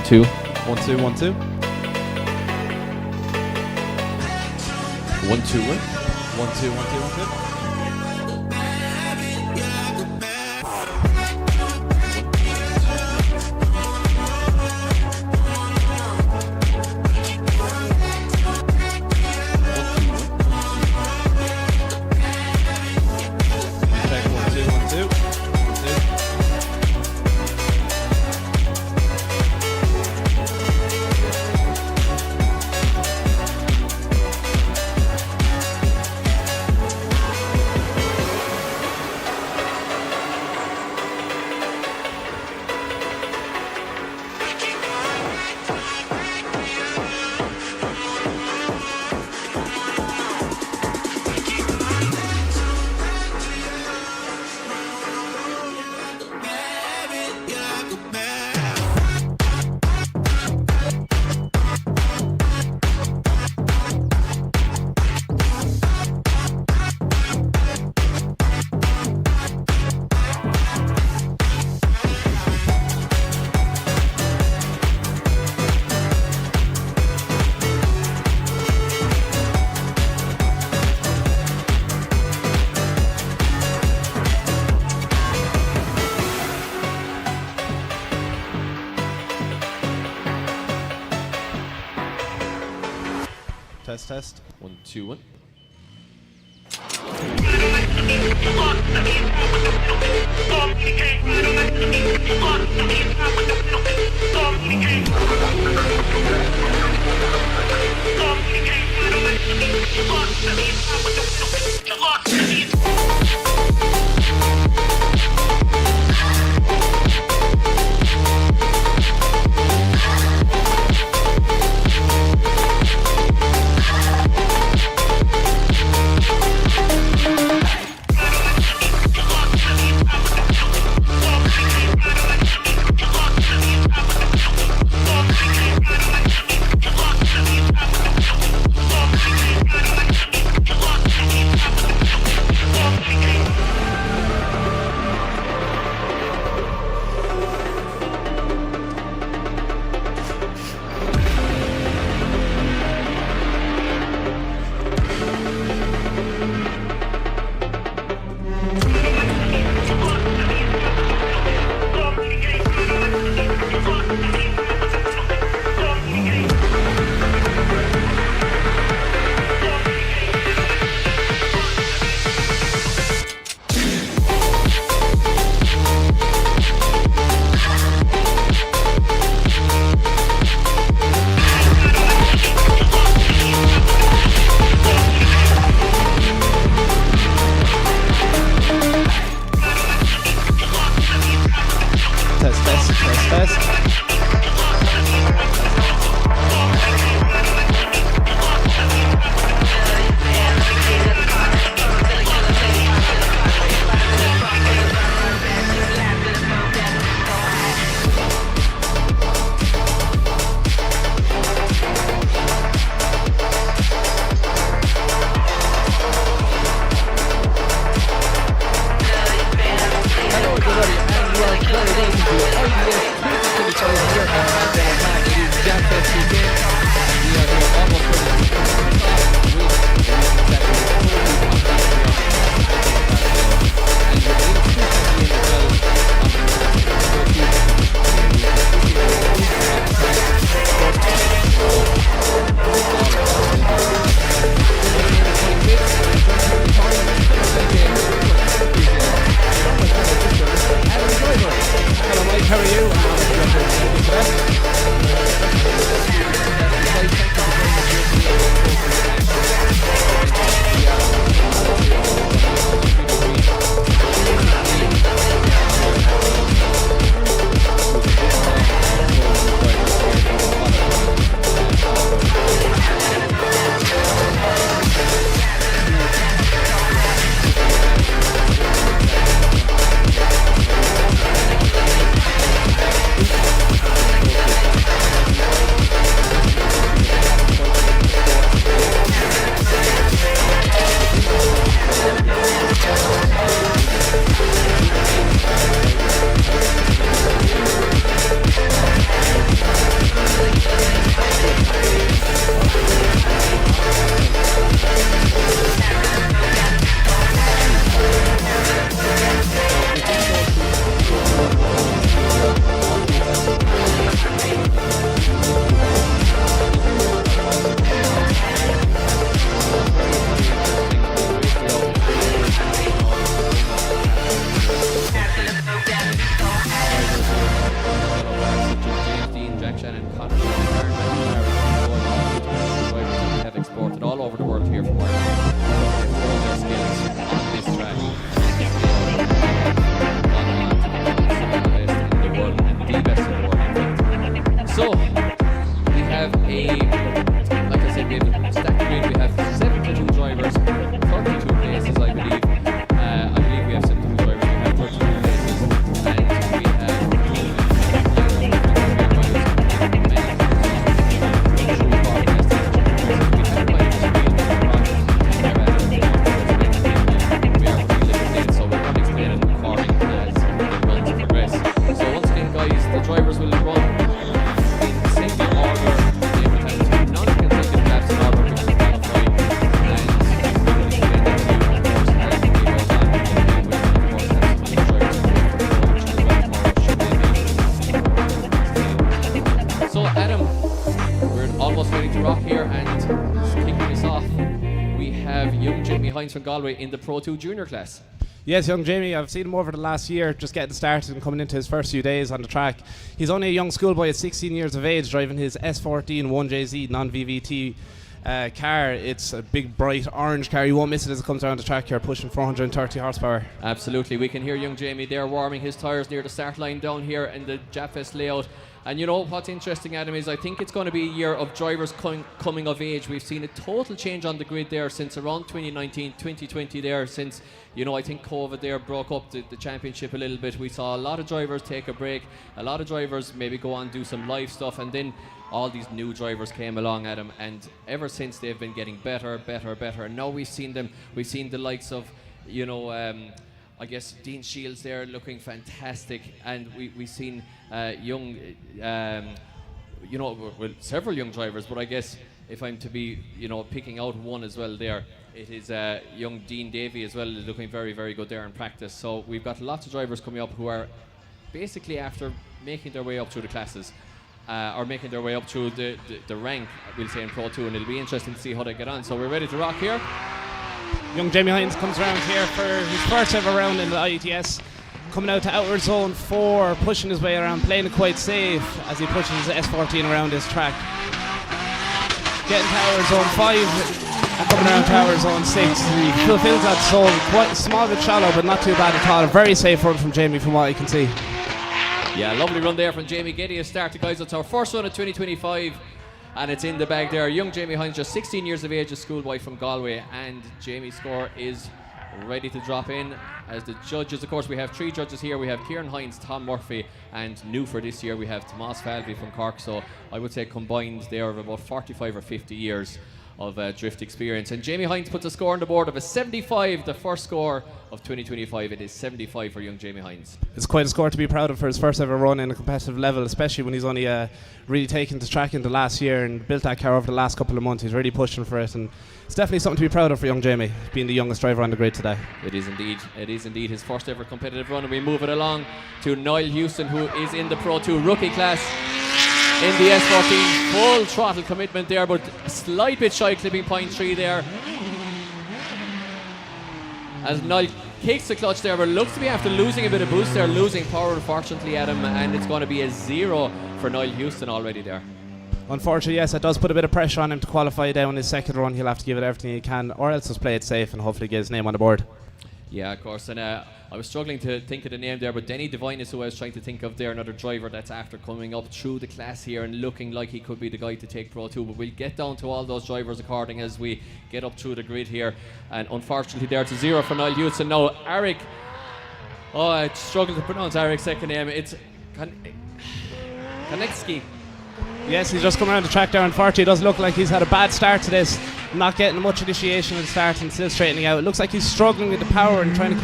2. 1 2 1 2. 1 2 1. 1 2 1 2 1 2. Test. 1 2 1. Shannon, Connor, we have exported all over the world here from Ireland. All their skills on this track. Some of the best in the world and the best in the world. So we have like I said, we have a stacked grid. We have 72 drivers, 32 places, I believe. I believe we have 72 drivers. We have 32 places, and we have drivers will run in single order. They will have two non-consecutive laps in order to qualify, and we will explain that to you, of course, as we go on. We will, of course, have some drivers tomorrow. So, Adam, we're almost ready to rock here, and kicking this off, we have young Jamie Hines from Galway in the Pro2 junior class. Yes, young Jamie, I've seen him over the last year, just getting started and coming into his first few days on the track. He's only a young schoolboy at 16 years of age, driving his S14 1JZ non-VVT car. It's a big, bright orange car. You won't miss it as it comes around the track here, pushing 430 horsepower. Absolutely. We can hear young Jamie there warming his tyres near the start line down here in the Japfest layout. And you know what's interesting, Adam, is I think it's going to be a year of drivers coming of age. We've seen a total change on the grid there since around 2019, 2020 there, since, you know, I think COVID there broke up the championship a little bit. We saw a lot of drivers take a break, a lot of drivers maybe go on and do some live stuff, and then all these new drivers came along, Adam, and ever since they've been getting better. And now we've seen the likes of, you know, I guess Dean Shields there looking fantastic, and we've seen young, you know, well, several young drivers, but I guess if I'm to be, you know, picking out one as well there, it is young Dean Davey as well, looking very, very good there in practice. So we've got lots of drivers coming up who are basically after making their way up through the classes, or making their way up through the rank, we'll say, in Pro2, and it'll be interesting to see how they get on. So we're ready to rock here. Young Jamie Hines comes around here for his first ever round in the IETS, coming out to outer zone 4, pushing his way around, playing it quite safe as he pushes his S14 around this track. Getting to outer zone 5 and coming around to outer zone 6. He fulfills that zone, quite small bit shallow, but not too bad at all. A very safe run from Jamie from what I can see. Yeah, lovely run there from Jamie. Getting us started, guys. It's our first one of 2025. And it's in the bag there. Young Jamie Hines, just 16 years of age, a schoolboy from Galway. And Jamie's score is ready to drop in. As the judges, of course, we have 3 judges here. We have Kieran Hines, Tom Murphy, and new for this year, we have Tomas Falvey from Cork. So I would say combined they are of about 45 or 50 years of drift experience. And Jamie Hines puts a score on the board of a 75, the first score of 2025. It is 75 for young Jamie Hines. It's quite a score to be proud of for his first ever run in a competitive level, especially when he's only really taken to track in the last year and built that car over the last couple of months. He's really pushing for it, and it's definitely something to be proud of for young Jamie, being the youngest driver on the grid today. It is indeed his first ever competitive run, and we move it along to Niall Houston, who is in the Pro2 rookie class in the S14. Full throttle commitment there, but a slight bit shy, clipping 0.3 there as Niall kicks the clutch there, but looks to be after losing a bit of boost there, losing power unfortunately, Adam, and it's going to be a 0 for Niall Houston already there. Unfortunately, yes, it does put a bit of pressure on him to qualify down his second run. He'll have to give it everything he can, or else just play it safe and hopefully get his name on the board. Yeah, of course, and I was struggling to think of the name there, but Denny Devine is who I was trying to think of there, another driver that's after coming up through the class here and looking like he could be the guy to take Pro2, but we'll get down to all those drivers according as we get up through the grid here. And unfortunately there, it's a 0 for Niall Houston. Now Eric, I struggle to pronounce Eric's second name, it's Konecki. Yes, he's just come around the track there. Unfortunately, it does look like he's had a bad start to this, not getting much initiation at the start and still straightening out. It looks like he's struggling with the power and trying to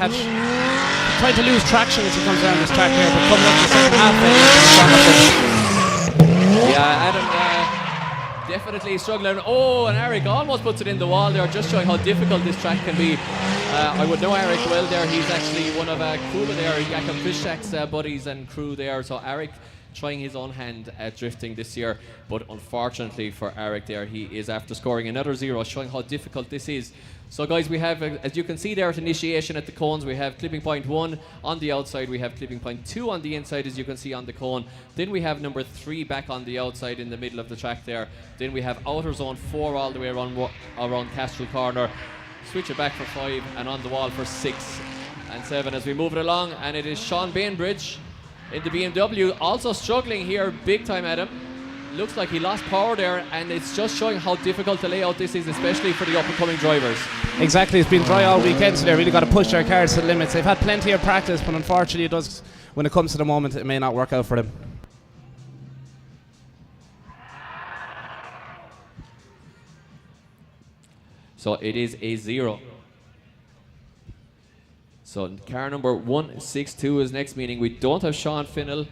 lose traction as he comes around this track here, but coming up the second half. Yeah, Adam definitely struggling. Oh, and Eric almost puts it in the wall there, just showing how difficult this track can be. I would know Eric well there. He's actually one of Kula there, Jakob Fischak's buddies and crew there. So Eric trying his own hand at drifting this year, but unfortunately for Eric there, he is after scoring another 0, showing how difficult this is. So guys, we have, as you can see there at initiation at the cones, we have clipping point 1 on the outside, we have clipping point 2 on the inside, as you can see on the cone. Then we have number 3 back on the outside in the middle of the track there. Then we have outer zone 4 all the way around Castral Corner. Switch it back for 5 and on the wall for 6 and 7 as we move it along. And it is Sean Bainbridge in the BMW, also struggling here big time, Adam. Looks like he lost power there, and it's just showing how difficult the layout this is, especially for the up-and-coming drivers. Exactly, it's been dry all weekend, so they really got to push their cars to the limits. They've had plenty of practice, but unfortunately it does, when it comes to the moment, it may not work out for them. So it is a 0. So car number 162 is next, meaning we don't have Sean Finnell,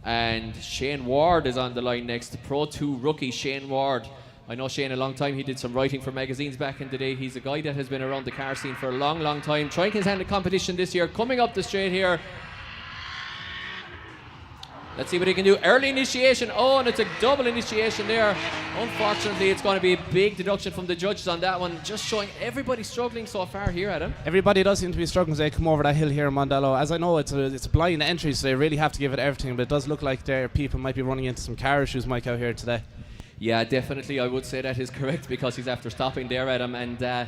and Shane Ward is on the line next. Pro 2 rookie Shane Ward. I know Shane a long time. He did some writing for magazines back in the day. He's a guy that has been around the car scene for a long time, trying his hand at competition this year. Coming up the straight here. Let's see what he can do. Early initiation. Oh, and it's a double initiation there. Unfortunately, it's going to be a big deduction from the judges on that one. Just showing everybody struggling so far here, Adam. Everybody does seem to be struggling as they come over that hill here in Mondello. As I know, it's a blind entry, so they really have to give it everything, but it does look like their people might be running into some car issues, Mike, out here today. Yeah, definitely. I would say that is correct, because he's after stopping there, Adam. And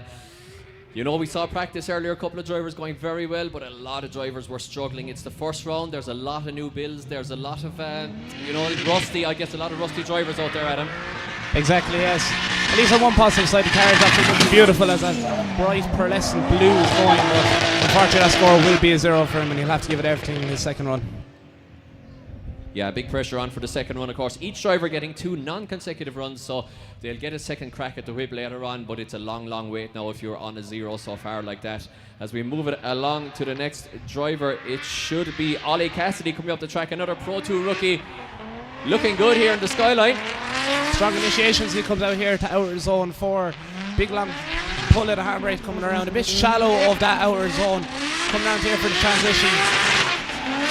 you know, we saw practice earlier, a couple of drivers going very well, but a lot of drivers were struggling. It's the first round, there's a lot of new builds, there's a lot of, you know, rusty, I guess a lot of rusty drivers out there, Adam. Exactly, yes. At least on one positive side, the car is actually looking beautiful as that bright pearlescent blue is going, but unfortunately that score will be a 0 for him, and he'll have to give it everything in his second run. Yeah, big pressure on for the second run, of course. Each driver getting 2 non-consecutive runs, so they'll get a second crack at the whip later on, but it's a long wait now if you're on a 0 so far like that. As we move it along to the next driver, it should be Ollie Cassidy coming up the track, another Pro 2 rookie. Looking good here in the skyline. Strong initiations, he comes out here to outer zone 4. Big long pull of the handbrake coming around, a bit shallow of that outer zone. Coming around here for the transition.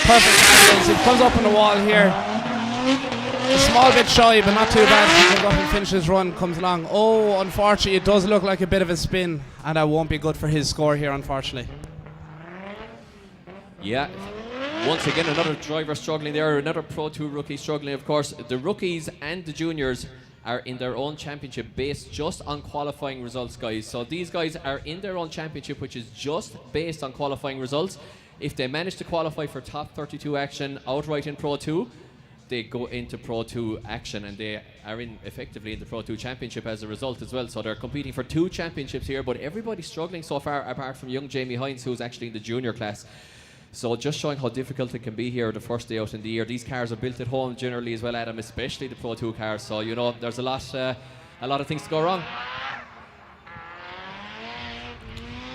Perfect angles. He comes up on the wall here. A small bit shy, but not too bad. He comes up and finishes his run, comes along. Oh, unfortunately, it does look like a bit of a spin, and that won't be good for his score here, unfortunately. Yeah. Once again, another driver struggling there, another Pro 2 rookie struggling, of course. The rookies and the juniors are in their own championship based just on qualifying results, guys. So these guys are in their own championship, which is just based on qualifying results. If they manage to qualify for top 32 action outright in Pro 2, they go into Pro 2 action, and they are effectively in the Pro 2 championship as a result as well. So they're competing for 2 championships here, but everybody's struggling so far apart from young Jamie Hines, who's actually in the junior class. So just showing how difficult it can be here the first day out in the year. These cars are built at home generally as well, Adam, especially the Pro 2 cars. So, you know, there's a lot of things to go wrong.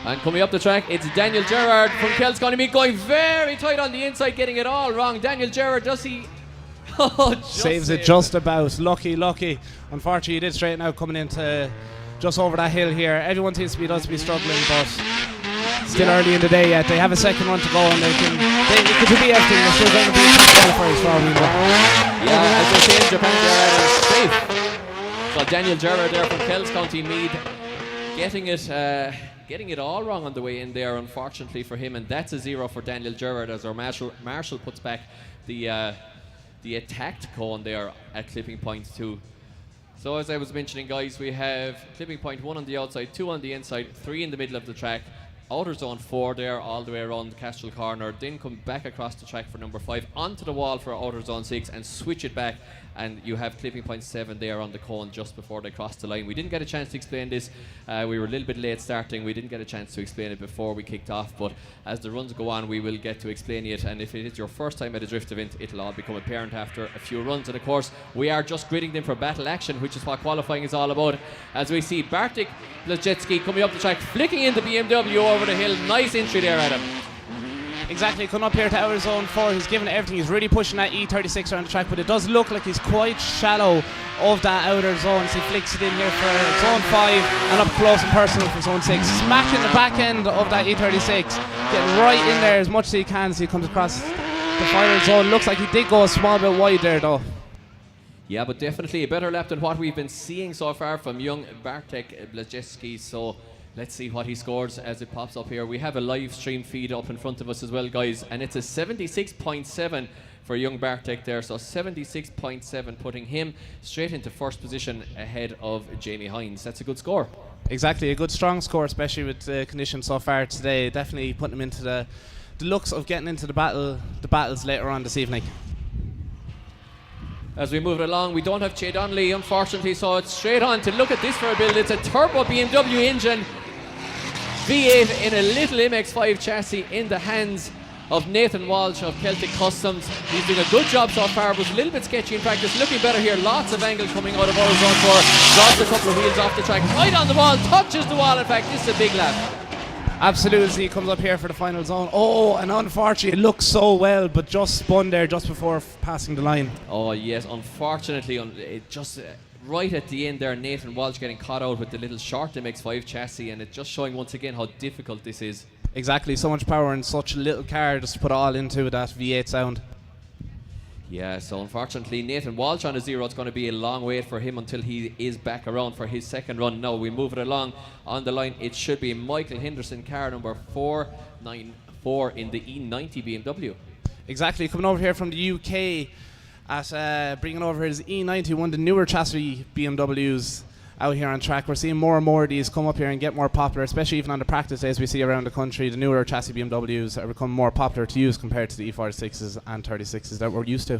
And coming up the track, it's Daniel Gerrard from Kells going to be going very tight on the inside, getting it all wrong. Daniel Gerrard, does he? Saves it just about. Lucky. Unfortunately, he did straighten out coming into just over that hill here. Everyone seems to be struggling, but still early in the day yet. They have a second run to go, and it could be everything. They're still going to be qualifiers for all we know. Yeah, as they say in Japan, Gerrard is safe. So Daniel Gerrard there from Kells County Meath, getting it all wrong on the way in there, unfortunately for him, and that's a 0 for Daniel Gerrard as our Marshall puts back the attacked cone there at clipping point 2. So as I was mentioning, guys, we have clipping point 1 on the outside, 2 on the inside, 3 in the middle of the track, outer zone 4 there all the way around the Castral Corner, then come back across the track for number 5, onto the wall for outer zone 6 and switch it back, and you have clipping point 7 there on the cone just before they cross the line. We didn't get a chance to explain this, we were a little bit late starting, we didn't get a chance to explain it before we kicked off, but as the runs go on we will get to explain it, and if it is your first time at a drift event, it'll all become apparent after a few runs. And of course we are just gridding them for battle action, which is what qualifying is all about, as we see Bartik Bleeski coming up the track, flicking in the BMW over the hill. Nice entry there, Adam. Exactly, coming up here to outer zone 4, he's giving it everything. He's really pushing that E36 around the track, but it does look like he's quite shallow of that outer zone, so he flicks it in here for zone 5 and up close and personal for zone 6, smacking the back end of that E36, getting right in there as much as he can as he comes across the final zone. Looks like he did go a small bit wide there though. Yeah, but definitely a better lap than what we've been seeing so far from young Bartik Bleeski. So let's see what he scores as it pops up here. We have a live stream feed up in front of us as well, guys, and it's a 76.7 for young Bartik there. So 76.7, putting him straight into first position ahead of Jamie Hines. That's a good score. Exactly, a good strong score, especially with the conditions so far today. Definitely putting him into the looks of getting into the battles later on this evening. As we move it along, we don't have Che Donnelly, unfortunately, so it's straight on to look at this for a build. It's a turbo BMW engine, V8 in a little MX-5 chassis in the hands of Nathan Walsh of Celtic Customs. He's doing a good job so far, was a little bit sketchy in practice. Looking better here, lots of angle coming out of horizontal 4. Drops a couple of wheels off the track, right on the wall, touches the wall. In fact, this is a big lap. Absolutely, he comes up here for the final zone. Oh, and unfortunately, it looks so well, but just spun there just before passing the line. Oh yes, unfortunately, it just right at the end there, Nathan Walsh getting caught out with the little short MX-5 chassis, and it's just showing once again how difficult this is. Exactly, so much power in such a little car, just to put it all into that V8 sound. Yeah, so unfortunately Nathan Walsh on a 0, it's going to be a long wait for him until he is back around for his second run. Now we move it along on the line. It should be Michael Henderson, car number 494 in the E90 BMW. Exactly, coming over here from the UK at bringing over his E90, one of the newer chassis BMWs out here on track. We're seeing more and more of these come up here and get more popular, especially even on the practice days we see around the country. The newer chassis BMWs are becoming more popular to use compared to the E46s and 36s that we're used to.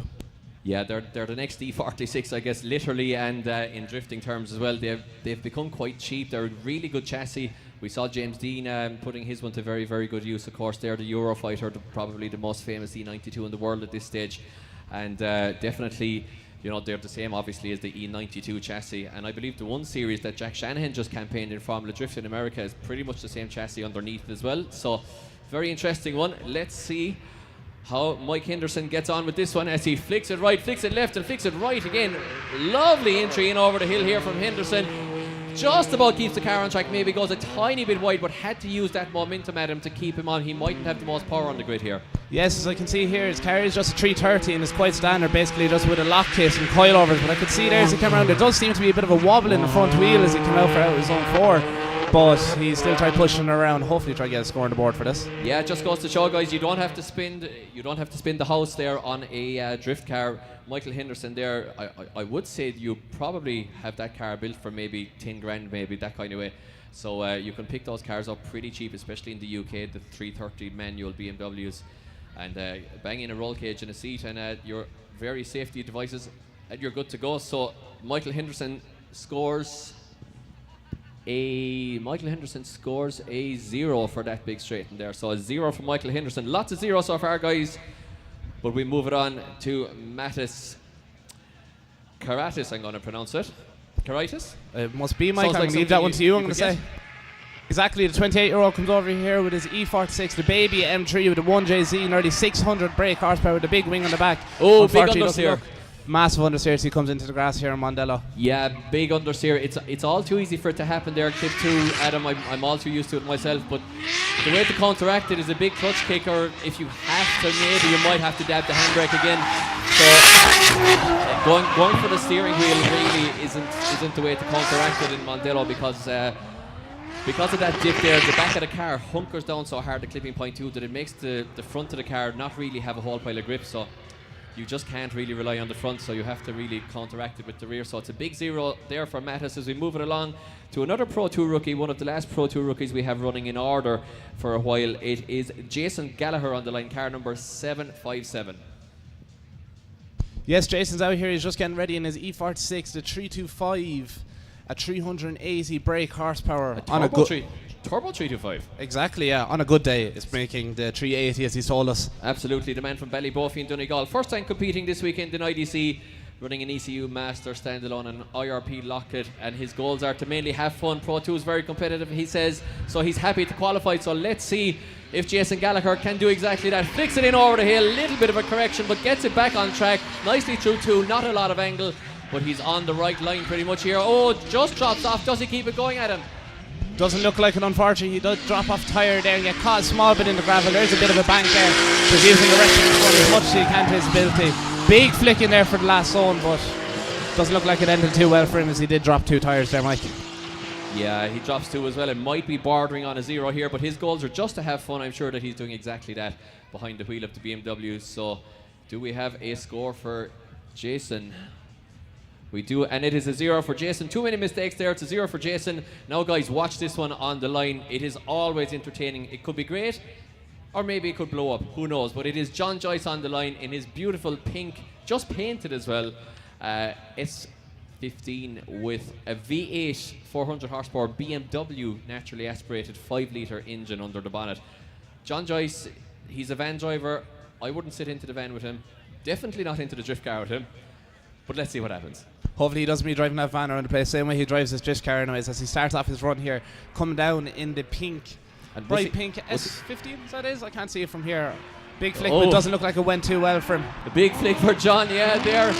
Yeah, they're the next E46, I guess, literally, and in drifting terms as well. They've become quite cheap. They're a really good chassis. We saw James Dean putting his one to very, very good use. Of course, they're the Eurofighter, probably the most famous E92 in the world at this stage, and definitely, you know, they're the same obviously as the E92 chassis, and I believe the 1 series that Jack Shanahan just campaigned in Formula Drift in America is pretty much the same chassis underneath as well. So very interesting one. Let's see how Mike Henderson gets on with this one as he flicks it right, flicks it left, and flicks it right again. Lovely entry in over the hill here from Henderson. Just about keeps the car on track, maybe goes a tiny bit wide, but had to use that momentum at him to keep him on. He mightn't have the most power on the grid here. Yes, as I can see here, his car is just a 330 and it's quite standard, basically just with a lock case and coilovers. But I could see there as he came around, there does seem to be a bit of a wobble in the front wheel as he came out for out his own 4. But he's still trying pushing around, hopefully try to get a score on the board for this. Yeah, it just goes to show, guys, you don't have to spin the house there on a drift car. Michael Henderson there, I would say you probably have that car built for maybe 10 grand, maybe that kind of way. So you can pick those cars up pretty cheap, especially in the UK, the 330 manual BMWs, and bang in a roll cage and a seat and your very safety devices, and you're good to go. So Michael Henderson scores a 0 for that big straight in there. So a 0 for Michael Henderson. Lots of zeros so far, guys. But we move it on to Mattis Karatis, I'm going to pronounce it. Karatis? It must be, Mike. I'm like going to leave that one to you, I'm going to say. Exactly, the 28-year-old comes over here with his E46, the baby M3 with the 1JZ, nearly 600 brake horsepower with a big wing on the back. Oh, big understeer. Massive understeer as he comes into the grass here in Mondello. Yeah, big understeer. It's all too easy for it to happen there. Clip 2, Adam, I'm all too used to it myself, but the way to counteract it is a big clutch kick, or if you have to, maybe you might have to dab the handbrake again. So going for the steering wheel really isn't the way to counteract it in Mondello, because of that dip there, the back of the car hunkers down so hard, the clipping point too, that it makes the front of the car not really have a whole pile of grip. So you just can't really rely on the front, so you have to really counteract it with the rear. So it's a big 0 there for Mattis as we move it along to another Pro 2 rookie, one of the last Pro 2 rookies we have running in order for a while. It is Jason Gallagher on the line, car number 757. Yes, Jason's out here, he's just getting ready in his E46, the 325, a 380 brake horsepower on a good Turbo 325. Exactly, yeah. On a good day, it's making the 380 as he told us. Absolutely, the man from Ballybofey in Donegal. First time competing this weekend in IDC, running an ECU Master Standalone and IRP Lockett, and his goals are to mainly have fun. Pro 2 is very competitive, he says, so he's happy to qualify. So let's see if Jason Gallagher can do exactly that. Flicks it in over the hill, little bit of a correction, but gets it back on track. Nicely through 2, not a lot of angle, but he's on the right line pretty much here. Oh, just drops off. Does he keep it going at him? Doesn't look like an unfortunate. He does drop off tyre there and get caught a small bit in the gravel. There's a bit of a bank there. He's using the rest of his run as much as he can to his ability. Big flick in there for the last zone, but doesn't look like it ended too well for him as he did drop 2 tyres there, Mike. Yeah, he drops 2 as well. It might be bordering on a 0 here, but his goals are just to have fun. I'm sure that he's doing exactly that behind the wheel of the BMW. So do we have a score for Jason? We do, and it is a 0 for Jason. Too many mistakes there. It's a 0 for Jason. Now, guys, watch this one on the line. It is always entertaining. It could be great, or maybe it could blow up. Who knows? But it is John Joyce on the line in his beautiful pink, just painted as well, S15 with a V8 400 horsepower BMW naturally aspirated 5-litre engine under the bonnet. John Joyce, he's a van driver. I wouldn't sit into the van with him. Definitely not into the drift car with him. But let's see what happens. Hopefully he doesn't be driving that van around the place, same way he drives his drift car anyways, as he starts off his run here, coming down in the pink, and bright pink S15, is that is? I can't see it from here. Big flick, but it doesn't look like it went too well for him. The big flick for John, yeah, there.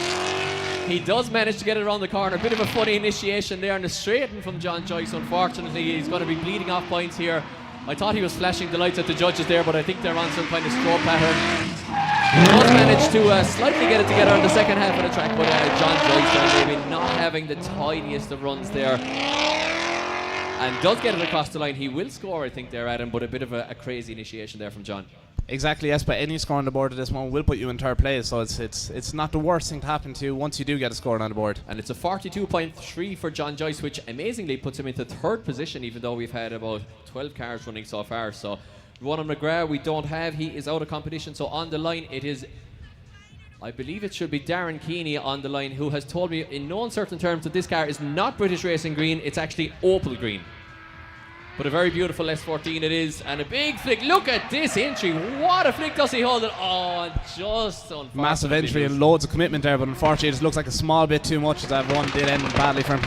He does manage to get it around the corner. A bit of a funny initiation there, and a straighten from John Joyce. Unfortunately, he's going to be bleeding off points here. I thought he was flashing the lights at the judges there, but I think they're on some kind of stroke pattern. He does manage to slightly get it together on the second half of the track, but John Joyce maybe not having the tiniest of runs there. And does get it across the line. He will score, I think, there, Adam, but a bit of a crazy initiation there from John. Exactly, yes, but any score on the board at this moment will put you in third place, so it's not the worst thing to happen to you once you do get a score on the board. And it's a 42.3 for John Joyce, which amazingly puts him into third position, even though we've had about 12 cars running so far. So Ronan McGrath we don't have, he is out of competition. So on the line it is, I believe it should be Darren Keeney on the line, who has told me in no uncertain terms that this car is not British Racing Green, it's actually Opal Green. But a very beautiful S14 it is, and a big flick. Look at this entry. What a flick does he hold it? Oh, just unfortunately. Massive entry and loads of commitment there, but unfortunately it just looks like a small bit too much, as that one did end badly for him.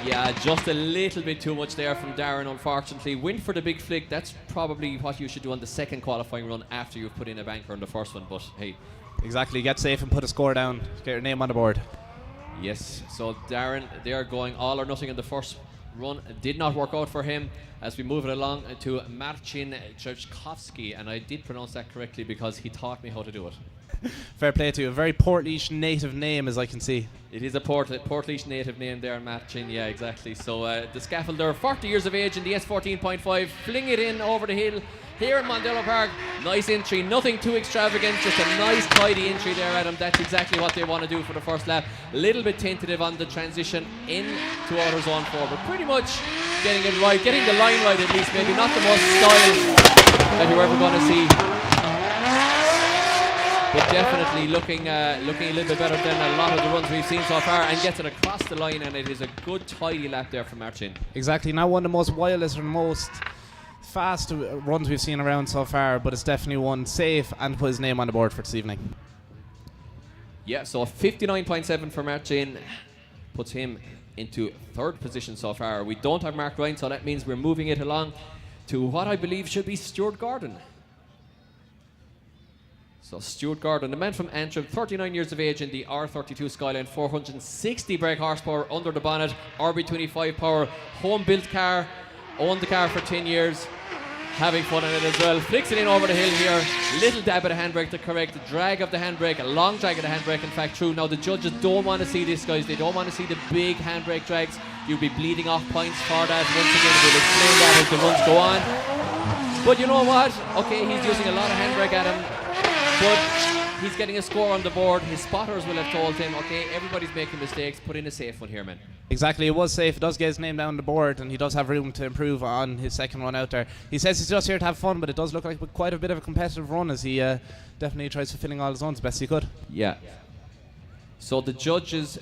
Yeah, just a little bit too much there from Darren, unfortunately. Went for the big flick. That's probably what you should do on the second qualifying run after you've put in a banker on the first one, but hey. Exactly, get safe and put a score down. Get your name on the board. Yes, so Darren, they are going all or nothing in the first run. Did not work out for him. As we move it along to Marcin Jurczkowski, and I did pronounce that correctly because he taught me how to do it. Fair play to you. A very Portlaoise native name, as I can see. It is a Portlaoise native name there, Marcin. Yeah, exactly. So the scaffolder, 40 years of age in the S14.5, fling it in over the hill here in Mondello Park. Nice entry, nothing too extravagant, just a nice tidy entry there, Adam. That's exactly what they want to do for the first lap. A little bit tentative on the transition into outer zone 4, but pretty much getting it right, getting the line right at least. Maybe not the most style that you're ever going to see, but definitely looking a little bit better than a lot of the runs we've seen so far, and gets it across the line, and it is a good tidy lap there from Marcin. Exactly, not one of the most wildest or most fast runs we've seen around so far, but it's definitely one safe and put his name on the board for this evening. Yeah, so 59.7 for Marcin puts him into third position so far. We don't have Mark Ryan, so that means we're moving it along to what I believe should be Stuart Gordon. So Stuart Gordon, the man from Antrim, 39 years of age in the R32 Skyline, 460 brake horsepower under the bonnet, RB25 power, home-built car, owned the car for 10 years, having fun in it as well. Flicks it in over the hill here, little dab of the handbrake to correct the drag of the handbrake, a long drag of the handbrake in fact through. Now the judges don't want to see this, guys, they don't want to see the big handbrake drags. You'll be bleeding off points for that. Once again we'll explain that as the runs go on. But you know what, okay, he's using a lot of handbrake at him, but he's getting a score on the board. His spotters will have told him, okay, everybody's making mistakes, put in a safe one here, man. Exactly, it was safe. It does get his name down the board, and he does have room to improve on his second run out there. He says he's just here to have fun, but it does look like quite a bit of a competitive run, as he definitely tries fulfilling all his zones best he could. Yeah. So the judges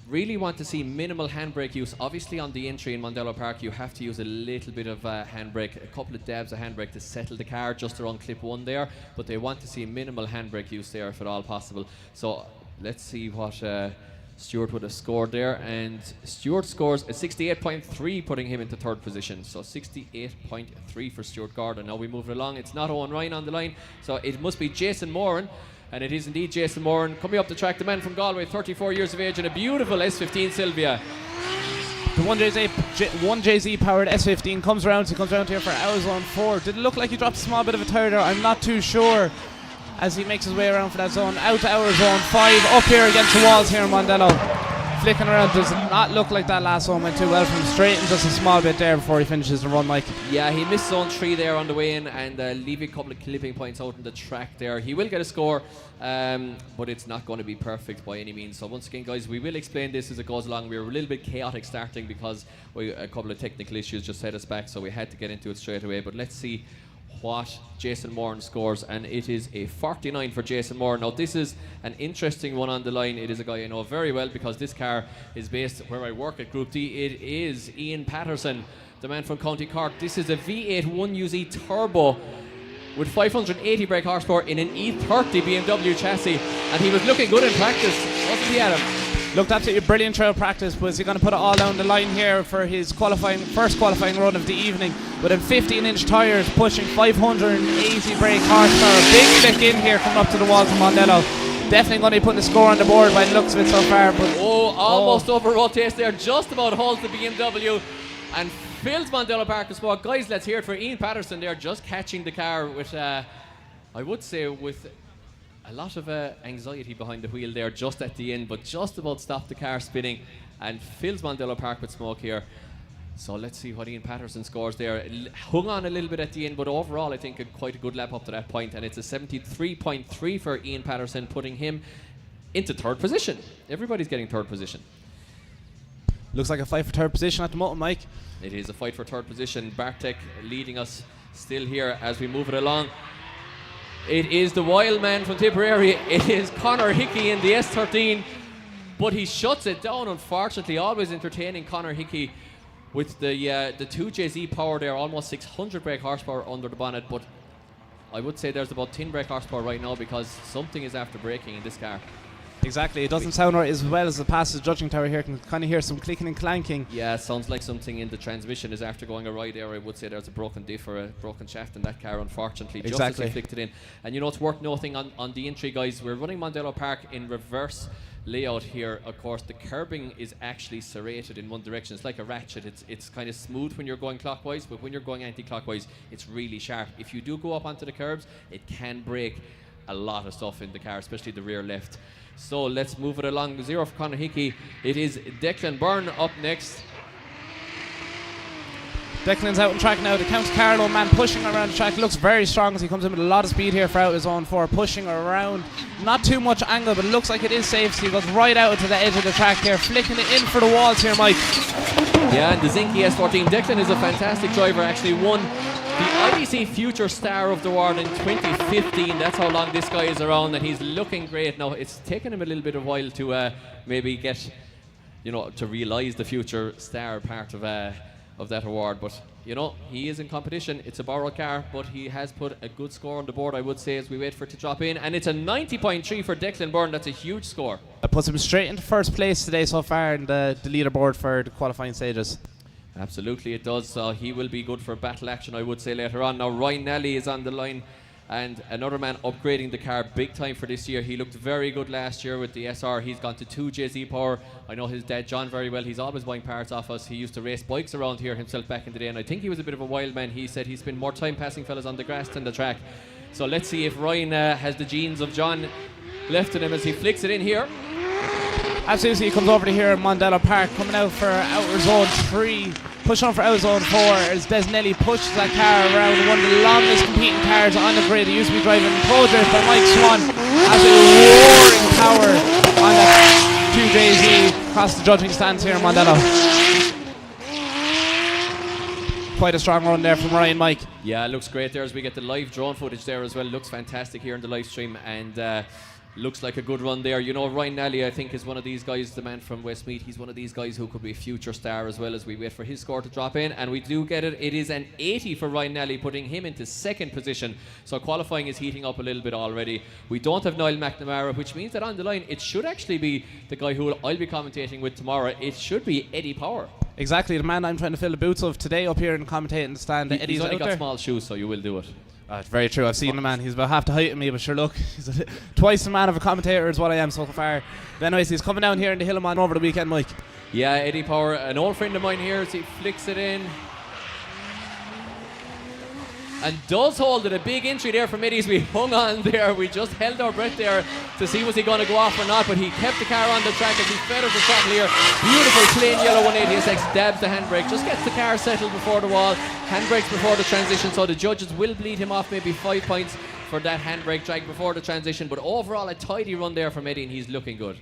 really want to see minimal handbrake use. Obviously on the entry in Mondello Park you have to use a little bit of handbrake, a couple of dabs of handbrake to settle the car just around clip 1 there, but they want to see minimal handbrake use there if at all possible. So let's see what Stuart would have scored there, and Stuart scores a 68.3, putting him into third position. So 68.3 for Stuart Gordon. Now we move it along. It's not Owen Ryan on the line, so it must be Jason Moran. And it is indeed Jason Moran coming up the track, the man from Galway, 34 years of age, in a beautiful S15 Sylvia. The 1JZ powered S15 comes around. He comes around here for out of zone 4. Did it look like he dropped a small bit of a tire there? I'm not too sure. As he makes his way around for that zone, out to our zone 5, up here against the walls here in Mondello. Flicking around, does not look like that last zone went too well from straight and just a small bit there before he finishes the run, Mike. Yeah, he missed zone 3 there on the way in and leaving a couple of clipping points out on the track there. He will get a score, but it's not going to be perfect by any means. So once again, guys, we will explain this as it goes along. We were a little bit chaotic starting because a couple of technical issues just set us back, so we had to get into it straight away. But let's see what Jason Moore scores, and it is a 49 for Jason Moore. Now this is an interesting one on the line. It is a guy I know very well because this car is based where I work at Group D. It is Ian Patterson, the man from County Cork. This is a V8 1UZ turbo with 580 brake horsepower in an E30 BMW chassis, and he was looking good in practice, wasn't he, Adam? Looked absolutely brilliant throughout practice. Was he going to put it all down the line here for his first qualifying run of the evening with him 15-inch tyres pushing 580 brake horsepower. Big flick in here coming up to the walls of Mondello. Definitely going to be putting the score on the board by the looks of it so far. But almost over rotates there, just about holds the BMW and fills Mondello Park with smoke. Guys, let's hear it for Ian Patterson there, just catching the car with, I would say, with a lot of anxiety behind the wheel there just at the end, but just about stopped the car spinning and fills Mondello Park with smoke here. So let's see what Ian Patterson scores there. Hung on a little bit at the end, but overall I think quite a good lap up to that point, and it's a 73.3 for Ian Patterson, putting him into third position. Everybody's getting third position. Looks like a fight for third position at the moment, Mike. It is a fight for third position. Bartik leading us still here as we move it along. It is the wild man from Tipperary. It is Conor Hickey in the S13, but he shuts it down, unfortunately. Always entertaining Conor Hickey with the 2JZ power there, almost 600 brake horsepower under the bonnet, but I would say there's about 10 brake horsepower right now because something is after braking in this car. Exactly, it doesn't sound right as well as it passes judging tower here. Can kind of hear some clicking and clanking. Yeah, sounds like something in the transmission is after going awry there. I would say there's a broken diff or a broken shaft in that car, unfortunately. Exactly. Just as he flicked it in. And you know, it's worth noting on the entry, guys, we're running Mondello Park in reverse layout here. Of course, the curbing is actually serrated in one direction. It's like a ratchet. It's kind of smooth when you're going clockwise, but when you're going anti-clockwise, it's really sharp. If you do go up onto the curbs, it can break a lot of stuff in the car, especially the rear left. So let's move it along. 0 for Conor Hickey. It is Declan Burn up next. Declan's out on track now. The County Carlow man pushing around the track. Looks very strong as he comes in with a lot of speed here for out his zone 4. Pushing around. Not too much angle, but it looks like it is safe. So he goes right out to the edge of the track here. Flicking it in for the walls here, Mike. Yeah, and the Zinky S14. Declan is a fantastic driver. Actually won the IBC Future Star of the World in 2015. That's how long this guy is around, and he's looking great. Now, it's taken him a little bit of a while to maybe get, to realise the Future Star part of that award. But, he is in competition. It's a borrowed car, but he has put a good score on the board, I would say, as we wait for it to drop in. And it's a 90.3 for Declan Byrne. That's a huge score. That puts him straight into first place today so far in the leaderboard for the qualifying stages. Absolutely, it does. He will be good for battle action, I would say, later on. Now, Ryan Nelly is on the line, and another man upgrading the car big time for this year. He looked very good last year with the SR. He's gone to 2JZ power. I know his dad, John, very well. He's always buying parts off us. He used to race bikes around here himself back in the day, and I think he was a bit of a wild man. He said he spent more time passing fellas on the grass than the track. So let's see if Ryan has the genes of John left in him as he flicks it in here. Absolutely, he comes over to here in Mondello Park, coming out for outer zone 3, pushing on for outer zone 4 as Desnelli pushes that car around one of the longest competing cars on the grid. He used to be driving Pro Drift by Mike Swan. Absolutely roaring power on that 2JZ across the judging stands here in Mondello. Quite a strong run there from Ryan, Mike. Yeah, it looks great there as we get the live drone footage there as well. Looks fantastic here in the live stream, and looks like a good run there. Ryan Nally, I think, is one of these guys, the man from Westmeath. He's one of these guys who could be a future star as well, as we wait for his score to drop in. And we do get it. It is an 80 for Ryan Nally, putting him into second position. So qualifying is heating up a little bit already. We don't have Niall McNamara, which means that on the line, it should actually be the guy who I'll be commentating with tomorrow. It should be Eddie Power. Exactly, the man I'm trying to fill the boots of today up here in commentating stand. He's only got small shoes, so you will do it. It's very true. I've seen the man. He's about half the height of me, but sure, look, he's twice the man of a commentator is what I am so far. But anyways, he's coming down here in the Hillman over the weekend, Mike. Yeah, Eddie Power, an old friend of mine here, as he flicks it in. And does hold it, a big entry there from Eddie as we hung on there. We just held our breath there to see was he going to go off or not, but he kept the car on the track as he feathers the throttle here. Beautiful plain yellow 180SX, dabs the handbrake, just gets the car settled before the wall. Handbrakes before the transition, so the judges will bleed him off maybe 5 points for that handbrake drag before the transition. But overall, a tidy run there from Eddie, and he's looking good.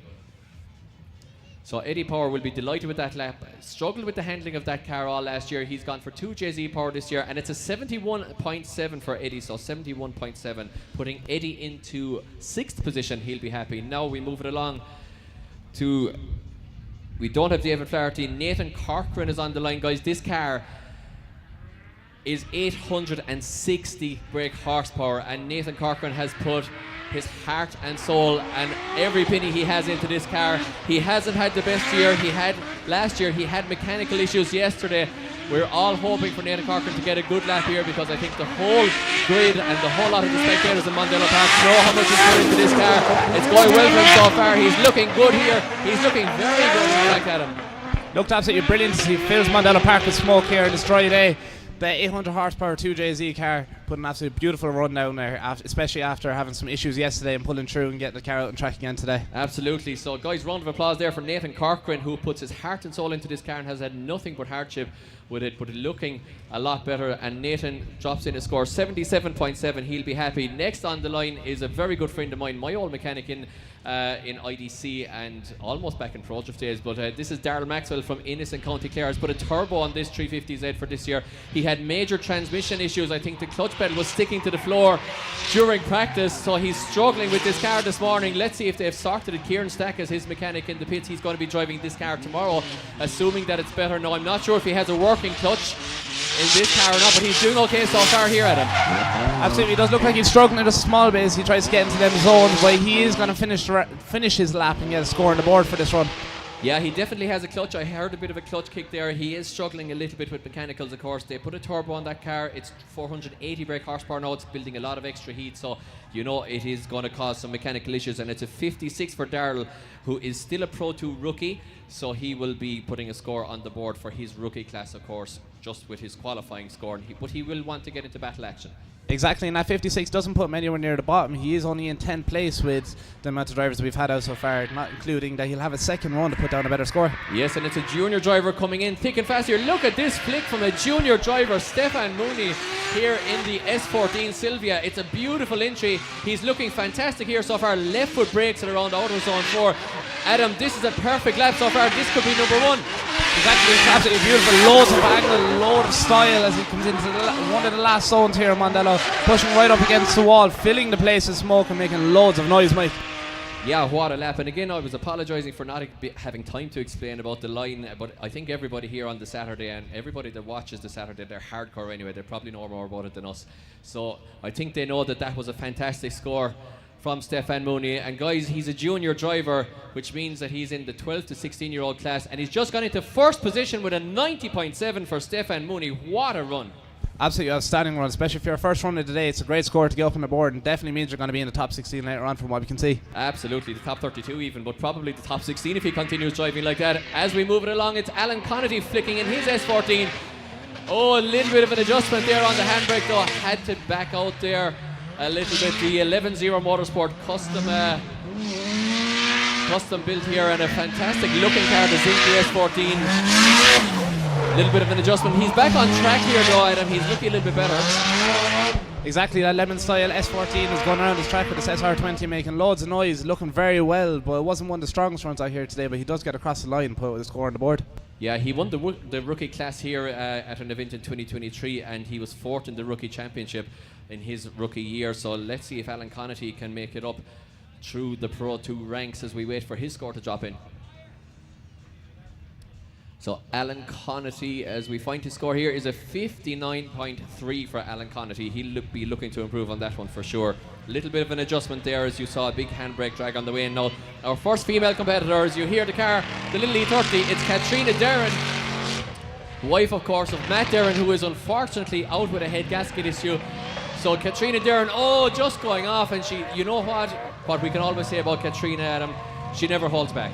So Eddie Power will be delighted with that lap. Struggled with the handling of that car all last year. He's gone for 2 JZ Power this year, and it's a 71.7 for Eddie, so 71.7, putting Eddie into 6th position. He'll be happy. Now we move it along to, we don't have David Flaherty. Nathan Corkran is on the line, guys. This car is 860 brake horsepower, and Nathan Corkran has put his heart and soul and every penny he has into this car. He hasn't had the best year. Last year he had mechanical issues yesterday. We're all hoping for Nathan Corkran to get a good lap here, because I think the whole grid and the whole lot of the spectators in Mondello Park know how much he's put into this car. It's going well for him so far. He's looking good here. He's looking very good. I like that. Looked absolutely brilliant. He fills Mondello Park with smoke here in this dry day. The 800 horsepower 2JZ car put an absolutely beautiful run down there, especially after having some issues yesterday and pulling through and getting the car out on track again today. Absolutely. So guys, round of applause there for Nathan Corkran, who puts his heart and soul into this car and has had nothing but hardship with it, but looking a lot better. And Nathan drops in a score 77.7. He'll be happy. Next on the line is a very good friend of mine, my old mechanic in IDC and almost back in Pro2 days, but this is Darryl Maxwell from Innis and County Clare. Has put a turbo on this 350Z for this year. He had major transmission issues. I think the clutch pedal was sticking to the floor during practice, so he's struggling with this car this morning. Let's see if they've sorted it. Kieran Stack is his mechanic in the pits. He's going to be driving this car tomorrow, assuming that it's better. Now I'm not sure if he has a working clutch in this car or not, but he's doing okay so far here, Adam. Absolutely, it does look like he's struggling at a small base. He tries to get into them zones, but he is going to finish his lap and get a score on the board for this run. Yeah, he definitely has a clutch. I heard a bit of a clutch kick there. He is struggling a little bit with mechanicals, of course. They put a turbo on that car. It's 480 brake horsepower now. It's building a lot of extra heat, so you know it is going to cause some mechanical issues. And it's a 56 for Darryl, who is still a Pro2 rookie, so he will be putting a score on the board for his rookie class, of course, just with his qualifying score. But he will want to get into battle action. Exactly, and that 56 doesn't put him anywhere near the bottom. He is only in 10th place with the amount of drivers that we've had out so far, not including that he'll have a second run to put down a better score. Yes, and it's a junior driver coming in thick and fast here. Look at this flick from a junior driver, Stefan Mooney, here in the S14 Sylvia. It's a beautiful entry. He's looking fantastic here so far. Left foot brakes at around auto zone 4. Adam, this is a perfect lap so far. This could be number 1. Exactly, it's absolutely beautiful. Loads of angle, load of style as he comes into one of the last zones here in Mondello, pushing right up against the wall, filling the place with smoke and making loads of noise, Mike. Yeah, what a lap. And again, I was apologising for not having time to explain about the line, but I think everybody here on the Saturday and everybody that watches the Saturday, they're hardcore anyway. They probably know more about it than us. So I think they know that that was a fantastic score from Stefan Mooney. And guys, he's a junior driver, which means that he's in the 12 to 16-year-old class, and he's just gone into first position with a 90.7 for Stefan Mooney. What a run. Absolutely outstanding run, especially if you're first run of the day. It's a great score to get up on the board, and definitely means you're going to be in the top 16 later on from what we can see. Absolutely, the top 32 even, but probably the top 16 if he continues driving like that. As we move it along, it's Alan Connaughty flicking in his S14. Oh, a little bit of an adjustment there on the handbrake though. Had to back out there a little bit. The 11-0 Motorsport custom built here, and a fantastic looking car, the Zinc S14. A little bit of an adjustment. He's back on track here though, Adam. He's looking a little bit better. Exactly, that lemon style S14 is going around this track with this SR20 making loads of noise, looking very well, but it wasn't one of the strongest runs out here today, but he does get across the line and put a score on the board. Yeah, he won the rookie class here at an event in 2023, and he was 4th in the rookie championship in his rookie year. So let's see if Alan Connaughty can make it up through the Pro2 ranks as we wait for his score to drop in. So Alan Connaughty, as we find his score here, is a 59.3 for Alan Connaughty. He'll be looking to improve on that one for sure. A little bit of an adjustment there as you saw a big handbrake drag on the way in. Now, our first female competitor, as you hear the car, the little E30, it's Katrina Derrin, wife of course of Matt Derrin, who is unfortunately out with a head gasket issue. So Katrina Dern, just going off, and she, you know what we can always say about Katrina, Adam, she never holds back.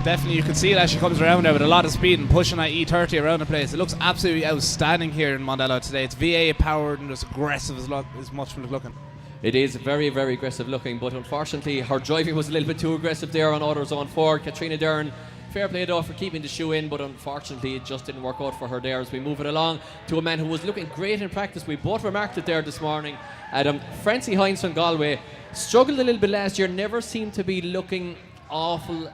Definitely, you can see it as she comes around there with a lot of speed and pushing that E30 around the place. It looks absolutely outstanding here in Mondello today. It's VA powered and as aggressive as much from looking. It is very, very aggressive looking, but unfortunately her driving was a little bit too aggressive there on outer zone 4. Katrina Dern, fair play though for keeping the shoe in, but unfortunately it just didn't work out for her there as we move it along to a man who was looking great in practice. We both remarked it there this morning. Francie Hines from Galway struggled a little bit last year, never seemed to be looking awful.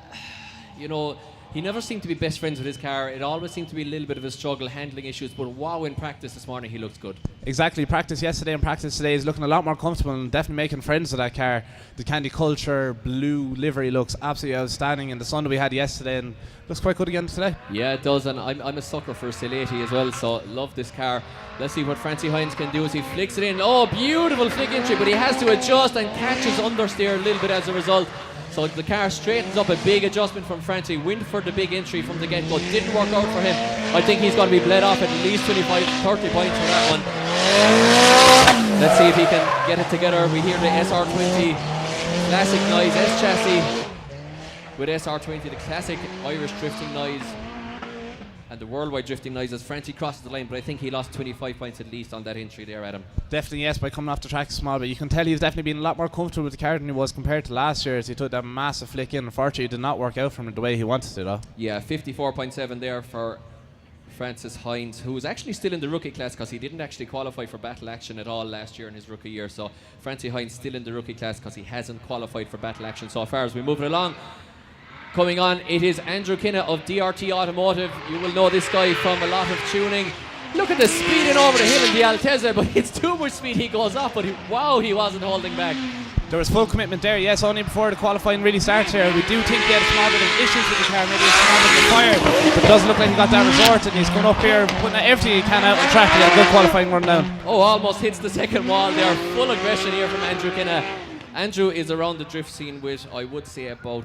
You know, he never seemed to be best friends with his car. It always seemed to be a little bit of a struggle, handling issues, but wow, in practice this morning he looks good. Exactly, practice yesterday and practice today is looking a lot more comfortable and definitely making friends with that car. The Candy Culture blue livery looks absolutely outstanding in the sun that we had yesterday, and looks quite good again today. Yeah, it does, and I'm a sucker for Silati as well, so love this car. Let's see what Francie Hines can do as he flicks it in. Oh, beautiful flick entry, but he has to adjust and catches understeer a little bit as a result. So the car straightens up, a big adjustment from Francie. Went for the big entry from the get-go. Didn't work out for him. I think he's going to be bled off at least 25, 30 points for that one. Let's see if he can get it together. We hear the SR20 classic noise, S-chassis with SR20, the classic Irish drifting noise and the worldwide drifting noise as Francie crosses the line, but I think he lost 25 points at least on that entry there, Adam. Definitely, yes, by coming off the track small, but you can tell he's definitely been a lot more comfortable with the car than he was compared to last year as he took that massive flick in. Unfortunately, it did not work out for him the way he wanted to, though. Yeah, 54.7 there for Francis Hines, who was actually still in the rookie class because he didn't actually qualify for battle action at all last year in his rookie year. So Francie Hines still in the rookie class because he hasn't qualified for battle action so far. As we move it along, coming on, it is Andrew Kinna of DRT Automotive. You will know this guy from a lot of tuning. Look at the speeding over the hill in the Altezza, but it's too much speed. He goes off, but he wasn't holding back. There was full commitment there, yes, only before the qualifying really starts here. We do think he had a small bit of issues with the car, maybe a small bit of fire, but it doesn't look like he got that resort, and he's going up here, putting everything he can out on track to get a good qualifying run down. Oh, almost hits the second wall there. Full aggression here from Andrew Kinna. Andrew is around the drift scene with, I would say, about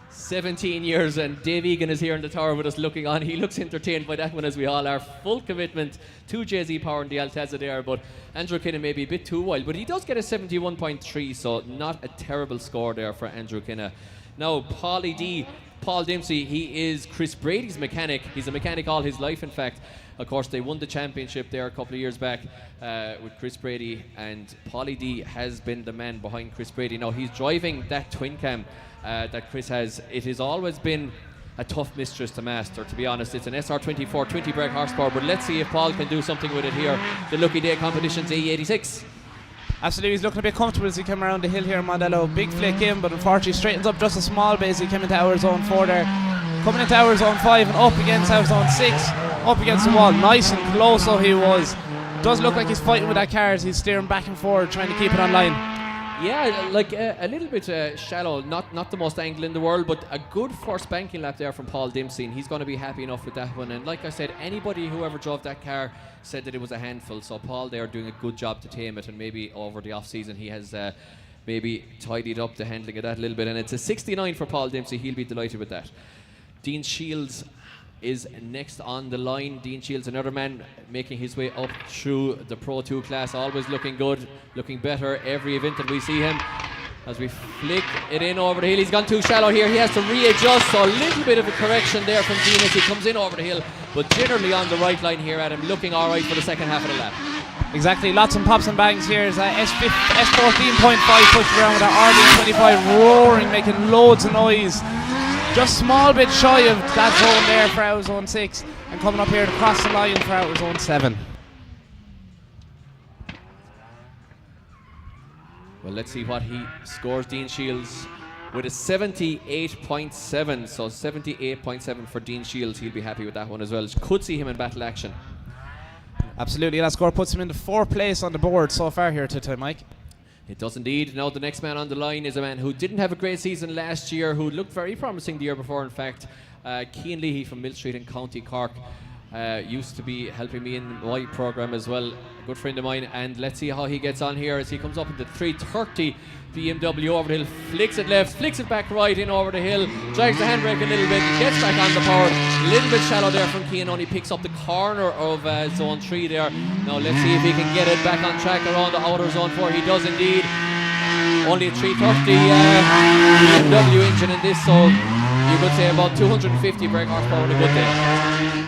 17 years, and Dave Egan is here in the tower with us looking on. He looks entertained by that one, as we all are. Full commitment to JZ Power and the Altezza there, but Andrew Kinna may be a bit too wild, but he does get a 71.3, so not a terrible score there for Andrew Kinna. Now Paul Dempsey, he is Chris Brady's mechanic. He's a mechanic all his life, in fact. Of course, they won the championship there a couple of years back with Chris Brady, and Paulie D has been the man behind Chris Brady. Now he's driving that twin cam that Chris has. It has always been a tough mistress to master, to be honest. It's an SR24 20 brake horsepower, but let's see if Paul can do something with it here. The Lucky Day Competition's E86. Absolutely, he's looking a bit comfortable as he came around the hill here in Mondello. Big flick in, but unfortunately straightens up just a small bit as he came into our zone 4 there. Coming into our zone 5 and up against our zone 6, up against the wall. Nice and close so he was. Does look like he's fighting with that car as he's steering back and forward, trying to keep it on line. Yeah, like a little bit shallow, not the most angle in the world, but a good first banking lap there from Paul Dempsey, and he's going to be happy enough with that one. And like I said, anybody who ever drove that car said that it was a handful, so Paul there doing a good job to tame it, and maybe over the off season he has maybe tidied up the handling of that a little bit. And it's a 69 for Paul Dempsey. He'll be delighted with that. Dean Shields is next on the line. Dean Shields, another man making his way up through the Pro 2 class, always looking good, looking better every event that we see him. As we flick it in over the hill, he's gone too shallow here. He has to readjust, so a little bit of a correction there from Dean as he comes in over the hill, but generally on the right line here, Adam, looking all right for the second half of the lap. Exactly, lots of pops and bangs here as S14.5 pushed around with that RB25 roaring, making loads of noise. Just small bit shy of that zone there for our zone 6, and coming up here to cross the line for our zone 7. Well, let's see what he scores. Dean Shields with a 78.7, so 78.7 for Dean Shields. He'll be happy with that one as well. Could see him in battle action. Absolutely, that score puts him into 4th place on the board so far here today, Mike. It does indeed. Now the next man on the line is a man who didn't have a great season last year, who looked very promising the year before, in fact. Cian Leahy from Mill Street in County Cork. used to be helping me in my program as well, a good friend of mine, and let's see how he gets on here as he comes up into 330. BMW over the hill, flicks it left, flicks it back right, in over the hill, drags the handbrake a little bit, gets back on the power, a little bit shallow there from Keane, only picks up the corner of zone 3 there. Now let's see if he can get it back on track around the outer zone 4. He does indeed. Only a 330 BMW engine in this, so you could say about 250 brake horsepower on a good day.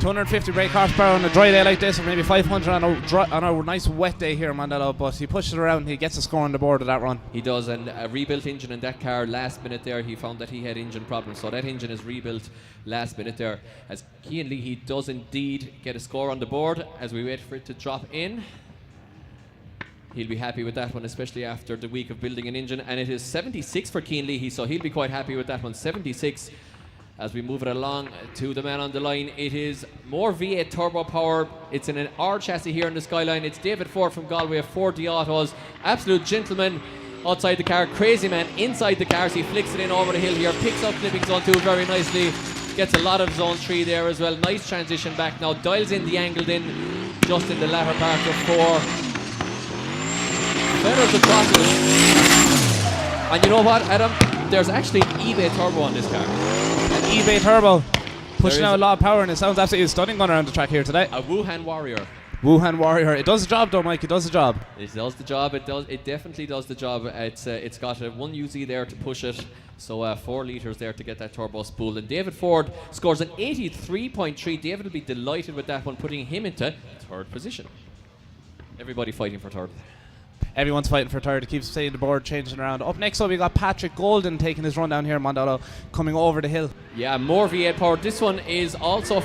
250 brake horsepower on a dry day like this, or maybe 500 on a nice wet day here in Mondello, but he pushes it around, he gets a score on the board of that run. He does, and a rebuilt engine in that car last minute there, he found that he had engine problems, so that engine is rebuilt last minute there. As Cian Leahy does indeed get a score on the board as we wait for it to drop in. He'll be happy with that one, especially after the week of building an engine, and it is 76 for Cian Leahy, so he'll be quite happy with that one. 76. As we move it along to the man on the line, it is more V8 turbo power. It's in an R chassis here in the Skyline. It's David Ford from Galway, Ford the Autos. Absolute gentleman outside the car, crazy man inside the car. So he flicks it in over the hill here, picks up clipping zone 2 very nicely. Gets a lot of zone 3 there as well. Nice transition back now. Dials in the angled in just in the latter part of 4. Feathers across it. And you know what, Adam? There's actually an eBay turbo on this car. eBay turbo, pushing out a lot of power, and it sounds absolutely stunning going around the track here today. A Wuhan Warrior. Wuhan Warrior. It does the job though, Mike. It does the job. It does the job. It definitely does the job. It's got a 1 UZ there to push it, so 4 litres there to get that turbo spool. And David Ford scores an 83.3. David will be delighted with that one, putting him into 3rd position. Everybody fighting for 3rd. Everyone's fighting for 3rd. It keeps saying the board changing around. Up next up, we got Patrick Golden taking his run down here in Mondello, coming over the hill. Yeah, more V8 power. This one is also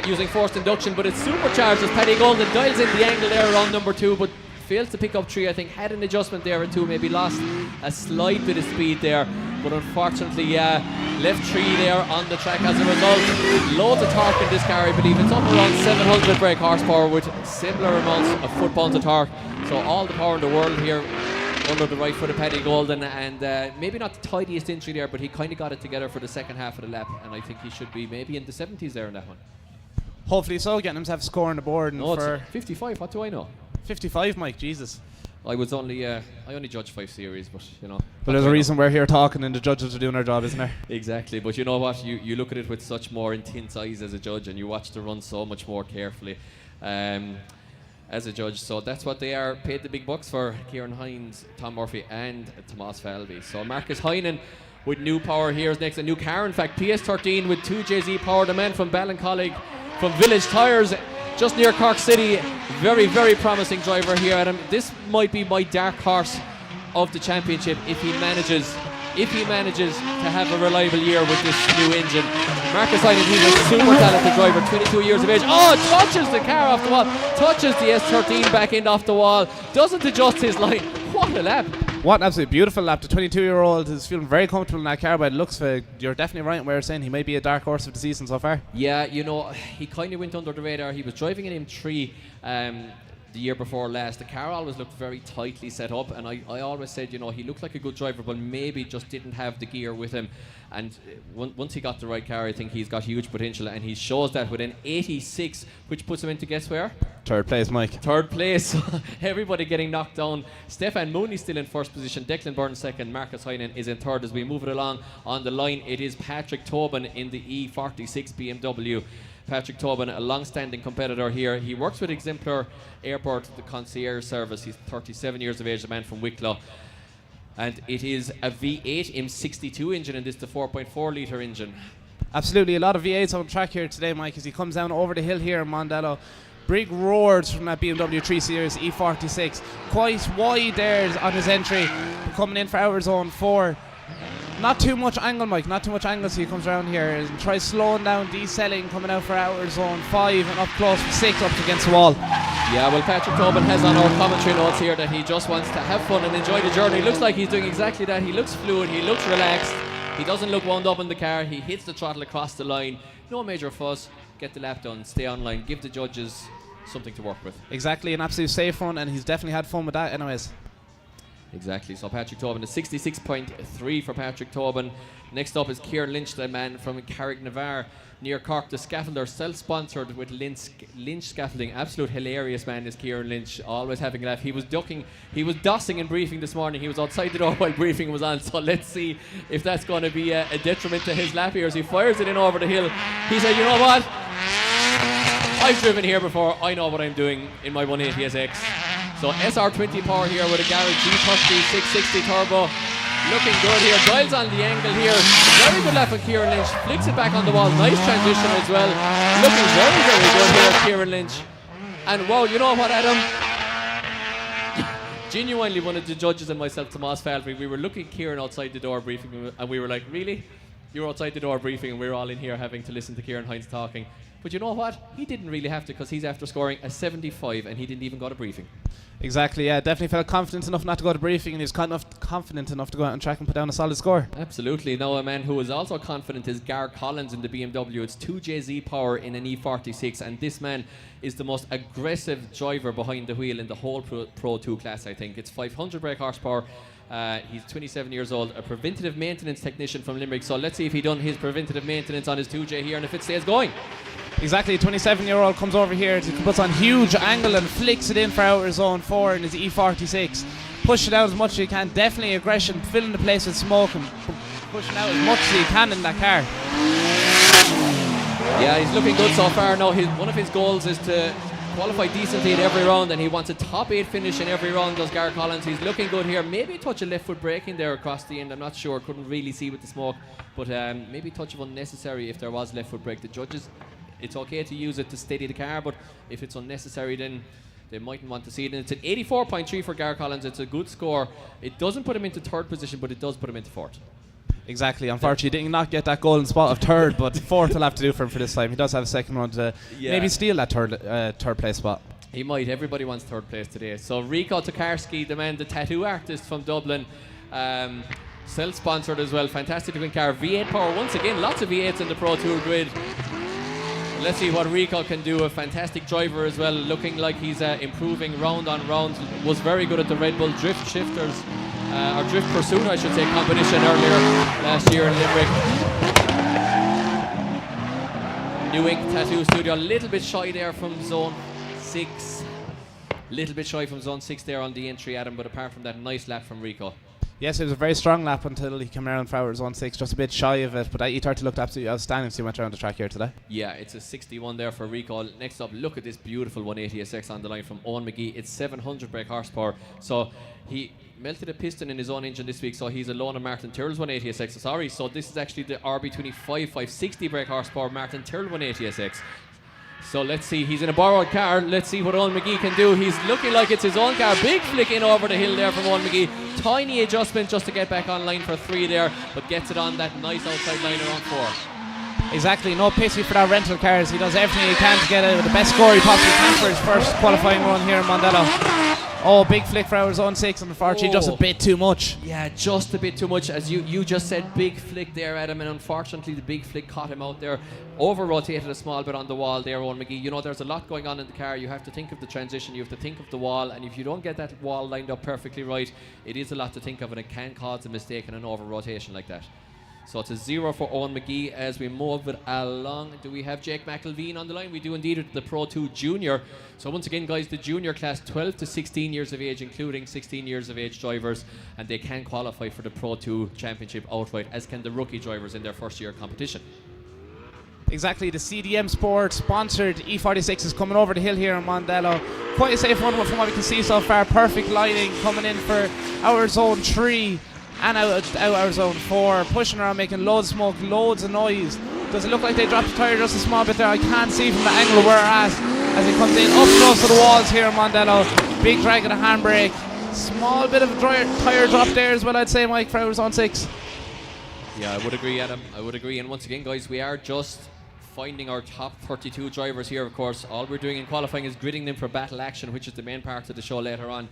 using forced induction, but it's supercharged as Paddy Golden dials in the angle there around number 2, but fails to pick up 3. I think had an adjustment there at 2, maybe lost a slight bit of speed there, but unfortunately left 3 there on the track as a result. Loads of torque in this car, I believe. It's up around 700 brake horsepower with similar amounts of foot-pounds of torque. So all the power in the world here under the right foot of Paddy Golden, and maybe not the tidiest entry there, but he kind of got it together for the second half of the lap, and I think he should be maybe in the 70s there in that one. Hopefully so, getting himself a score on the board. No, it's 55, what do I know? 55, Mike, Jesus. I only judge 5 series, but you know. But there's a reason we're here talking and the judges are doing their job, isn't there? Exactly, but you know what? You look at it with such more intense eyes as a judge, and you watch the run so much more carefully as a judge. So that's what they are paid the big bucks for, Kieran Hines, Tom Murphy and Tomas Falvey. So Marcus Heinen with new power here is next. A new car, in fact, PS13 with 2JZ power. The man from Ballincollig from Village Tyres, just near Cork City. Very, very promising driver here, Adam. This might be my dark horse of the championship if he manages to have a reliable year with this new engine. Marcus Heinen, he's a super talented driver, 22 years of age. Oh, touches the car off the wall, touches the S13 back end off the wall, doesn't adjust his line. What a lap. What an absolutely beautiful lap. The 22-year-old is feeling very comfortable in that car, but it looks you're definitely right where you're saying he may be a dark horse of the season so far. Yeah, you know, he kind of went under the radar. He was driving an M3 the year before last. The car always looked very tightly set up, and I always said, you know, he looked like a good driver, but maybe just didn't have the gear with him. And once he got the right car, I think he's got huge potential, and he shows that with an 86, which puts him into, guess where? 3rd place, Mike. 3rd place. Everybody getting knocked down. Stefan Mooney still in 1st position. Declan Burn 2nd. Marcus Heinen is in 3rd. As we move it along on the line, it is Patrick Tobin in the E46 BMW. Patrick Tobin, a long-standing competitor here. He works with Exemplar Airport, the concierge service. He's 37 years of age, a man from Wicklow. And it is a V8 M62 engine, and this is the 4.4 litre engine. Absolutely, a lot of V8s on track here today, Mike, as he comes down over the hill here in Mondello. Big roars from that BMW 3 Series E46. Quite wide there on his entry, coming in for outer zone 4. Not too much angle, Mike, not too much angle, so he comes around here and tries slowing down, decelling, coming out for outer zone 5 and up close for 6 up against the wall. Yeah, well, Patrick Tobin has on our commentary notes here that he just wants to have fun and enjoy the journey. Looks like he's doing exactly that. He looks fluid, he looks relaxed, he doesn't look wound up in the car, he hits the throttle across the line. No major fuss, get the lap done, stay online, give the judges something to work with. Exactly, an absolute safe run, and he's definitely had fun with that anyways. Exactly. So Patrick Tobin is 66.3 for Patrick Tobin. Next up is Kieran Lynch, the man from Carricknavar near Cork. The scaffolder, self-sponsored with Lynch Scaffolding. Absolute hilarious man is Kieran Lynch. Always having a laugh. He was dossing in briefing this morning. He was outside the door while briefing was on. So let's see if that's going to be a detriment to his lap here as he fires it in over the hill. He said, you know what? I've driven here before. I know what I'm doing in my 180 SX. So SR20 power here with a Gallagher G30 660 turbo. Looking good here. Dials on the angle here. Very good lap with Kieran Lynch. Flicks it back on the wall. Nice transition as well. Looking very, very good here, Kieran Lynch. And wow, you know what, Adam? Genuinely, one of the judges and myself, Tomas Falvey, we were looking at Kieran outside the door briefing, and we were like, really? You're outside the door briefing, and we're all in here having to listen to Kieran Hines talking. But you know what? He didn't really have to, because he's after scoring a 75 and he didn't even go to briefing. Exactly, yeah. Definitely felt confident enough not to go to briefing, and he was confident enough to go out on track and put down a solid score. Absolutely. Now a man who is also confident is Gar Collins in the BMW. It's 2JZ power in an E46, and this man is the most aggressive driver behind the wheel in the whole Pro 2 class, I think. It's 500 brake horsepower. He's 27 years old, a preventative maintenance technician from Limerick. So let's see if he done his preventative maintenance on his 2J here and if it stays going. Exactly, 27-year-old comes over here, puts on huge angle and flicks it in for outer zone 4 in his E46. Push it out as much as he can. Definitely aggression, filling the place with smoke and pushing out as much as he can in that car. Yeah, he's looking good so far. Now, one of his goals is to qualify decently in every round, and he wants a top 8 finish in every round, does Gar Collins. He's looking good here. Maybe a touch of left foot braking there across the end. I'm not sure, couldn't really see with the smoke, but maybe a touch of unnecessary if there was left foot brake. The judges, it's okay to use it to steady the car, but if it's unnecessary, then they mightn't want to see it. And it's an 84.3 for Gar Collins. It's a good score. It doesn't put him into third position, but it does put him into fourth. Exactly. Unfortunately, he did not get that golden spot of third, but fourth will have to do for him for this time. He does have a second round to maybe steal that third place spot. He might. Everybody wants third place today. So Rico Tokarski, the man, the tattoo artist from Dublin, self-sponsored as well. Fantastic looking car. V8 power once again. Lots of V8s in the Pro 2 grid. Let's see what Rico can do. A fantastic driver as well, looking like he's improving round on round. Was very good at the Red Bull Drift Shifters, or Drift Pursuit I should say, competition earlier last year in Limerick. New Ink Tattoo Studio, a little bit shy there from zone 6. Little bit shy from zone 6 there on the entry, Adam, but apart from that, nice lap from Rico. Yes, it was a very strong lap until he came around for hours 1.6, just a bit shy of it, but that E30 looked absolutely outstanding as he went around the track here today. Yeah, it's a 61 there for Rico. Next up, look at this beautiful 180SX on the line from Owen McGee. It's 700 brake horsepower, so he melted a piston in his own engine this week, so he's alone on Martin Tyrrell's 180SX. Sorry, so this is actually the RB25 560 brake horsepower Martin Tyrrell 180SX. So let's see, he's in a borrowed car. Let's see what Owen McGee can do. He's looking like it's his own car. Big flick in over the hill there from Owen McGee. Tiny adjustment just to get back on line for 3 there, but gets it on that nice outside line around 4. Exactly, no pity for that rental cars. He does everything he can to get out with the best score he possibly can for his first qualifying run here in Mondello. Oh, big flick for our zone 6, and unfortunately just a bit too much. Yeah, just a bit too much. As you just said, big flick there, Adam, and unfortunately the big flick caught him out there. Over-rotated a small bit on the wall there, Owen McGee. You know, there's a lot going on in the car. You have to think of the transition, you have to think of the wall, and if you don't get that wall lined up perfectly right, it is a lot to think of, and it can cause a mistake in an over-rotation like that. So it's a 0 for Owen McGee as we move it along. Do we have Jake McElveen on the line? We do indeed, with the Pro 2 Junior. So once again, guys, the junior class, 12 to 16 years of age, including 16 years of age drivers, and they can qualify for the Pro 2 Championship outright, as can the rookie drivers in their first year competition. Exactly, the CDM Sport sponsored E46 is coming over the hill here in Mondello. Quite a safe one from what we can see so far. Perfect lighting coming in for our zone 3 and out our zone 4, pushing around, making loads of smoke, loads of noise. Does it look like they dropped the tyre just a small bit there? I can't see from the angle where we're at as he comes in up close to the walls here in Mondello. Big drag of the handbrake, small bit of a tyre drop there as well, I'd say, Mike, for our zone 6. Yeah, I would agree, Adam. I would agree. And once again, guys, we are just finding our top 32 drivers here, of course. All we're doing in qualifying is gridding them for battle action, which is the main part of the show later on.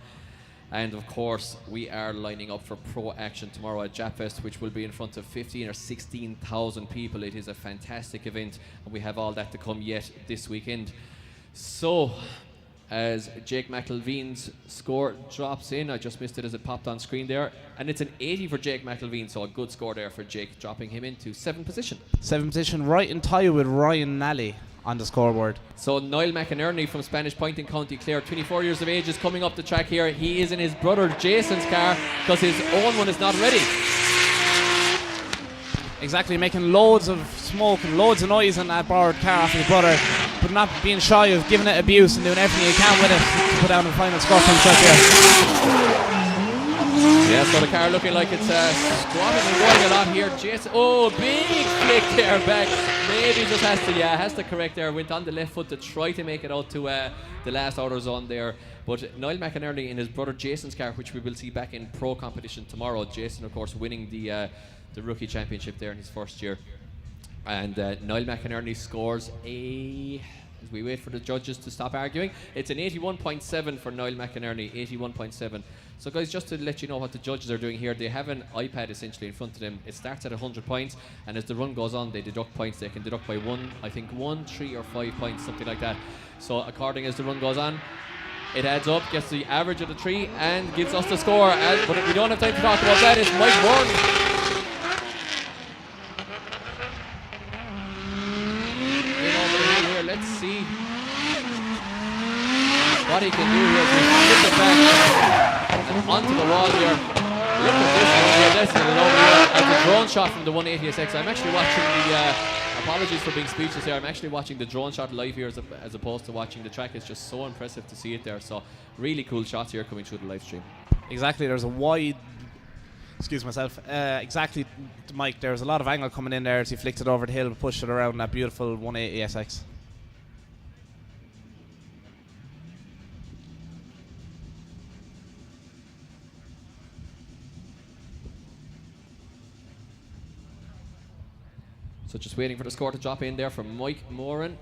And of course, we are lining up for pro action tomorrow at Japfest, which will be in front of 15 or 16,000 people. It is a fantastic event, and we have all that to come yet this weekend. So, as Jake McElveen's score drops in. I just missed it as it popped on screen there. And it's an 80 for Jake McElveen, so a good score there for Jake, dropping him into 7th position. 7th position, right in tie with Ryan Nally on the scoreboard. So Niall McInerney from Spanish Point in County Clare, 24 years of age, is coming up the track here. He is in his brother Jason's car because his own one is not ready. Exactly, making loads of smoke and loads of noise in that borrowed car off his brother, but not being shy of giving it abuse and doing everything he can with it to put down the final score from the track here. Yeah, so the car looking like it's squatting and rolling a lot here. Jason, oh, big flick there back. Maybe just has to correct there. Went on the left foot to try to make it out to the last outer zone there. But Niall McInerney in his brother Jason's car, which we will see back in pro competition tomorrow. Jason, of course, winning the rookie championship there in his first year. And Niall McInerney scores as we wait for the judges to stop arguing, it's an 81.7 for Niall McInerney, 81.7. So guys, just to let you know what the judges are doing here, they have an iPad essentially in front of them. It starts at 100 points, and as the run goes on, they deduct points. They can deduct by 1, 3 or 5 points, something like that. So according as the run goes on, it adds up, gets the average of the 3 and gives us the score. But we don't have time to talk about that. It's Mike Warren. Let's see what he can do here. Flip it back and onto the wall here. Look at this one here. This is an over here. A drone shot from the 180SX. I'm actually watching the apologies for being speechless here. I'm actually watching the drone shot live here as opposed to watching the track. It's just so impressive to see it there. So really cool shots here coming through the live stream. Exactly. There's a wide... Excuse myself. Exactly, Mike. There's a lot of angle coming in there as he flicks it over the hill, pushed it around that beautiful 180SX. So just waiting for the score to drop in there from Mike Moran,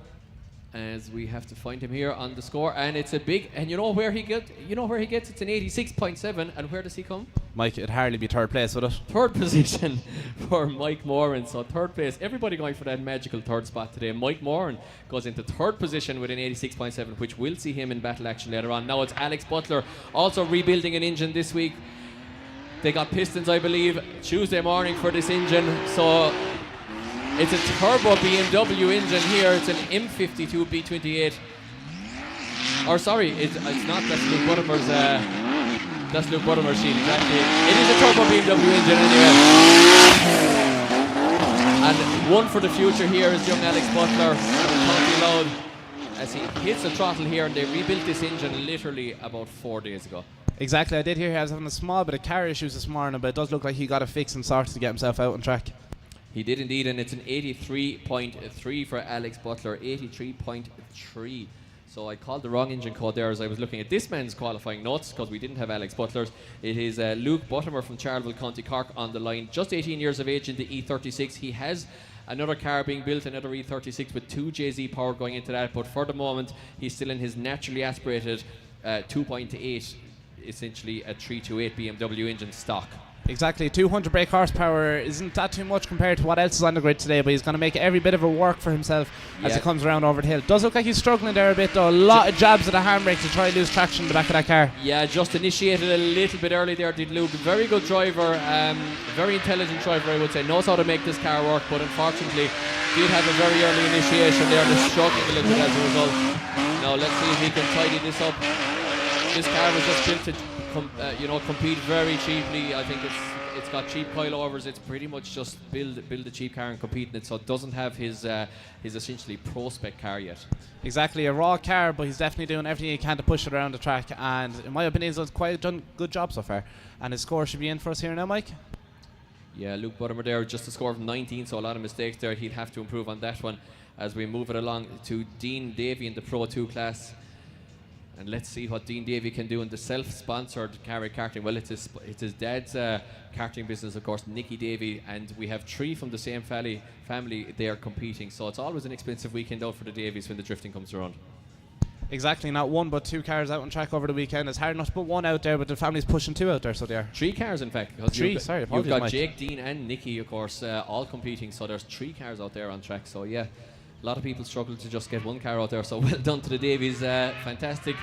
as we have to find him here on the score. And it's a big, and you know where he gets? It's an 86.7, and where does he come? Mike, it'd hardly be third place, would it? Third position for Mike Moran. So third place, everybody going for that magical third spot today. Mike Moran goes into third position with an 86.7, which will see him in battle action later on. Now it's Alex Butler, also rebuilding an engine this week. They got pistons, I believe, Tuesday morning for this engine. So it's a turbo BMW engine here. It's an M52 B28. Or sorry, it's not. That's Luke Buttermer's. That's Luke Buttermer's sheet. Exactly. It is a turbo BMW engine anyway. And one for the future here is young Alex Butler from Loud, as he hits the throttle here, and they rebuilt this engine literally about 4 days ago. Exactly. I did hear he was having a small bit of car issues this morning, but it does look like he got a fix and sorted to get himself out on track. He did indeed, and it's an 83.3 for Alex Butler, 83.3. So I called the wrong engine code there as I was looking at this man's qualifying notes, because we didn't have Alex Butler's. It is Luke Buttermer from Charleville, County Cork on the line, just 18 years of age in the E36. He has another car being built, another E36 with 2 JZ power going into that, but for the moment he's still in his naturally aspirated 2.8, essentially a 328 BMW engine stock. Exactly, 200 brake horsepower isn't that too much compared to what else is on the grid today, but he's going to make every bit of a work for himself as he comes around over the hill. Does look like he's struggling there a bit though, a lot of jabs at the handbrake to try and lose traction in the back of that car. Yeah, just initiated a little bit early there, did Luke. Very good driver, very intelligent driver I would say, knows how to make this car work, but unfortunately did have a very early initiation there and is struggling a little bit as a result. Now let's see if he can tidy this up. This car was just built to compete very cheaply. I think it's got cheap coilovers. It's pretty much just build a cheap car and compete in it. So it doesn't have his essentially pro spec car yet. Exactly, a raw car, but he's definitely doing everything he can to push it around the track. And in my opinion, he's quite done a good job so far. And his score should be in for us here now, Mike. Yeah, Luke Buttermer there, just a score of 19, so a lot of mistakes there. He'll have to improve on that one as we move it along to Dean Davey in the Pro 2 class. And let's see what Dean Davey can do in the self-sponsored carry karting. Well, it's his dad's karting business, of course, Nicky Davey, and we have 3 from the same family there competing. So it's always an expensive weekend out for the Davies when the drifting comes around. Exactly, not 1 but 2 cars out on track over the weekend. It's hard enough to put 1 out there, but the family's pushing 2 out there, so they are. 3 cars, in fact. 3, sorry, apologies, you've got Mike. Jake, Dean and Nicky, of course, all competing, so there's 3 cars out there on track. So yeah, A lot of people struggle to just get one car out there, so well done to the Davies. Fantastic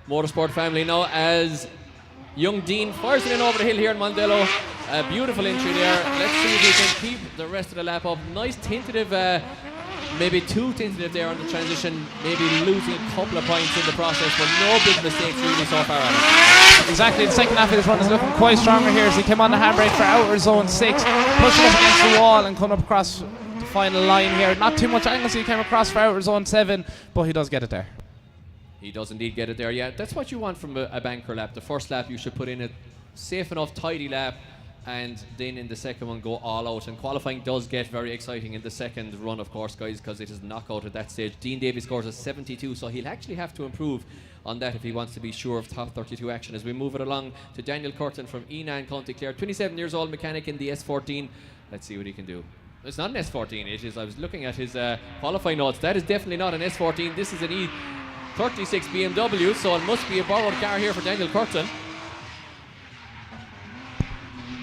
motorsport family now as young Dean fires it in over the hill here in Mondello. A beautiful entry there. Let's see if he can keep the rest of the lap up. Nice tentative, maybe too tentative there on the transition, maybe losing a couple of points in the process, but no big mistakes really so far. Exactly, the second half of this run is looking quite stronger here as he came on the handbrake for outer zone 6, pushing up against the wall and coming up across the final line here. Not too much angle, so he came across for outer zone 7, but he does get it there. He does indeed get it there, yeah. That's what you want from a banker lap. The first lap you should put in a safe enough, tidy lap, and then in the second one go all out. And qualifying does get very exciting in the second run, of course, guys, because it is knockout at that stage. Dean Davies scores a 72, so he'll actually have to improve on that if he wants to be sure of top 32 action. As we move it along to Daniel Curtin from Heinen, County Clare, 27 years old, mechanic in the S14. Let's see what he can do. It's not an S14, it is. I was looking at his qualifying notes. That is definitely not an S14. This is an E36 BMW, so it must be a borrowed car here for Daniel Curtin.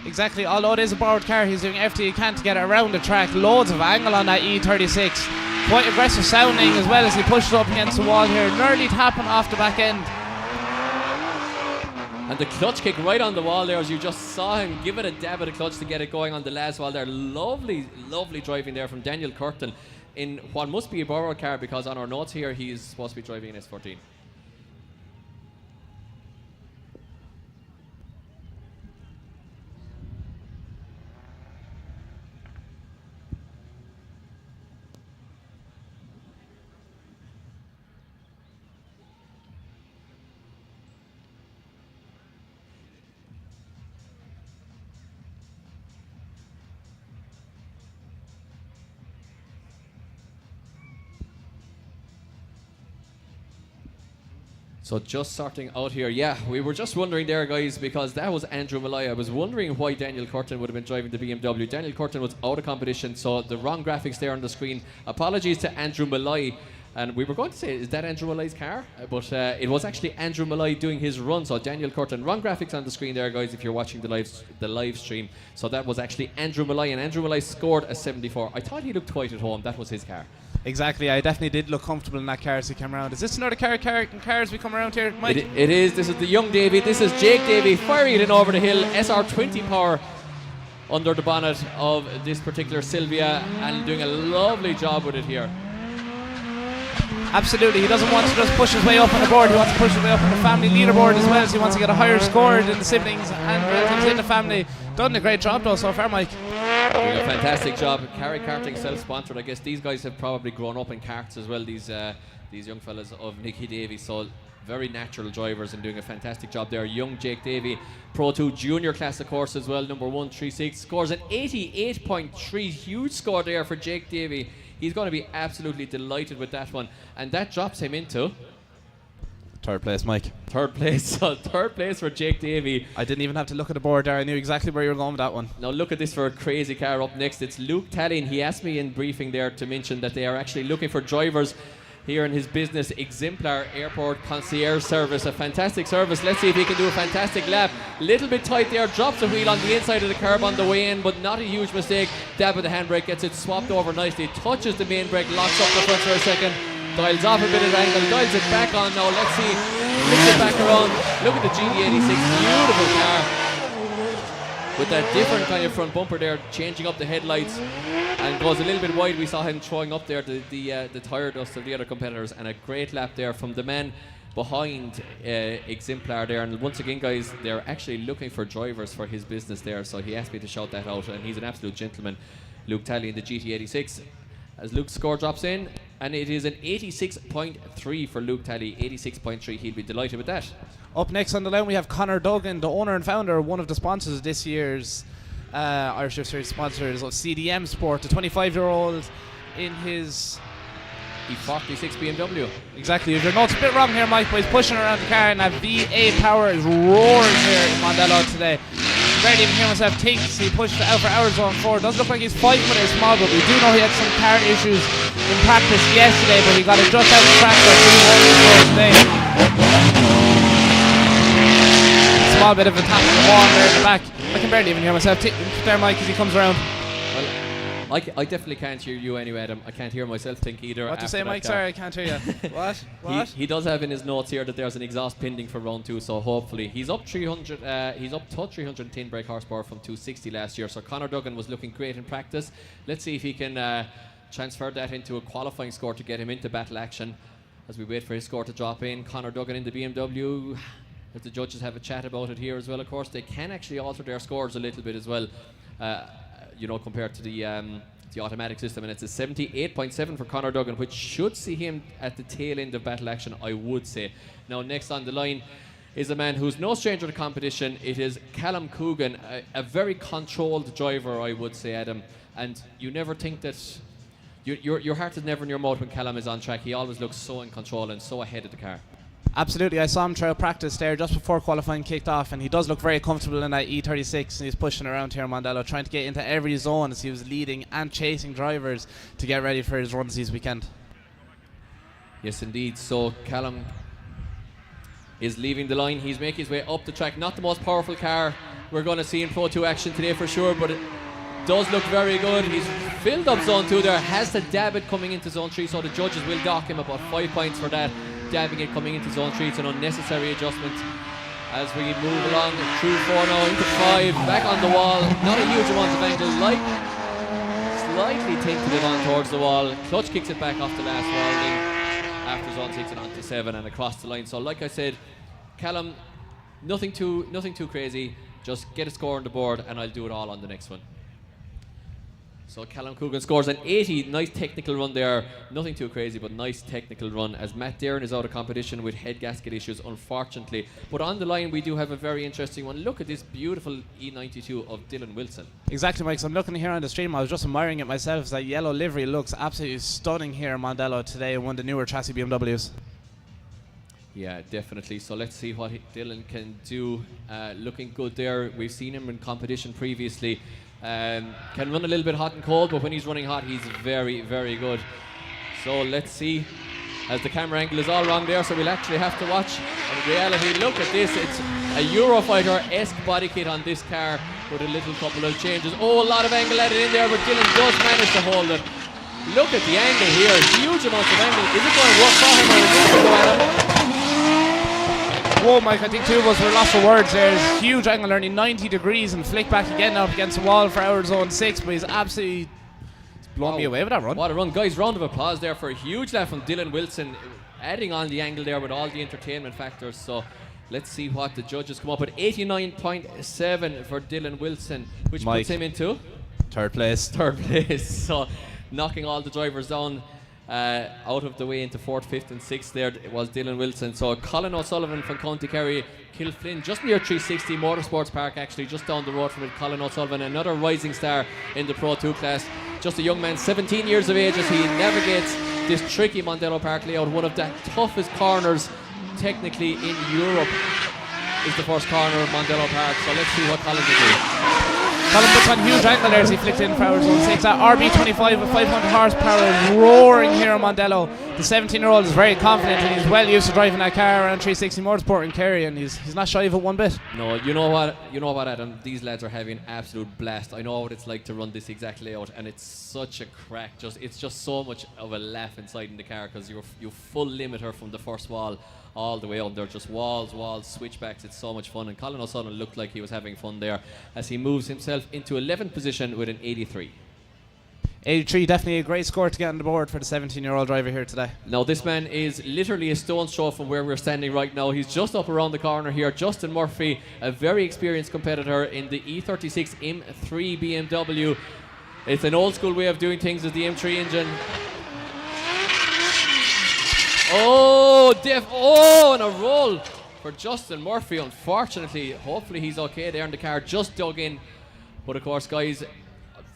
Exactly, although it is a borrowed car, he's doing everything he can to get it around the track. Loads of angle on that E36. Quite aggressive sounding as well as he pushes up against the wall here. Nearly tapping off the back end. And the clutch kick right on the wall there, as you just saw him give it a dab at the clutch to get it going on the last wall there. Lovely, lovely driving there from Daniel Curtin in what must be a borrowed car, because on our notes here he is supposed to be driving an S14. So just sorting out here, yeah, we were just wondering there, guys, because that was Andrew Malloy. I was wondering why Daniel Curtin would have been driving the BMW. Daniel Curtin was out of competition, so the wrong graphics there on the screen. Apologies to Andrew Malloy. And we were going to say, is that Andrew Malloy's car? But it was actually Andrew Malloy doing his run. So Daniel Curtin, wrong graphics on the screen there, guys, if you're watching the live stream. So that was actually Andrew Malloy, and Andrew Malloy scored a 74. I thought he looked quite at home. That was his car. Exactly, I definitely did look comfortable in that car as he came around. Is this another car as we come around here, Mike? It is. This is the young Davy. This is Jake Davy firing it in over the hill. SR20 power under the bonnet of this particular Silvia, and doing a lovely job with it here. Absolutely, he doesn't want to just push his way up on the board. He wants to push his way up on the family leaderboard as well, so he wants to get a higher score than the siblings and relatives in the family. Done a great job though so far, Mike. Doing a fantastic job. Carry Karting self-sponsored. I guess these guys have probably grown up in karts as well, these young fellas of Nicky Davy, so very natural drivers and doing a fantastic job there. Young Jake Davy, Pro2 junior class of course as well, number 136, scores an 88.3, huge score there for Jake Davy. He's going to be absolutely delighted with that one, and that drops him into third place, Mike. Third place, so third place for Jake Davy. I didn't even have to look at the board there. I knew exactly where you were going with that one. Now look at this for a crazy car up next. It's Luke Tallien. He asked me in briefing there to mention that they are actually looking for drivers here in his business, Exemplar Airport Concierge Service. A fantastic service. Let's see if he can do a fantastic lap. Little bit tight there, drops the wheel on the inside of the curb on the way in, but not a huge mistake. Dab with the handbrake, gets it swapped over nicely, touches the main brake, locks up the front for a second, dials off a bit of angle, dials it back on now. Let's see, flicks it back around. Look at the GD86, beautiful car with that different kind of front bumper there, changing up the headlights, and goes a little bit wide. We saw him throwing up there the tyre dust of the other competitors, and a great lap there from the man behind Exemplar there. And once again, guys, they're actually looking for drivers for his business there, so he asked me to shout that out, and he's an absolute gentleman. Luke Tallien, the GT86, as Luke's score drops in, and it is an 86.3 for Luke Tallien. 86.3, he'll be delighted with that. Up next on the line we have Conor Duggan, the owner and founder, one of the sponsors of this year's Irish Drift Series sponsors of CDM Sport, the 25-year-old in his E46 BMW. Exactly. Your notes a bit wrong here, Mike, but he's pushing around the car, and that V8 power is roaring here in Mondello today. I barely even hear myself think. He pushed out for hours on 4. Doesn't look like he's fighting with his small, but we do know he had some car issues in practice yesterday, but he got it just out of the track for 3 today. Small bit of a tap on the wall there in the back. I can barely even hear myself there, Mike, as he comes around. Well, I definitely can't hear you anyway, Adam. I can't hear myself think either. What do you say, Mike? Sorry, I can't hear you. What? He does have in his notes here that there's an exhaust pending for round 2, so hopefully he's up 300. He's up to 310 brake horsepower from 260 last year. So Conor Duggan was looking great in practice. Let's see if he can transfer that into a qualifying score to get him into battle action. As we wait for his score to drop in, Conor Duggan in the BMW. As the judges have a chat about it here as well, of course, they can actually alter their scores a little bit as well, compared to the automatic system, and it's a 78.7 for Conor Duggan, which should see him at the tail end of battle action, I would say. Now, next on the line is a man who's no stranger to competition. It is Callum Coogan, a very controlled driver, I would say, Adam, and you never think that... Your heart is never in your mouth when Callum is on track. He always looks so in control and so ahead of the car. Absolutely, I saw him try practice there just before qualifying kicked off, and he does look very comfortable in that E36, and he's pushing around here in Mondello, trying to get into every zone as he was leading and chasing drivers to get ready for his runs this weekend. Yes, indeed. So Callum is leaving the line. He's making his way up the track. Not the most powerful car we're going to see in Pro 2 action today for sure, but it does look very good. He's filled up zone 2 there, has to dab it coming into zone 3, so the judges will dock him about 5 points for that. Dabbing it coming into zone 3, it's an unnecessary adjustment as we move along through 4 now into 5, back on the wall, not a huge amount of angle, slightly tinted it on towards the wall. Clutch kicks it back off the last wall, then after zone 6 it onto 7 and across the line. So like I said, Callum, nothing too crazy, just get a score on the board and I'll do it all on the next one. So Callum Coogan scores an 80. Nice technical run there. Nothing too crazy, but nice technical run as Matt Darren is out of competition with head gasket issues, unfortunately. But on the line, we do have a very interesting one. Look at this beautiful E92 of Dylan Wilson. Exactly, Mike. So I'm looking here on the stream. I was just admiring it myself. That yellow livery looks absolutely stunning here in Mondello today, one of the newer chassis BMWs. Yeah, definitely. So let's see what Dylan can do. Looking good there. We've seen him in competition previously. Can run a little bit hot and cold, but when he's running hot, he's very, very good. So let's see, as the camera angle is all wrong there, so we'll actually have to watch. In reality, look at this. It's a Eurofighter-esque body kit on this car with a little couple of changes. Oh, a lot of angle added in there, but Dylan does manage to hold it. Look at the angle here. Huge amounts of angle. Is it going to work for him or is it going to go at him? Whoa, Mike, I think two of us were lost for words. There's huge angle, only 90 degrees, and flick back again up against the wall for our zone 6, but he's absolutely blown me away with that run. What a run. Guys, round of applause there for a huge lap from Dylan Wilson, adding on the angle there with all the entertainment factors. So let's see what the judges come up with. 89.7 for Dylan Wilson, which Mike, puts him into third place. So knocking all the drivers down out of the way into 4th, 5th and 6th there it was Dylan Wilson. So Colin O'Sullivan from County Kerry, Kilflynn, just near 360 Motorsports Park, actually just down the road from it. Colin O'Sullivan, another rising star in the Pro 2 class, just a young man, 17 years of age, as he navigates this tricky Mondello Park layout. One of the toughest corners technically in Europe is the first corner of Mondello Park. So let's see what Colin can do. Colin puts on huge angle there as he flicked in for our zone 6. RB25 with 500 horsepower roaring here in Mondello. The 17-year-old is very confident and he's well used to driving that car around 360 Motorsport in Kerry, and he's not shy of it one bit. No, you know what, Adam? These lads are having an absolute blast. I know what it's like to run this exact layout, and it's such a crack. It's just so much of a laugh inside in the car because you full limiter from the first wall all the way up. They're just walls, switchbacks. It's so much fun, and Colin O'Sullivan looked like he was having fun there as he moves himself into 11th position with an 83. 83, definitely a great score to get on the board for the 17-year-old driver here today. Now this man is literally a stone's throw from where we're standing right now. He's just up around the corner here. Justin Murphy, a very experienced competitor in the E36 M3 BMW. It's an old school way of doing things with the M3 engine. And a roll for Justin Murphy, unfortunately. Hopefully he's okay there in the car, just dug in. But of course, guys,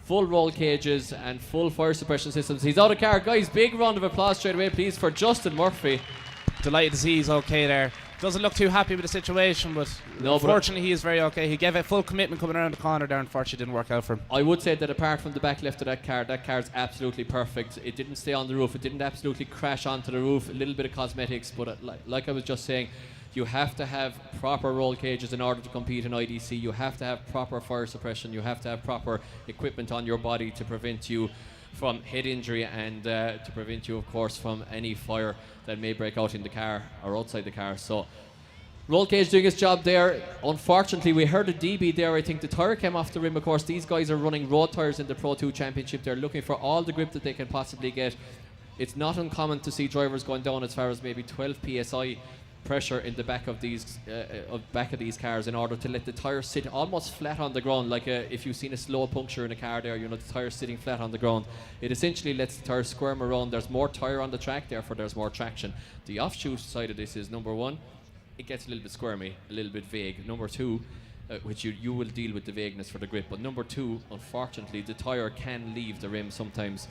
full roll cages and full fire suppression systems. He's out of car. Guys, big round of applause straight away, please, for Justin Murphy. Delighted to see he's okay there. Doesn't look too happy with the situation, but unfortunately he is very okay. He gave it full commitment coming around the corner there. Unfortunately didn't work out for him. I would say that apart from the back left of that car's absolutely perfect. It didn't stay on the roof. It didn't absolutely crash onto the roof. A little bit of cosmetics, but like I was just saying, You have to have proper roll cages in order to compete in IDC. You have to have proper fire suppression. You have to have proper equipment on your body to prevent you from head injury and to prevent you, of course, from any fire that may break out in the car or outside the car. So roll cage doing its job there. Unfortunately, we heard a DB there. I think the tyre came off the rim. Of course, these guys are running road tyres in the Pro 2 Championship. They're looking for all the grip that they can possibly get. It's not uncommon to see drivers going down as far as maybe 12 psi pressure in the back of these cars in order to let the tyre sit almost flat on the ground, like if you've seen a slow puncture in a car there, you know, the tyre sitting flat on the ground. It essentially lets the tyre squirm around. There's more tyre on the track, therefore there's more traction. The offshoot side of this is, number one, it gets a little bit squirmy, a little bit vague. Number two, which you will deal with the vagueness for the grip, but number two, unfortunately, the tyre can leave the rim sometimes.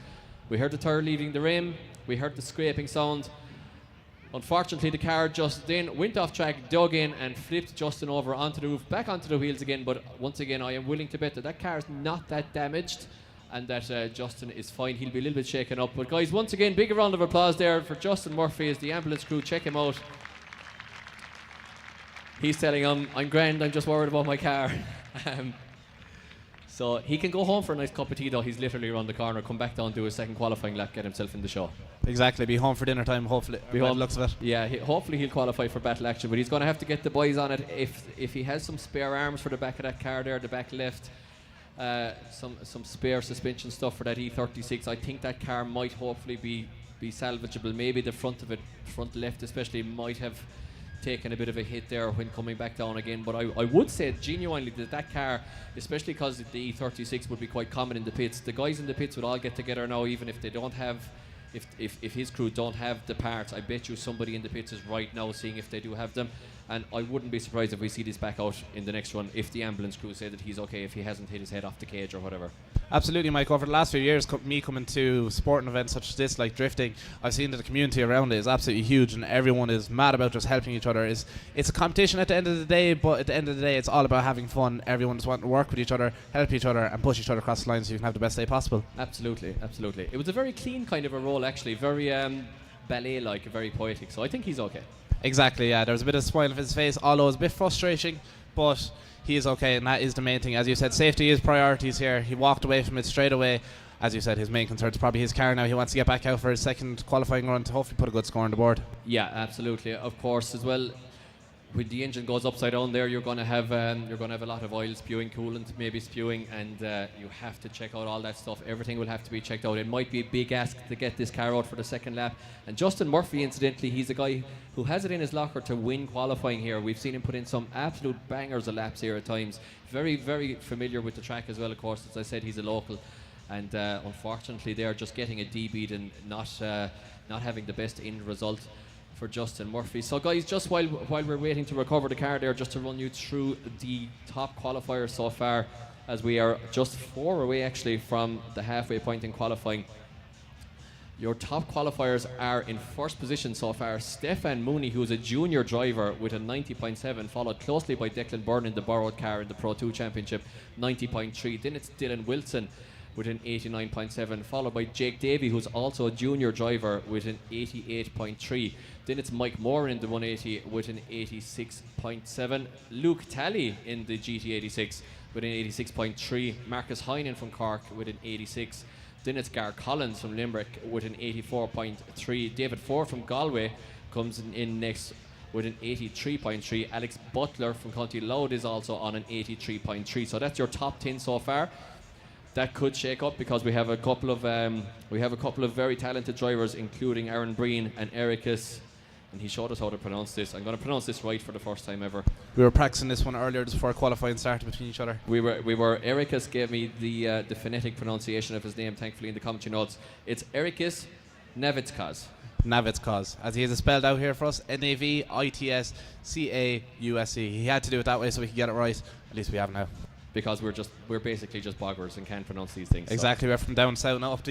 We heard the tyre leaving the rim, we heard the scraping sound. Unfortunately, the car just then went off track, dug in and flipped Justin over onto the roof, back onto the wheels again. But once again, I am willing to bet that that car is not that damaged and that Justin is fine. He'll be a little bit shaken up. But guys, once again, big round of applause there for Justin Murphy as the ambulance crew. Check him out. He's telling him, I'm grand, I'm just worried about my car. So he can go home for a nice cup of tea though. He's literally around the corner, come back down, do a second qualifying lap, get himself in the show. Exactly, be home for dinner time, hopefully. Be home. Looks of it. Yeah, hopefully he'll qualify for battle action, but he's going to have to get the boys on it. If he has some spare arms for the back of that car there, the back left, some spare suspension stuff for that E36, I think that car might hopefully be salvageable. Maybe the front of it, front left especially, might have taken a bit of a hit there when coming back down again, but I would say genuinely that car, especially because the E36 would be quite common in the pits, the guys in the pits would all get together now, even if they don't have, if his crew don't have the parts. I bet you somebody in the pits is right now seeing if they do have them, and I wouldn't be surprised if we see this back out in the next one if the ambulance crew say that he's okay, if he hasn't hit his head off the cage or whatever. Absolutely, Mike. Over the last few years, me coming to sporting events such as this, like drifting, I've seen that the community around it is absolutely huge, and everyone is mad about just helping each other. It's a competition at the end of the day, but at the end of the day, it's all about having fun. Everyone just wanting to work with each other, help each other, and push each other across the line so you can have the best day possible. Absolutely, absolutely. It was a very clean kind of a role, actually, very ballet-like, very poetic. So I think he's okay. Exactly, yeah. There was a bit of smile on his face, although it was a bit frustrating, but he is okay, and that is the main thing. As you said, safety is priorities here. He walked away from it straight away. As you said, his main concern is probably his car now. He wants to get back out for his second qualifying run to hopefully put a good score on the board. Yeah, absolutely. Of course, as well, when the engine goes upside down there, you're going to have a lot of oil spewing, coolant maybe spewing, and you have to check out all that stuff. Everything will have to be checked out. It might be a big ask to get this car out for the second lap. And Justin Murphy, incidentally, he's a guy who has it in his locker to win qualifying here. We've seen him put in some absolute bangers of laps here at times. Very, very familiar with the track as well, of course. As I said, he's a local. And unfortunately, they're just getting a D-beat and not having the best end result for Justin Murphy. So guys, just while we're waiting to recover the car there, just to run you through the top qualifiers so far, as we are just 4 away actually from the halfway point in qualifying. Your top qualifiers are in first position so far, Stefan Mooney, who's a junior driver with a 90.7, followed closely by Declan Burn in the borrowed car in the Pro 2 Championship, 90.3. Then it's Dylan Wilson with an 89.7, followed by Jake Davey, who's also a junior driver with an 88.3. Then it's Mike Moore in the 180 with an 86.7. Luke Talley in the GT86 with an 86.3. Marcus Heinen from Cork with an 86. Then it's Gar Collins from Limerick with an 84.3. David Ford from Galway comes in next with an 83.3. Alex Butler from County Louth is also on an 83.3. So that's your top 10 so far. That could shake up because we have a couple of very talented drivers, including Aaron Breen and Ericus, and he showed us how to pronounce this. I'm going to pronounce this right for the first time ever. We were practicing this one earlier just before qualifying started between each other. We were. Ericus gave me the phonetic pronunciation of his name, thankfully, in the commentary notes. It's Ericus Navitskas. Navitskas, as he has it spelled out here for us, Navitscause. He had to do it that way so we could get it right. At least we have now. Because we're basically just boggers and can't pronounce these things. Exactly, so. We're from down south, not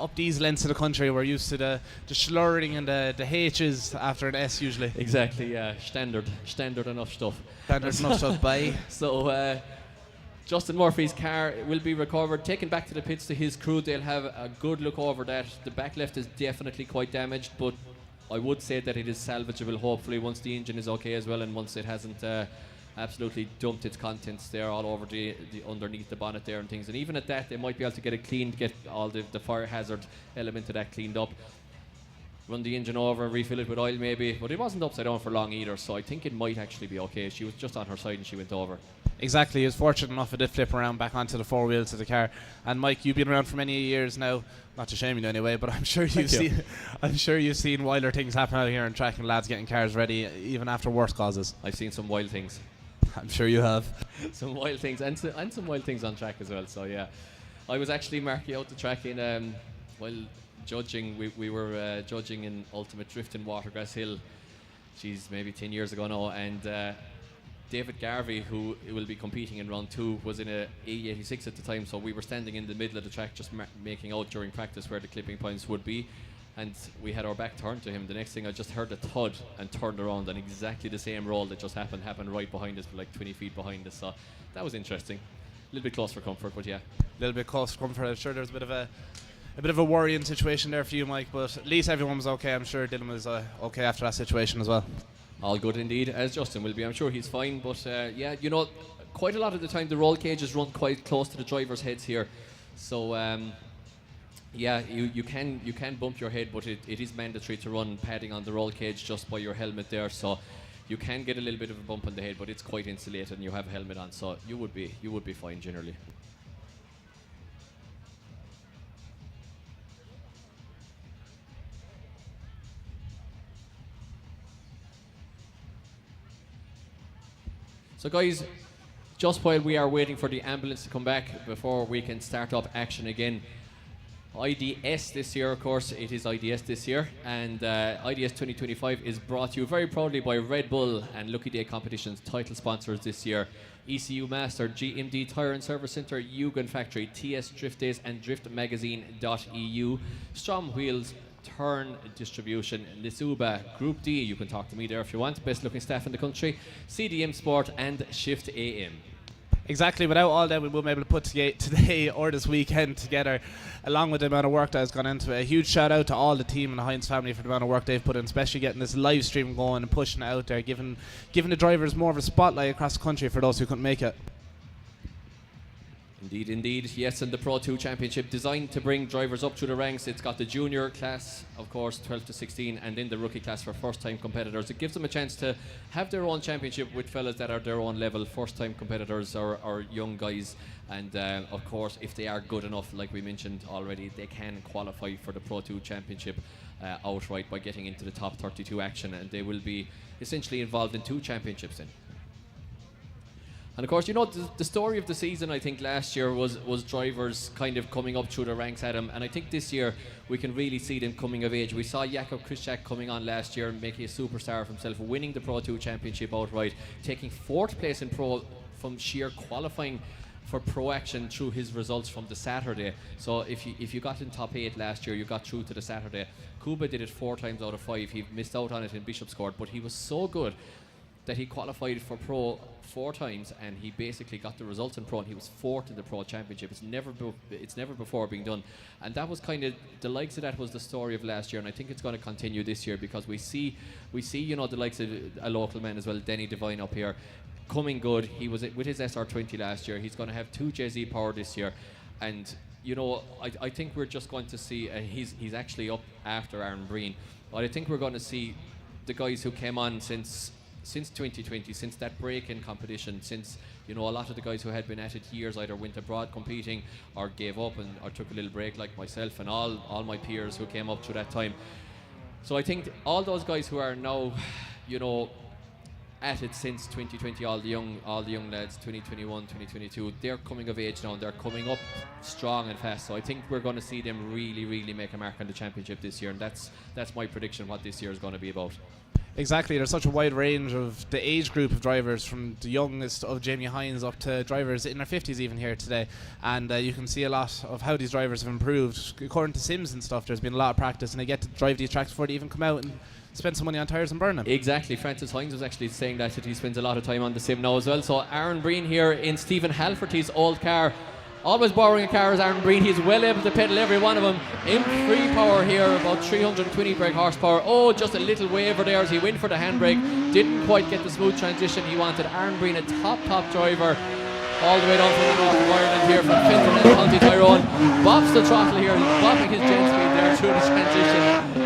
up these lengths of the country. We're used to the slurring and the H's after an S usually. Exactly, yeah, standard enough stuff. Standard enough stuff, bye. So Justin Murphy's car will be recovered, taken back to the pits to his crew. They'll have a good look over that. The back left is definitely quite damaged, but I would say that it is salvageable, hopefully, once the engine is okay as well, and once it hasn't absolutely dumped its contents there all over the underneath the bonnet there and things. And even at that, they might be able to get it cleaned, get all the fire hazard element of that cleaned up, run the engine over, refill it with oil maybe. But it wasn't upside down for long either, so I think it might actually be okay. She was just on her side and she went over. Exactly, he was fortunate enough it did flip around back onto the four wheels of the car. And Mike, you've been around for many years now, not to shame you anyway, but I'm sure you've seen wilder things happen out here on track, and lads getting cars ready even after worse causes. I've seen some wild things. I'm sure you have. Some wild things, and some wild things on track as well, so yeah. I was actually marking out the track in while judging. We were judging in Ultimate Drift in Watergrass Hill, maybe 10 years ago now, and David Garvey, who will be competing in round 2, was in a E86 at the time, so we were standing in the middle of the track just making out during practice where the clipping points would be, and we had our back turned to him. The next thing, I just heard a thud and turned around, and exactly the same roll that just happened right behind us, like 20 feet behind us, so that was interesting. A little bit close for comfort, but yeah. A little bit close for comfort. I'm sure there's a bit of a worrying situation there for you, Mike, but at least everyone was okay. I'm sure Dylan was okay after that situation as well. All good indeed, as Justin will be. I'm sure he's fine, but yeah, you know, quite a lot of the time the roll cages run quite close to the drivers' heads here, so yeah, you can bump your head, but it is mandatory to run padding on the roll cage just by your helmet there, so you can get a little bit of a bump on the head, but it's quite insulated and you have a helmet on, so you would be fine generally. So guys, just while we are waiting for the ambulance to come back before we can start up action again, IDS this year, of course, it is IDS this year, and IDS 2025 is brought to you very proudly by Red Bull and Lucky Day Competition's title sponsors this year: ECU Master, GMD Tire and Service Centre, Yugen Factory, TS Drift Days and DriftMagazine.eu, Strom Wheels, Turn Distribution, Lisuba, Group D, you can talk to me there if you want, best looking staff in the country, CDM Sport and Shift AM. Exactly, without all that we wouldn't be able to put today or this weekend together, along with the amount of work that has gone into it. A huge shout out to all the team and the Hines family for the amount of work they've put in, especially getting this live stream going and pushing it out there, giving the drivers more of a spotlight across the country for those who couldn't make it. Indeed, yes, and the Pro2 Championship designed to bring drivers up through the ranks. It's got the junior class, of course, 12 to 16, and then the rookie class for first-time competitors. It gives them a chance to have their own championship with fellas that are their own level, first-time competitors or young guys. And of course, if they are good enough, like we mentioned already, they can qualify for the Pro2 Championship outright by getting into the top 32 action, and they will be essentially involved in 2 championships then. And of course, you know, the story of the season, I think last year was drivers kind of coming up through the ranks, Adam, and I think this year we can really see them coming of age. We saw Jakub Krzyzak coming on last year and making a superstar of himself, winning the Pro2 Championship outright, taking 4th place in Pro from sheer qualifying for Pro action through his results from the Saturday. So if you got in top 8 last year, you got through to the Saturday. Kuba did it 4 times out of 5. He missed out on it in Bishop's Court, but he was so good that he qualified for Pro 4 times, and he basically got the results in Pro, and he was 4th in the Pro Championship. It's never before been done, and that was kind of the likes of that was the story of last year, and I think it's going to continue this year because we see you know the likes of a local man as well, Denny Devine up here, coming good. He was with his SR20 last year. He's going to have 2 JZ Power this year, and you know I think we're just going to see he's actually up after Aaron Breen, but I think we're going to see the guys who came on since 2020, since that break in competition, since you know a lot of the guys who had been at it years either went abroad competing or gave up or took a little break, like myself and all my peers who came up through that time. So I think all those guys who are now, you know, at it since 2020, all the young lads, 2021, 2022, they're coming of age now and they're coming up strong and fast. So I think we're going to see them really make a mark on the championship this year, and that's my prediction what this year is going to be about. Exactly, there's such a wide range of the age group of drivers, from the youngest of Jamie Hines up to drivers in their 50s even here today, and you can see a lot of how these drivers have improved. According to Sims and stuff, there's been a lot of practice and they get to drive these tracks before they even come out and spend some money on tyres and burn them. Exactly, Francis Hines was actually saying that he spends a lot of time on the sim now as well. So Aaron Breen here in Stephen Halferty's old car, Always borrowing a car is Aaron Breen. He's well able to pedal every one of them. M3 power here, about 320 brake horsepower. Oh, just a little waver there as he went for the handbrake. Didn't quite get the smooth transition he wanted. Aaron Breen, a top driver, all the way down from the north of Ireland here from Finton and County Tyrone. Bops the throttle here, bopping his jet speed there through the transition.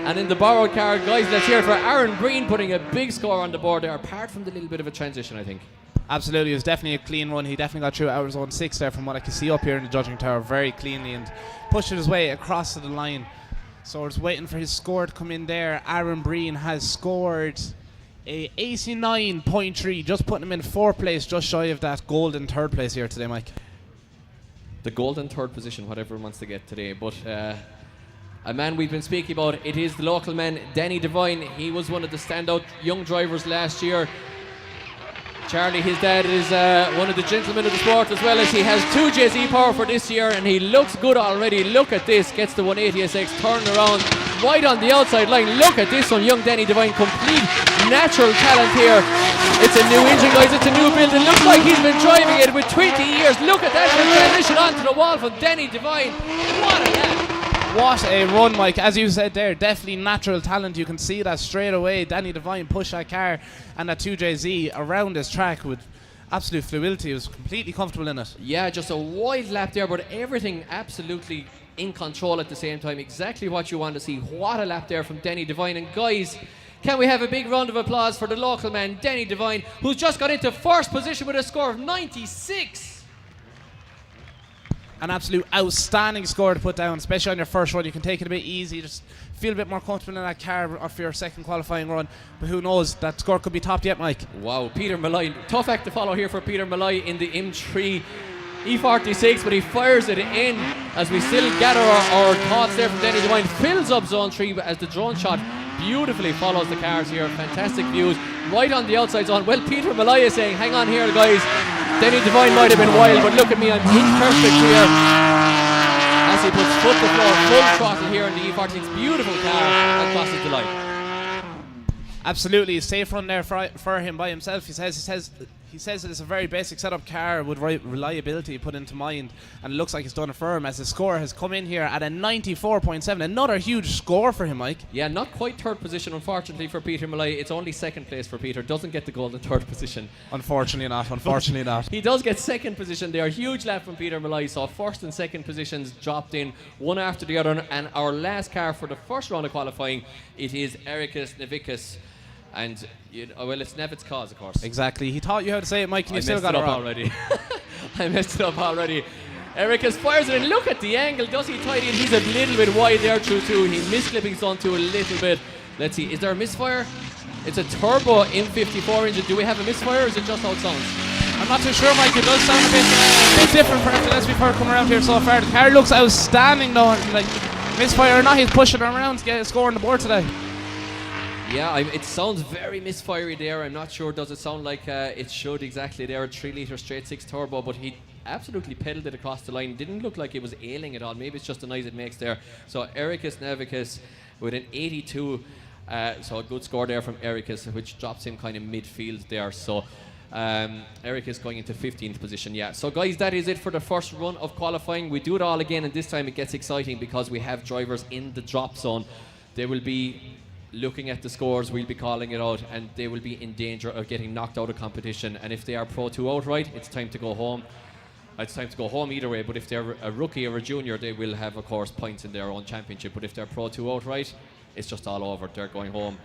And in the borrowed car, guys, let's hear it for Aaron Breen, putting a big score on the board there, apart from the little bit of a transition, I think. Absolutely, it was definitely a clean run. He definitely got through our zone 6 there from what I can see up here in the judging tower very cleanly and pushed his way across to the line. So we're just waiting for his score to come in there. Aaron Breen has scored a 89.3, just putting him in 4th place, just shy of that golden 3rd place here today, Mike. The golden 3rd position, whatever he wants to get today. But a man we've been speaking about, it is the local man, Danny Devine. He was one of the standout young drivers last year. Charlie, his dad, is one of the gentlemen of the sport, as well as he has 2 JZ power for this year, and he looks good already. Look at this, gets the 180SX turned around right on the outside line. Look at this one, young Danny Devine, complete natural talent here. It's a new engine, guys, it's a new build. It looks like he's been driving it with 20 years. Look at that transition onto the wall from Danny Devine. What a lad. What a run, Mike. As you said there, definitely natural talent. You can see that straight away. Danny Devine pushed that car and that 2JZ around this track with absolute fluidity. He was completely comfortable in it. Yeah, just a wide lap there, but everything absolutely in control at the same time. Exactly what you want to see. What a lap there from Danny Devine. And guys, can we have a big round of applause for the local man, Danny Devine, who's just got into 1st position with a score of 96. An absolute outstanding score to put down, especially on your first run. You can take it a bit easy, just feel a bit more comfortable in that car for your 2nd qualifying run. But who knows, that score could be topped yet, Mike. Wow, Peter Malloy, tough act to follow here for Peter Malloy in the M3 E46, but he fires it in as we still gather our thoughts there from Danny Devine. Fills up zone 3 as the drone shot beautifully follows the cars here. Fantastic views right on the outside zone. Well, Peter Malloy is saying, hang on here, guys. Danny Devine might have been wild, but look at me, I'm imperfect here. As he puts foot to floor, full throttle here in the E46. Beautiful car and crosses the line. Absolutely, safe run there for him by himself. He says that it's a very basic setup car with reliability put into mind, and it looks like it's done it for him as his score has come in here at a 94.7. Another huge score for him, Mike. Yeah, not quite 3rd position, unfortunately, for Peter Malloy. It's only 2nd place for Peter. Doesn't get the golden 3rd position. Unfortunately not. He does get 2nd position there. Huge lap from Peter Malloy. So 1st and 2nd positions dropped in one after the other. And our last car for the 1st round of qualifying, it is Ericus Nevikas. And, well, it's Nevitt's cause, of course. Exactly. He taught you how to say it, Mike, and you still got it it wrong. Already. I messed it up already. Ericus fires it in. Look at the angle. Does he tidy it? He's a little bit wide there through 2. He misclipping zone 2 a little bit. Let's see. Is there a misfire? It's a turbo M54 engine. Do we have a misfire, or is it just how it sounds? I'm not too sure, Mike. It does sound a bit different for everything else we've heard coming around here so far. The car looks outstanding, though. Like, misfire or not, he's pushing it around to get a score on the board today. Yeah, it sounds very misfiery there. I'm not sure, does it sound like it should exactly there, a 3 litre straight 6 turbo, but he absolutely pedalled it across the line. Didn't look like it was ailing at all. Maybe it's just the noise it makes there. So Ericus Nevikas with an 82, so a good score there from Ericus, which drops him kind of midfield there. So Ericus going into 15th position. Yeah, so guys, that is it for the 1st run of qualifying. We do it all again, and this time it gets exciting because we have drivers in the drop zone. They will be looking at the scores, we'll be calling it out, and they will be in danger of getting knocked out of competition. And if they are Pro 2 outright, it's time to go home. It's time to go home either way, but if they're a rookie or a junior, they will have, of course, points in their own championship. But if they're Pro 2 outright, it's just all over. They're going home.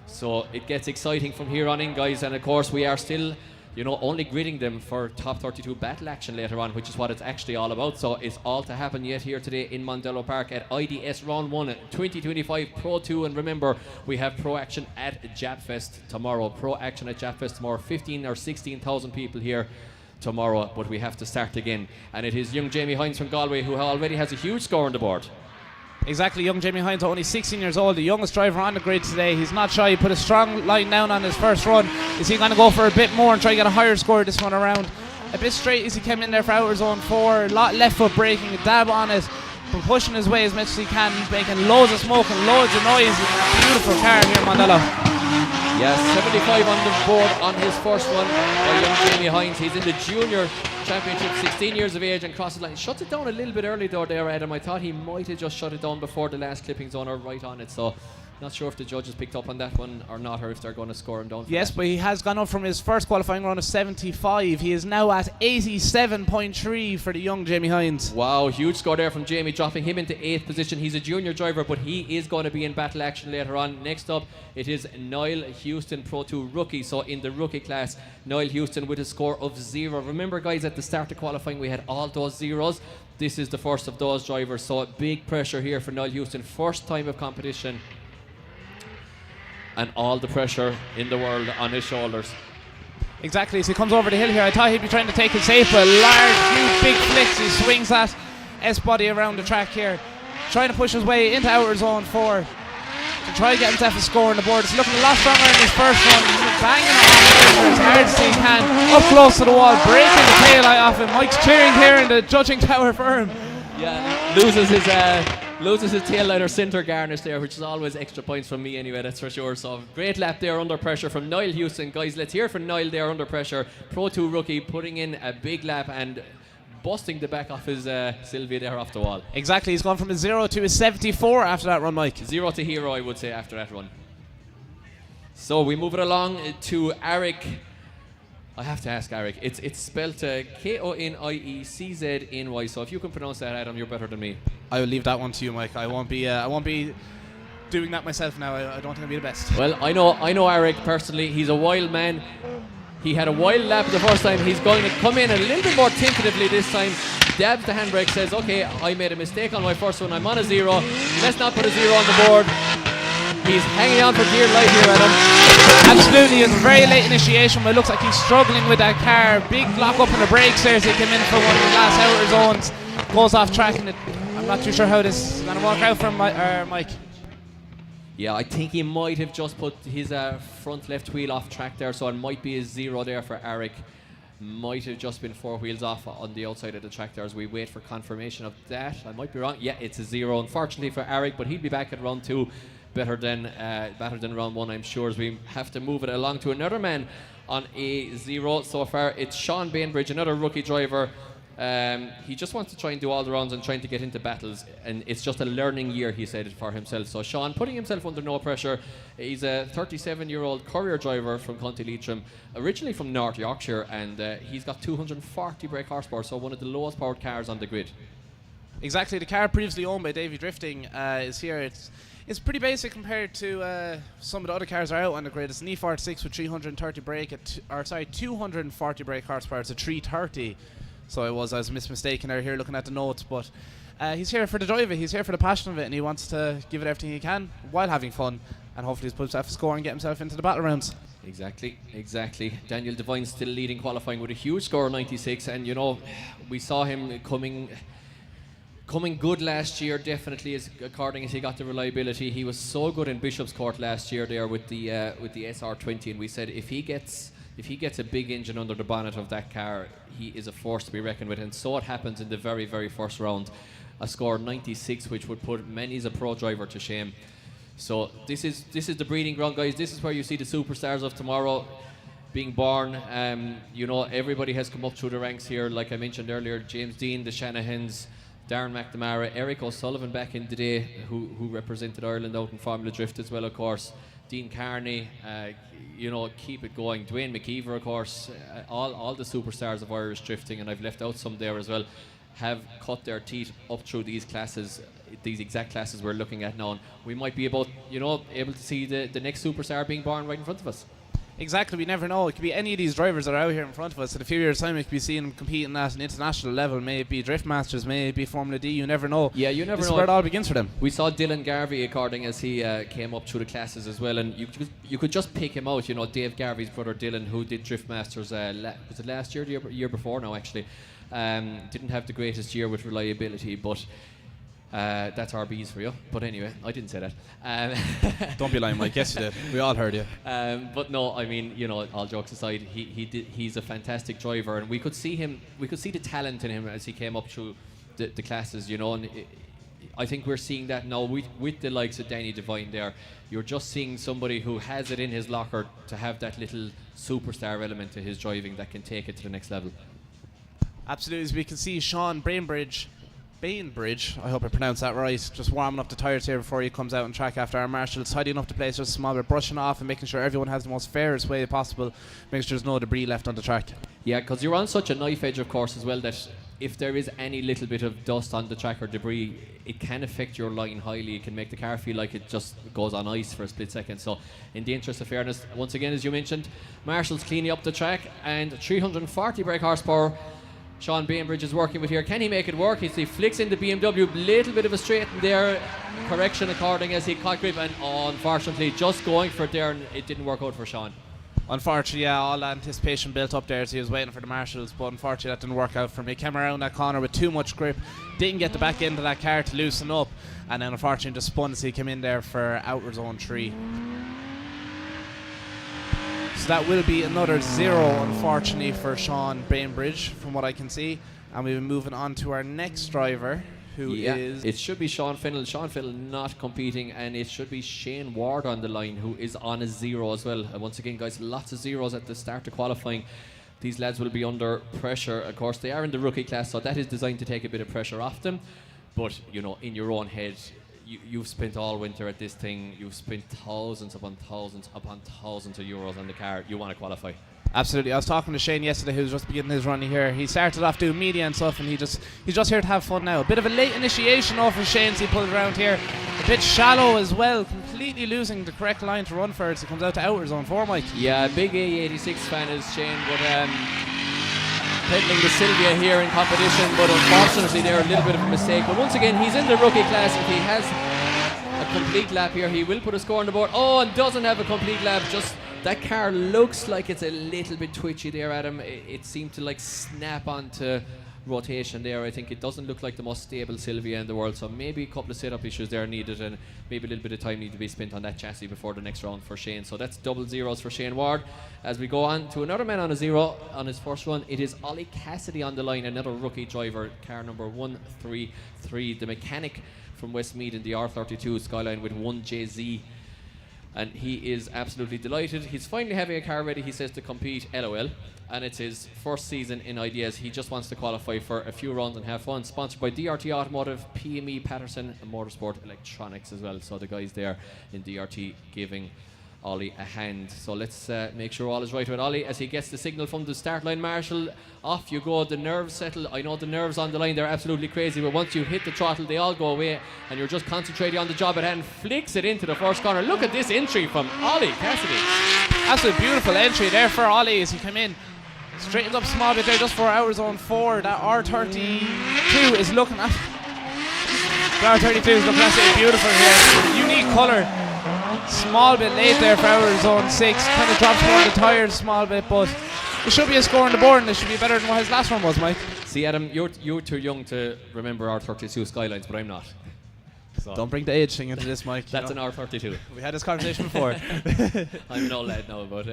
So it gets exciting from here on in, guys. And of course, we are still, only gridding them for top 32 battle action later on, which is what it's actually all about. So it's all to happen yet here today in Mondello Park at IDS Round 1 2025 Pro 2. And remember, we have Pro Action at Japfest tomorrow. Pro Action at Japfest tomorrow. 15 or 16,000 people here tomorrow, but we have to start again. And it is young Jamie Hines from Galway, who already has a huge score on the board. Exactly, young Jamie Hines, only 16 years old, the youngest driver on the grid today. He's not shy, he put a strong line down on his first run. Is he going to go for a bit more and try to get a higher score this one around? A bit straight as he came in there for outer zone 4, a lot left foot braking, a dab on it, but pushing his way as much as he can. He's making loads of smoke and loads of noise. Beautiful car here in Mondello. Yes, 75 on the board on his first one by young Jamie Hines. He's in the junior championship, 16 years of age, and crosses the line. Shuts it down a little bit early though there, Adam. I thought he might have just shut it down before the last clipping zone or right on it. So not sure if the judges picked up on that one or not, or if they're going to score him down. Yes, but he has gone up from his first qualifying run of 75. He is now at 87.3 for the young Jamie Hines. Wow, huge score there from Jamie, dropping him into 8th position. He's a junior driver, but he is going to be in battle action later on. Next up, it is Niall Houston, Pro 2 rookie. So in the rookie class, Niall Houston with a score of 0. Remember, guys, at the start of qualifying, we had all those zeros. This is the first of those drivers, so big pressure here for Niall Houston. First time of competition, and all the pressure in the world on his shoulders. Exactly, as he comes over the hill here, I thought he'd be trying to take it safe, but large, huge, big flicks. He swings that S-body around the track here, trying to push his way into outer zone 4 to try to get himself a score on the board. It's looking a lot stronger in his first one. He's banging on as hard as he can, up close to the wall, breaking the tail eye off him. Mike's cheering here in the judging tower for him. Yeah, loses his tail light or centre garnish there, which is always extra points from me anyway, that's for sure. So great lap there under pressure from Niall Houston. Guys, let's hear from Niall there under pressure. Pro 2 rookie putting in a big lap and busting the back off his Sylvia there off the wall. Exactly, he's gone from a 0 to a 74 after that run, Mike. 0 to hero, I would say, after that run. So we move it along to Eric. I have to ask Eric. It's spelled Koniecny. So if you can pronounce that, Adam, you're better than me. I will leave that one to you, Mike. I won't be doing that myself now. I don't think I'll be the best. Well, I know Eric personally. He's a wild man. He had a wild lap the first time. He's going to come in a little bit more tentatively this time. Dabs the handbrake, says, okay, I made a mistake on my first one. I'm on a 0. Let's not put a 0 on the board. He's hanging on for dear life here, Adam. Absolutely, it's a very late initiation, but it looks like he's struggling with that car. Big block up in the brakes there as he came in for one of the last outer zones. Goes off track, and I'm not too sure how this is going to work out for Mike. Yeah, I think he might have just put his front left wheel off track there, so it might be a 0 there for Eric. Might have just been 4 wheels off on the outside of the track there as we wait for confirmation of that. I might be wrong. Yeah, it's a 0, unfortunately for Eric, but he'll be back at round 2. Better than round 1, I'm sure, as we have to move it along to another man on a 0 so far. It's Sean Bainbridge, another rookie driver. He just wants to try and do all the rounds and trying to get into battles, and it's just a learning year, he said, for himself. So Sean putting himself under no pressure. He's a 37-year-old courier driver from County Leitrim, originally from North Yorkshire, and he's got 240 brake horsepower, so one of the lowest powered cars on the grid. Exactly, the car previously owned by Davy Drifting is here. It's pretty basic compared to some of the other cars that are out on the grid. It's an E46 with 230 brake, 240 brake horsepower. It's a 330. So I was mistaken there here looking at the notes, but he's here for the drive of it, he's here for the passion of it, and he wants to give it everything he can while having fun, and hopefully he's put himself a score and get himself into the battle rounds. Exactly. Daniel Devine still leading qualifying with a huge score of 96, and you know, we saw him coming good last year, definitely, according as he got the reliability. He was so good in Bishop's Court last year there with the SR20, and we said if he gets a big engine under the bonnet of that car, he is a force to be reckoned with. And so it happens in the very, very first round. A score of 96, which would put many as a pro driver to shame. So this is the breeding ground, guys. This is where you see the superstars of tomorrow being born. You know, everybody has come up through the ranks here. Like I mentioned earlier, James Dean, the Shanahans, Darren McNamara, Eric O'Sullivan back in the day, who represented Ireland out in Formula Drift as well, of course. Dean Carney, you know, keep it going. Dwayne McKeever, of course. All the superstars of Irish drifting, and I've left out some there as well, have cut their teeth up through these classes, these exact classes we're looking at now. And we might be able to see the next superstar being born right in front of us. Exactly, we never know. It could be any of these drivers that are out here in front of us. In a few years' time, we could be seeing them competing at an international level. May it be Drift Masters, may it be Formula D. You never know. Yeah, you never know. This is where it all begins for them. We saw Dylan Garvey, according as he came up through the classes as well, and you could just pick him out. You know, Dave Garvey's brother Dylan, who did Drift Masters. Was it last year? The year before now, actually. Didn't have the greatest year with reliability, but. That's RBs for you, but anyway, I didn't say that. Don't be lying, Mike. Yes, you did. We all heard you. But no, I mean, you know, all jokes aside, he's a fantastic driver, and we could see the talent in him as he came up through the classes, you know, and I think we're seeing that now with the likes of Danny Devine there. You're just seeing somebody who has it in his locker to have that little superstar element to his driving that can take it to the next level. Absolutely, as we can see Sean Bainbridge, I hope I pronounced that right, just warming up the tyres here before he comes out on track after our marshals, tidying up the place just a small bit, brushing off and making sure everyone has the most fairest way possible, making sure there's no debris left on the track. Yeah, because you're on such a knife edge, of course, as well, that if there is any little bit of dust on the track or debris, it can affect your line highly. It can make the car feel like it just goes on ice for a split second. So in the interest of fairness, once again, as you mentioned, marshals cleaning up the track, and 340 brake horsepower Sean Bainbridge is working with here. Can he make it work? He flicks in the BMW, little bit of a straighten there, correction according as he caught grip, and unfortunately just going for it there, and it didn't work out for Sean. Unfortunately, yeah, all anticipation built up there as he was waiting for the marshals, but unfortunately that didn't work out for him. He came around that corner with too much grip, didn't get the back end of that car to loosen up, and then unfortunately just spun as he came in there for outer zone 3. So that will be another 0, unfortunately, for Sean Bainbridge, from what I can see. And we'll be moving on to our next driver, who is... It should be Sean Finnell. Sean Finnell not competing, and it should be Shane Ward on the line, who is on a 0 as well. And once again, guys, lots of zeros at the start of qualifying. These lads will be under pressure. Of course, they are in the rookie class, so that is designed to take a bit of pressure off them. But, you know, in your own head... You've spent all winter at this thing. You've spent thousands upon thousands upon thousands of euros on the car. You want to qualify. Absolutely. I was talking to Shane yesterday, who was just beginning his run here. He started off doing media and stuff, and he's just here to have fun now. A bit of a late initiation off of Shane's he pulled around here. A bit shallow as well, completely losing the correct line to run for as he comes out to outer zone 4, Mike. Yeah, big A86 fan is Shane, but peddling the Sylvia here in competition, but unfortunately there a little bit of a mistake. But once again, he's in the rookie class. If he has a complete lap here, he will put a score on the board. Oh, and doesn't have a complete lap. Just that car looks like it's a little bit twitchy there, Adam. It seemed to like snap onto rotation there. I think it doesn't look like the most stable Sylvia in the world, so maybe a couple of setup issues there needed, and maybe a little bit of time need to be spent on that chassis before the next round for Shane. So that's double zeros for Shane Ward. As we go on to another man on a 0 on his first run, it is Ollie Cassidy on the line, another rookie driver, car number 133, the mechanic from Westmeath in the R32 Skyline with 1JZ. And he is absolutely delighted. He's finally having a car ready, he says, to compete, LOL. And it's his first season in ideas. He just wants to qualify for a few rounds and have fun. Sponsored by DRT Automotive, PME, Patterson, and Motorsport Electronics as well. So the guys there in DRT giving Ollie a hand. So let's make sure all is right with Ollie as he gets the signal from the start line marshal. Off you go, the nerves settle. I know the nerves on the line, they're absolutely crazy, but once you hit the throttle, they all go away, and you're just concentrating on the job at hand. Flicks it into the first corner. Look at this entry from Ollie Cassidy. That's a beautiful entry there for Ollie as he came in. Straightens up small bit there just for outer zone 4. That R32 is looking at... The R32 is looking absolutely beautiful here. Unique colour. Small bit late there for outer zone 6. Kind of drops more on the tyres a small bit, but it should be a score on the board, and it should be better than what his last one was, Mike. See, Adam, you're too young to remember R32 Skylines, but I'm not. So don't bring the age thing into this, Mike. That's an R32. We had this conversation before. I'm no lad now, but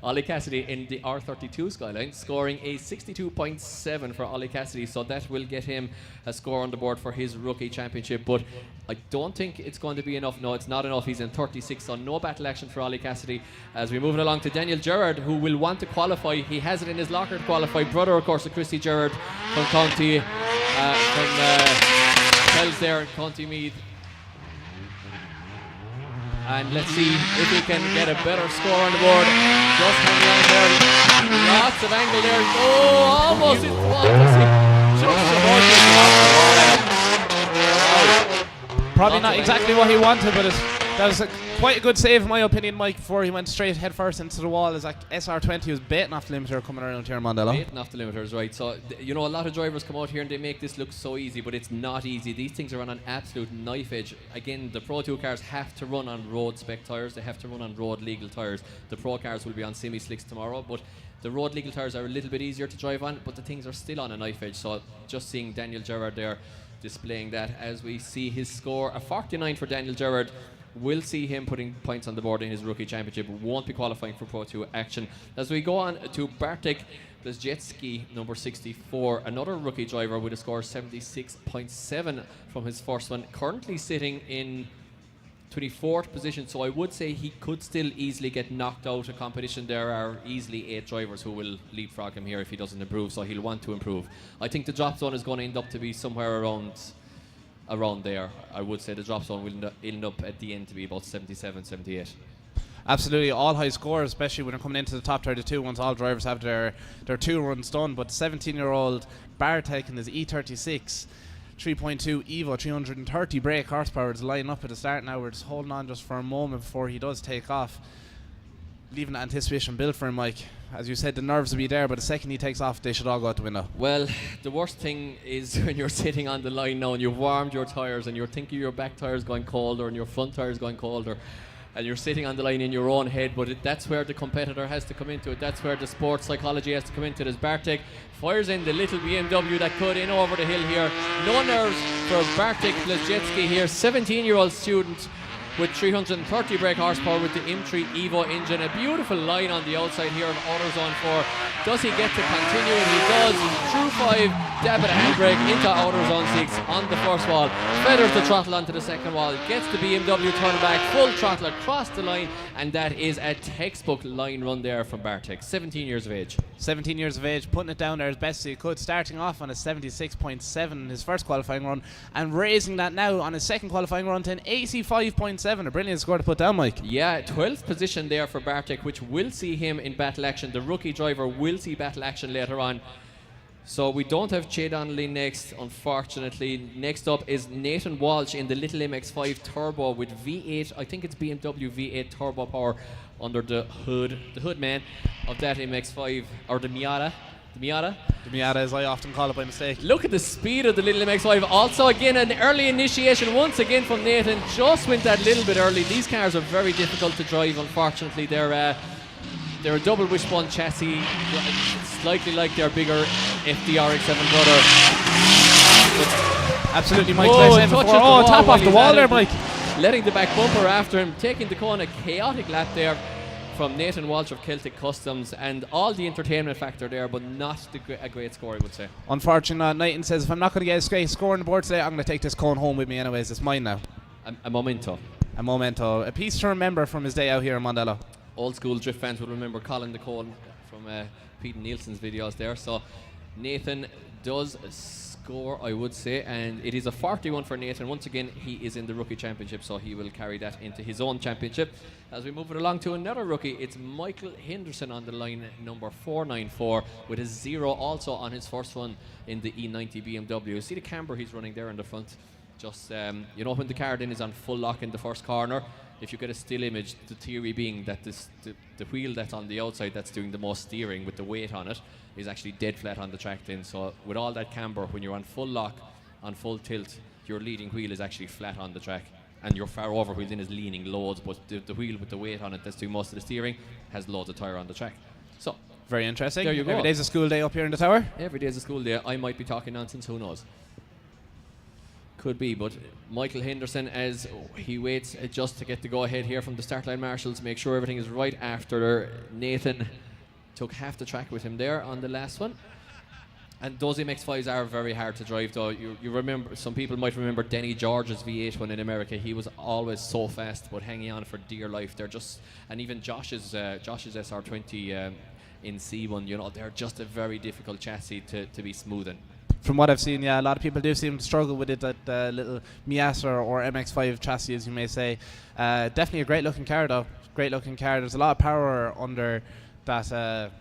Ollie Cassidy in the R32 Skyline scoring a 62.7 for Ollie Cassidy, so that will get him a score on the board for his rookie championship. But I don't think it's going to be enough. No, it's not enough. He's in 36, so no battle action for Ollie Cassidy. As we move it along to Daniel Gerrard, who will want to qualify. He has it in his locker to qualify. Brother, of course, of Christy Gerrard from County, Kells there in County Meath. And let's see if he can get a better score on the board. Just hanging on there. Lots of angle there. Oh, almost. It was probably not exactly what he wanted, but that was quite a good save in my opinion, Mike, before he went straight head first into the wall. As like SR20 was baiting off the limiter coming around here in Mondello. Baiting off the limiters, right. So, you know, a lot of drivers come out here and they make this look so easy, but it's not easy. These things are on an absolute knife edge. Again, the Pro 2 cars have to run on road spec tyres. They have to run on road legal tyres. The Pro cars will be on semi-slicks tomorrow, but the road legal tyres are a little bit easier to drive on, but the things are still on a knife edge. So just seeing Daniel Gerrard there displaying that as we see his score, a 49 for Daniel Gerrard. We'll see him putting points on the board in his rookie championship. Won't be qualifying for Pro 2 action. As we go on to Bartik Bleeski, number 64, another rookie driver with a score of 76.7 from his first one, currently sitting in 24th position, so I would say he could still easily get knocked out of competition. There are easily 8 drivers who will leapfrog him here if he doesn't improve, so he'll want to improve. I think the drop zone is going to end up to be somewhere around there. I would say the drop zone will end up at the end to be about 77, 78. Absolutely, all high scores, especially when they're coming into the top 32 once all drivers have their 2 runs done. But 17-year-old Bartik in his E36, 3.2 Evo, 330 brake horsepower is lining up at the start now. We're just holding on just for a moment before he does take off. Leaving that anticipation built for him, Mike. As you said, the nerves will be there, but the second he takes off, they should all go out the window. Well, the worst thing is when you're sitting on the line now and you've warmed your tyres and you're thinking your back tyre's going colder and your front tyre's going colder, and you're sitting on the line in your own head, but that's where the competitor has to come into it. That's where the sports psychology has to come into it. As Bartik fires in the little BMW that cut in over the hill here. No nerves for Bartik Bleeski here, 17-year-old student with 330 brake horsepower with the M3 Evo engine. A beautiful line on the outside here of outer zone 4. Does he get to continue? And he does. Through 5, dab at a handbrake into outer zone 6 on the first wall. Feathers the throttle onto the second wall. Gets the BMW turn back, full throttle across the line, and that is a textbook line run there from Bartik. 17 years of age. 17 years of age, putting it down there as best he could, starting off on a 76.7 in his first qualifying run, and raising that now on his second qualifying run to an 85.7. A brilliant score to put down, Mike. Yeah, 12th position there for Bartik, which will see him in battle action. The rookie driver will see battle action later on. So we don't have Che Donnelly next, unfortunately. Next up is Nathan Walsh in the little MX-5 Turbo with V8. I think it's BMW V8 Turbo power under the hood man of that MX-5, or the Miata. The Miata, as I often call it by mistake. Look at the speed of the little MX-5. Also, again, an early initiation once again from Nathan. Just went that little bit early. These cars are very difficult to drive, unfortunately. They're a double wishbone chassis, slightly like their bigger FD RX-7 brother. Absolutely, Mike. Tap off the wall there, Mike. Letting the back bumper after him, taking the corner. A chaotic lap there from Nathan Walsh of Celtic Customs, and all the entertainment factor there, but not a great score, I would say. Unfortunately, Knighton says, if I'm not going to get a great score on the board today, I'm going to take this cone home with me anyways. It's mine now. A memento. A memento. A piece to remember from his day out here in Mondello. Old school drift fans will remember Colin the Cone from Pete Nielsen's videos there. So Nathan does score, I would say, and it is a 41 for Nathan. Once again, he is in the rookie championship, so he will carry that into his own championship. As we move it along to another rookie, it's Michael Henderson on the line, number 494, with a 0 also on his first one in the E90 BMW. See the camber he's running there in the front. Just, you know, when the car then is on full lock in the first corner, if you get a still image, the theory being that the wheel that's on the outside that's doing the most steering with the weight on it is actually dead flat on the track then. So with all that camber, when you're on full lock, on full tilt, your leading wheel is actually flat on the track, and your far over wheel then is leaning loads, but the wheel with the weight on it that's doing most of the steering has loads of tyre on the track. So very interesting. There you go. Every day's a school day up here in the tower. Every day's a school day. I might be talking nonsense, who knows. Could be, but Michael Henderson, as he waits just to get the go-ahead here from the start line marshals, make sure everything is right after Nathan took half the track with him there on the last one. And those MX-5s are very hard to drive, though. You remember, some people might remember Denny George's V8 one in America. He was always so fast, but hanging on for dear life. They're just, and even Josh's SR20 in C1, you know, they're just a very difficult chassis to be smoothing. From what I've seen, yeah, a lot of people do seem to struggle with it, that little Miata or MX-5 chassis, as you may say. Definitely a great looking car, though. Great looking car. There's a lot of power under that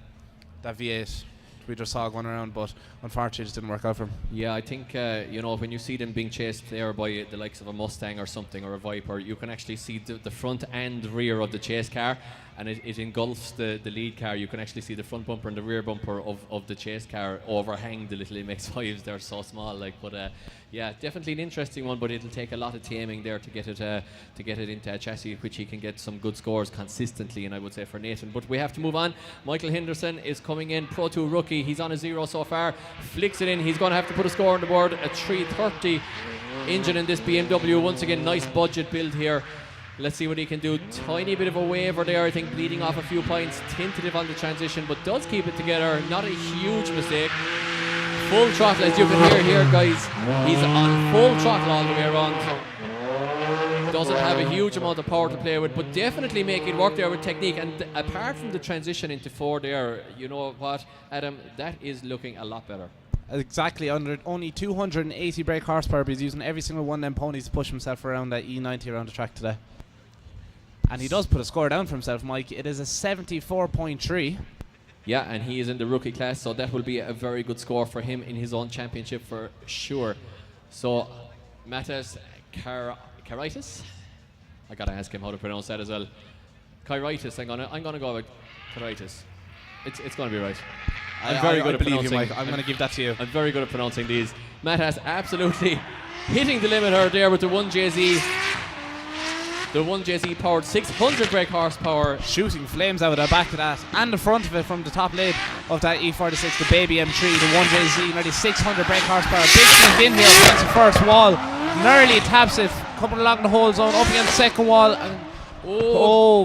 V8 we just saw going around, but unfortunately it just didn't work out for him. Yeah, I think you know, when you see them being chased there by the likes of a Mustang or something, or a Viper, you can actually see the front and rear of the chase car, and it engulfs the lead car. You can actually see the front bumper and the rear bumper of the chase car overhang the little MX-5s. They're so small, like, but yeah, definitely an interesting one, but it'll take a lot of taming there to get it into a chassis which he can get some good scores consistently, and I would say for Nathan. But we have to move on. Michael Henderson is coming in, Pro 2 rookie. He's on a 0 so far, flicks it in. He's going to have to put a score on the board, a 330 engine in this BMW. Once again, nice budget build here Let's see what he can do. Tiny bit of a waver there, I think, bleeding off a few points. Tentative on the transition, but does keep it together. Not a huge mistake. Full throttle, as you can hear here, guys. He's on full throttle all the way around. Doesn't have a huge amount of power to play with, but definitely making work there with technique. And apart from the transition into 4 there, you know what, Adam, that is looking a lot better. Exactly, under only 280 brake horsepower, but he's using every single one of them ponies to push himself around that E90 around the track today. And he does put a score down for himself, Mike. It is a 74.3. Yeah, and he is in the rookie class, so that will be a very good score for him in his own championship for sure. So, Matas Kairitis? I gotta ask him how to pronounce that as well. Kairitis, I'm gonna go with Kairitis. It's gonna be right. I'm very good at pronouncing. You, Mike. I'm gonna give that to you. I'm very good at pronouncing these. Matas absolutely hitting the limiter there with the 1JZ. The 1JZ powered 600 brake horsepower. Shooting flames out of the back of that and the front of it from the top lid of that E46, the baby M3, the 1JZ, nearly 600 brake horsepower. Big sink in here against the first wall. Nearly taps it, coming along the whole zone, up against the second wall. And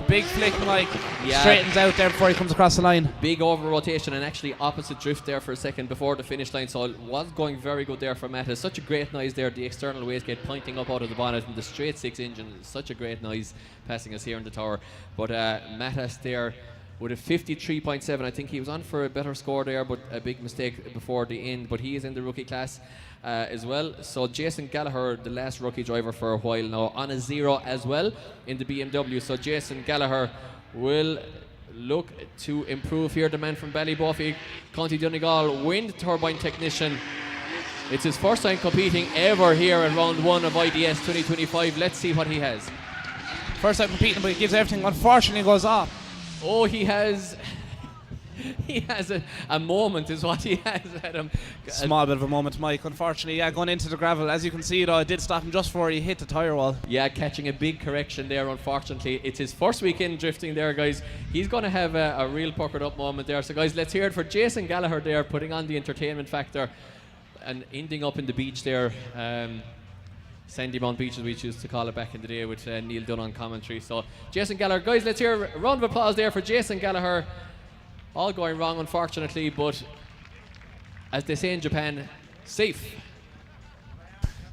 big flick, Mike. Yeah. Straightens out there before he comes across the line. Big over rotation and actually opposite drift there for a second before the finish line, so it was going very good there for Matas. Such a great noise there, the external wastegate pointing up out of the bonnet and the straight 6 engine. Such a great noise passing us here in the tower. But Matas there with a 53.7. I think he was on for a better score there, but a big mistake before the end. But he is in the rookie class as well. So Jason Gallagher, the last rookie driver for a while now, on a 0 as well in the BMW. So Jason Gallagher will look to improve here. The man from Ballyboffy, County Donegal, wind turbine technician. It's his first time competing ever here in round 1 of IDS 2025. Let's see what he has. First time competing, but he gives everything. Unfortunately, goes off. Oh, he has a moment is what he has, Adam. Small bit of a moment, Mike. Unfortunately, yeah, going into the gravel. As you can see, though, it did stop him just before he hit the tyre wall. Yeah, catching a big correction there, unfortunately. It's his first weekend drifting there, guys. He's going to have a real puckered up moment there. So, guys, let's hear it for Jason Gallagher there, putting on the entertainment factor and ending up in the beach there. Sandymount Beach, as we used to call it back in the day, with Neil Dunn on commentary. So, Jason Gallagher, guys, let's hear a round of applause there for Jason Gallagher. All going wrong, unfortunately, but as they say in Japan, safe.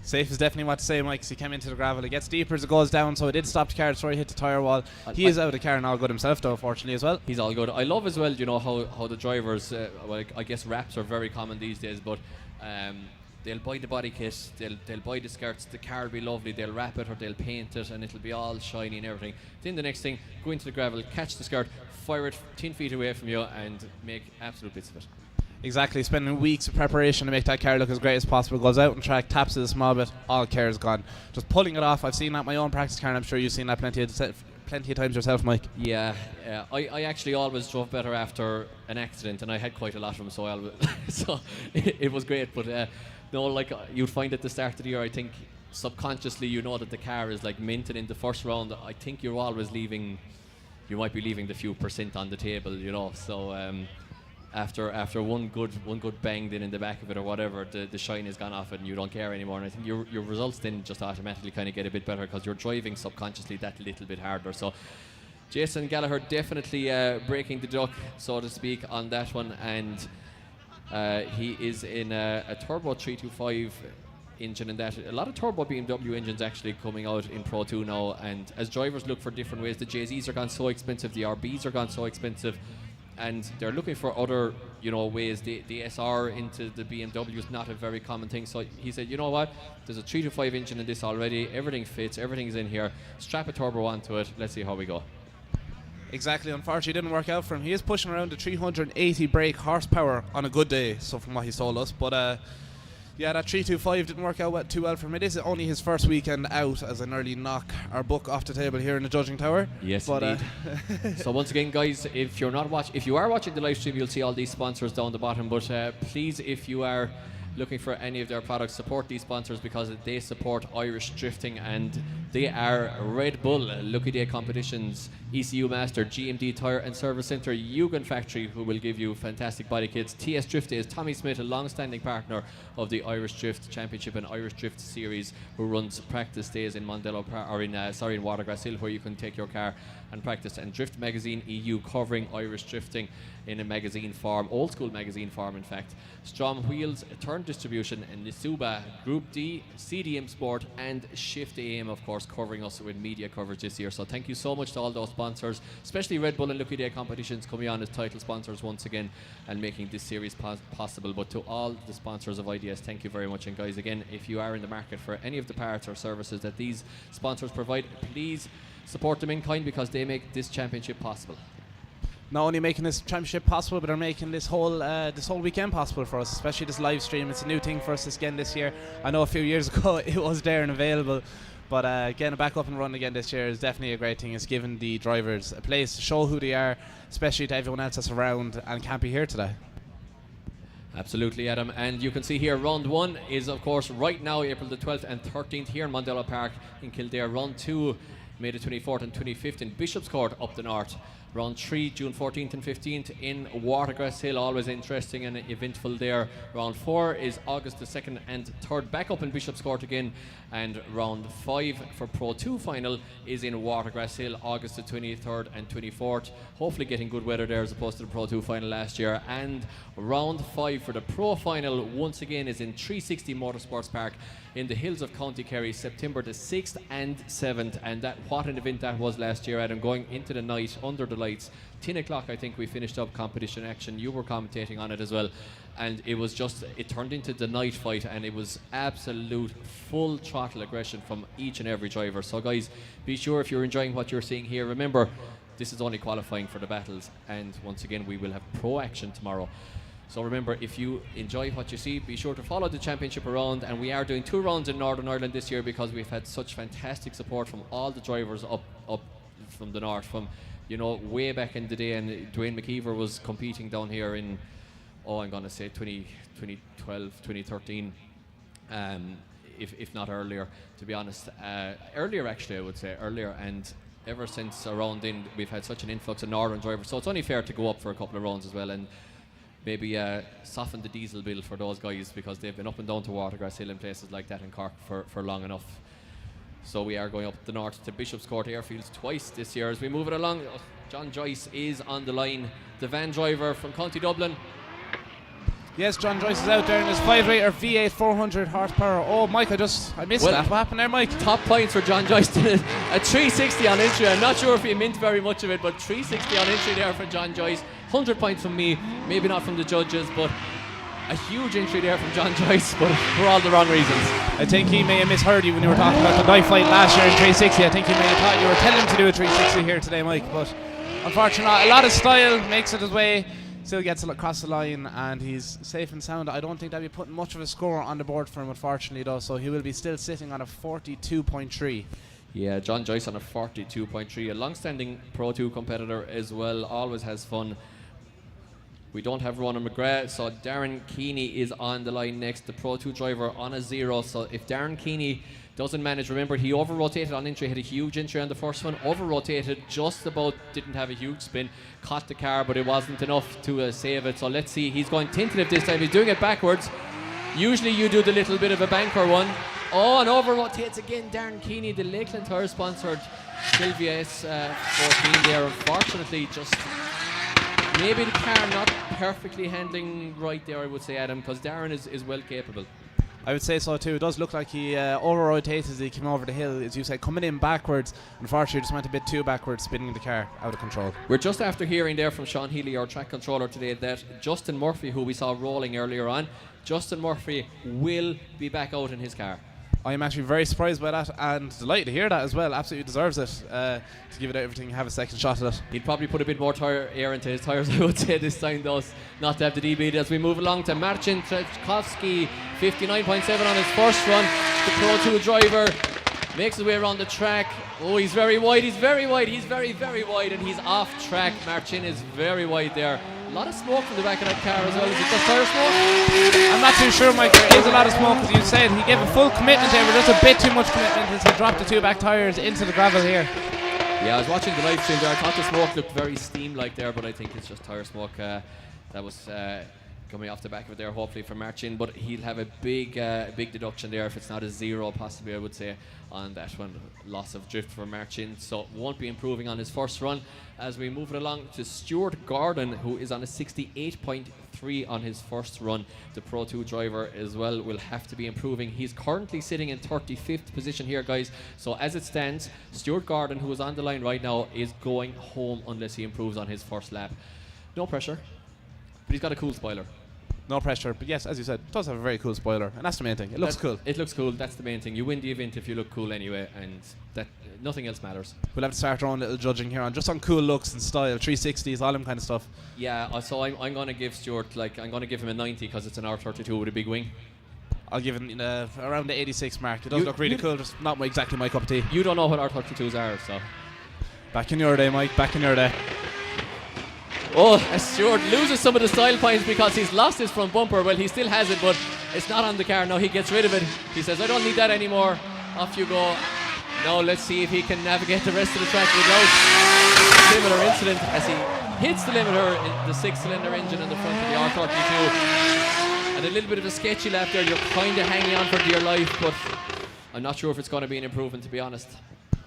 Safe is definitely what to say, Mike, because he came into the gravel. It gets deeper as it goes down, so it did stop the car before he hit the tyre wall. He is out of the car and all good himself, though, unfortunately, as well. He's all good. I love as well, you know, how the drivers, well, I guess wraps are very common these days, but they'll buy the body kit, they'll buy the skirts, the car will be lovely, they'll wrap it or they'll paint it and it'll be all shiny and everything. Then the next thing, go into the gravel, catch the skirt, fire it 10 feet away from you and make absolute bits of it. Exactly, spending weeks of preparation to make that car look as great as possible. Goes out on track, taps it a small bit, all care is gone. Just pulling it off. I've seen that in my own practice car and I'm sure you've seen that plenty of times yourself, Mike. Yeah, I actually always drove better after an accident and I had quite a lot of them, so it was great, but no, like you'd find at the start of the year, I think subconsciously you know that the car is like minted in the first round. I think you're always leaving, you might be leaving the few percent on the table, you know. So after one good bang then in the back of it or whatever, the shine has gone off and you don't care anymore. And I think your results then just automatically kind of get a bit better because you're driving subconsciously that little bit harder. So Jason Gallagher definitely breaking the duck, so to speak, on that one, and he is in a turbo 325 engine, and that a lot of turbo BMW engines actually coming out in Pro 2 now, and as drivers look for different ways, the JZs are gone so expensive, the RBs are gone so expensive, and they're looking for other, you know, ways. The SR into the BMW is not a very common thing, so he said, you know what, there's a 325 engine in this already, everything fits, everything's in here, strap a turbo onto it, let's see how we go. Exactly, unfortunately it didn't work out for him. He is pushing around the 380 brake horsepower on a good day, so from what he's told us, but yeah, that 325 didn't work out too well for him. It is only his first weekend out, as I nearly knock our book off the table here in the judging tower. Yes, but indeed. So once again, guys, if you are watching the live stream, you'll see all these sponsors down the bottom, but please, if you are looking for any of their products, support these sponsors because they support Irish drifting and They are Red Bull, Lucky Day Competitions, ECU Master, GMD Tire and Service Centre, Yugen Factory, who will give you fantastic body kits. TS Drift Days, Tommy Smith, a long-standing partner of the Irish Drift Championship and Irish Drift Series, who runs practice days in Mondello, in Watergrass Hill, where you can take your car and practice. And Drift Magazine EU, covering Irish drifting in a magazine form, old school magazine form in fact. Strom Wheels, Turn Distribution, and Nisuba, Group D, CDM Sport, and Shift AM, of course, covering us with media coverage this year. So thank you so much to all those sponsors, especially Red Bull and Lucky Day Competitions coming on as title sponsors once again and making this series possible. But to all the sponsors of IDS, thank you very much. And guys, again, if you are in the market for any of the parts or services that these sponsors provide, please support them in kind, because they make this championship possible. Not only making this championship possible, but they're making this whole weekend possible for us, especially this live stream. It's a new thing for us again this year. I know a few years ago it was there and available, but getting it back up and running again this year is definitely a great thing. It's given the drivers a place to show who they are, especially to everyone else that's around and can't be here today. Absolutely, Adam. And you can see here, round 1 is, of course, right now, April the 12th and 13th here in Mondello Park in Kildare. Round 2, May the 24th and 25th in Bishop's Court up the north. Round 3, June 14th and 15th in Watergrass Hill, always interesting and eventful there. Round 4 is August the 2nd and 3rd, back up in Bishop's Court again. And round 5 for Pro 2 final is in Watergrass Hill, August the 23rd and 24th. Hopefully getting good weather there as opposed to the Pro 2 final last year. And round 5 for the Pro final once again is in 360 Motorsports Park in the hills of County Kerry, September the 6th and 7th. And that, what an event that was last year, Adam, going into the night under the lights. 10 o'clock I think we finished up competition action. You were commentating on it as well, and it was just, it turned into the night fight, and it was absolute full throttle aggression from each and every driver. So guys, be sure, if you're enjoying what you're seeing here, remember this is only qualifying for the battles, and once again we will have pro action tomorrow. So remember, if you enjoy what you see, be sure to follow the championship around. And we are doing 2 rounds in Northern Ireland this year because we've had such fantastic support from all the drivers up from the north, from, you know, way back in the day. And Dwayne McKeever was competing down here in, I'm going to say 2012, 2013, if not earlier, to be honest. Earlier, actually, I would say earlier. And ever since around then, we've had such an influx of northern drivers. So it's only fair to go up for a couple of rounds as well, and maybe soften the diesel bill for those guys, because they've been up and down to Watergrass Hill and places like that in Cork for long enough. So we are going up the north to Bishop's Court Airfields twice this year as we move it along. John Joyce is on the line, the van driver from County Dublin. Yes, John Joyce is out there in his 5-litre V8 400 horsepower. Oh, Mike, I missed that. What happened there, Mike? Top points for John Joyce. A 360 on entry. I'm not sure if he meant very much of it, but 360 on entry there for John Joyce. 100 points from me, maybe not from the judges, but a huge entry there from John Joyce, but for all the wrong reasons. I think he may have misheard you when you were talking about the night fight last year in 360. I think he may have thought you were telling him to do a 360 here today, Mike, but unfortunately, a lot of style makes it his way. Still gets it across the line, and he's safe and sound. I don't think they'll be putting much of a score on the board for him, unfortunately, though, so he will be still sitting on a 42.3. Yeah, John Joyce on a 42.3, a long-standing Pro 2 competitor as well, always has fun. We don't have Ronan McGrath, so Darren Keeney is on the line next, the Pro 2 driver on a 0. So if Darren Keeney doesn't manage, remember he over-rotated on entry, had a huge entry on the first one, over-rotated just about, didn't have a huge spin, caught the car, but it wasn't enough to save it. So let's see, he's going tentative this time, he's doing it backwards. Usually you do the little bit of a banker one. Oh, and over-rotates again, Darren Keeney, the Lakeland Tire sponsored Sylvia S14 there. Unfortunately, just maybe the car not perfectly handling right there, I would say, Adam, because Darren is well capable. I would say so too. It does look like he over-rotated as he came over the hill, as you say, coming in backwards. Unfortunately, just went a bit too backwards, spinning the car out of control. We're just after hearing there from Sean Healy, our track controller today, that Justin Murphy, who we saw rolling earlier on, Justin Murphy will be back out in his car. I am actually very surprised by that and delighted to hear that as well. Absolutely deserves it to give it everything, have a second shot at it. He'd probably put a bit more air into his tyres, I would say, this time, though, not to have the DB. As we move along to Marcin Trzaskowski, 59.7 on his first run. The Pro 2 driver makes his way around the track. Oh, he's very wide, he's very wide, he's very, very wide, and he's off track. Marcin is very wide there. A lot of smoke from the back of that car as well. Is it just tire smoke? I'm not too sure, Mike. There is a lot of smoke, as you said. He gave a full commitment there, but just a bit too much commitment as he dropped the two back tyres into the gravel here. Yeah, I was watching the live stream there. I thought the smoke looked very steam-like there, but I think it's just tire smoke that was coming off the back of it there, hopefully for March in. But he'll have a big deduction there, if it's not a 0, possibly, I would say, on that one. Loss of drift for March in, so won't be improving on his first run. As we move it along to Stuart Gordon, who is on a 68.3 on his first run. The Pro 2 driver as well will have to be improving. He's currently sitting in 35th position here, guys. So as it stands, Stuart Gordon, who is on the line right now, is going home unless he improves on his first lap. No pressure, but he's got a cool spoiler. No pressure, but yes, as you said, it does have a very cool spoiler, and that's the main thing. It looks cool. It looks cool, that's the main thing. You win the event if you look cool anyway, and that nothing else matters. We'll have to start our own little judging here just on cool looks and style, 360s, all them kind of stuff. Yeah, so I'm going to give Stuart, I'm going to give him a 90 because it's an R32 with a big wing. I'll give him around the 86 mark. It does look really cool, just not exactly my cup of tea. You don't know what R32s are, so. Back in your day, Mike, back in your day. Oh, Stuart loses some of the style points because he's lost his front bumper. Well, he still has it, but it's not on the car. Now he gets rid of it. He says, I don't need that anymore. Off you go. Now let's see if he can navigate the rest of the track without a similar incident as he hits the limiter in the 6-cylinder engine in the front of the R32. And a little bit of a sketchy lap there. You're kind of hanging on for dear life, but I'm not sure if it's going to be an improvement, to be honest.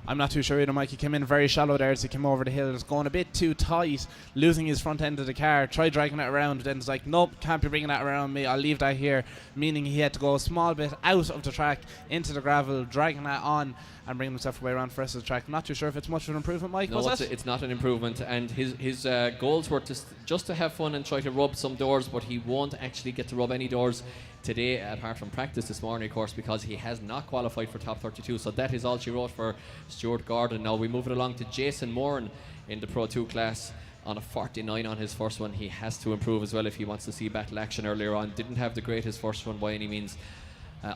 I'm not too sure either, Mike. He came in very shallow there as he came over the hill. It's going a bit too tight, losing his front end of the car. Tried dragging it around, then it's like, nope, can't be bringing that around me. I'll leave that here, meaning he had to go a small bit out of the track into the gravel, dragging that on and bringing himself away around the rest of the track. I'm not too sure if it's much of an improvement, Mike. No, it's not an improvement, and his goals were just to have fun and try to rub some doors, but he won't actually get to rub any doors today, apart from practice this morning, of course, because he has not qualified for top 32. So that is all she wrote for Stuart Gordon. Now we move it along to Jason Moran in the Pro 2 class on a 49 on his first one. He has to improve as well if he wants to see battle action earlier on. Didn't have the greatest first one by any means.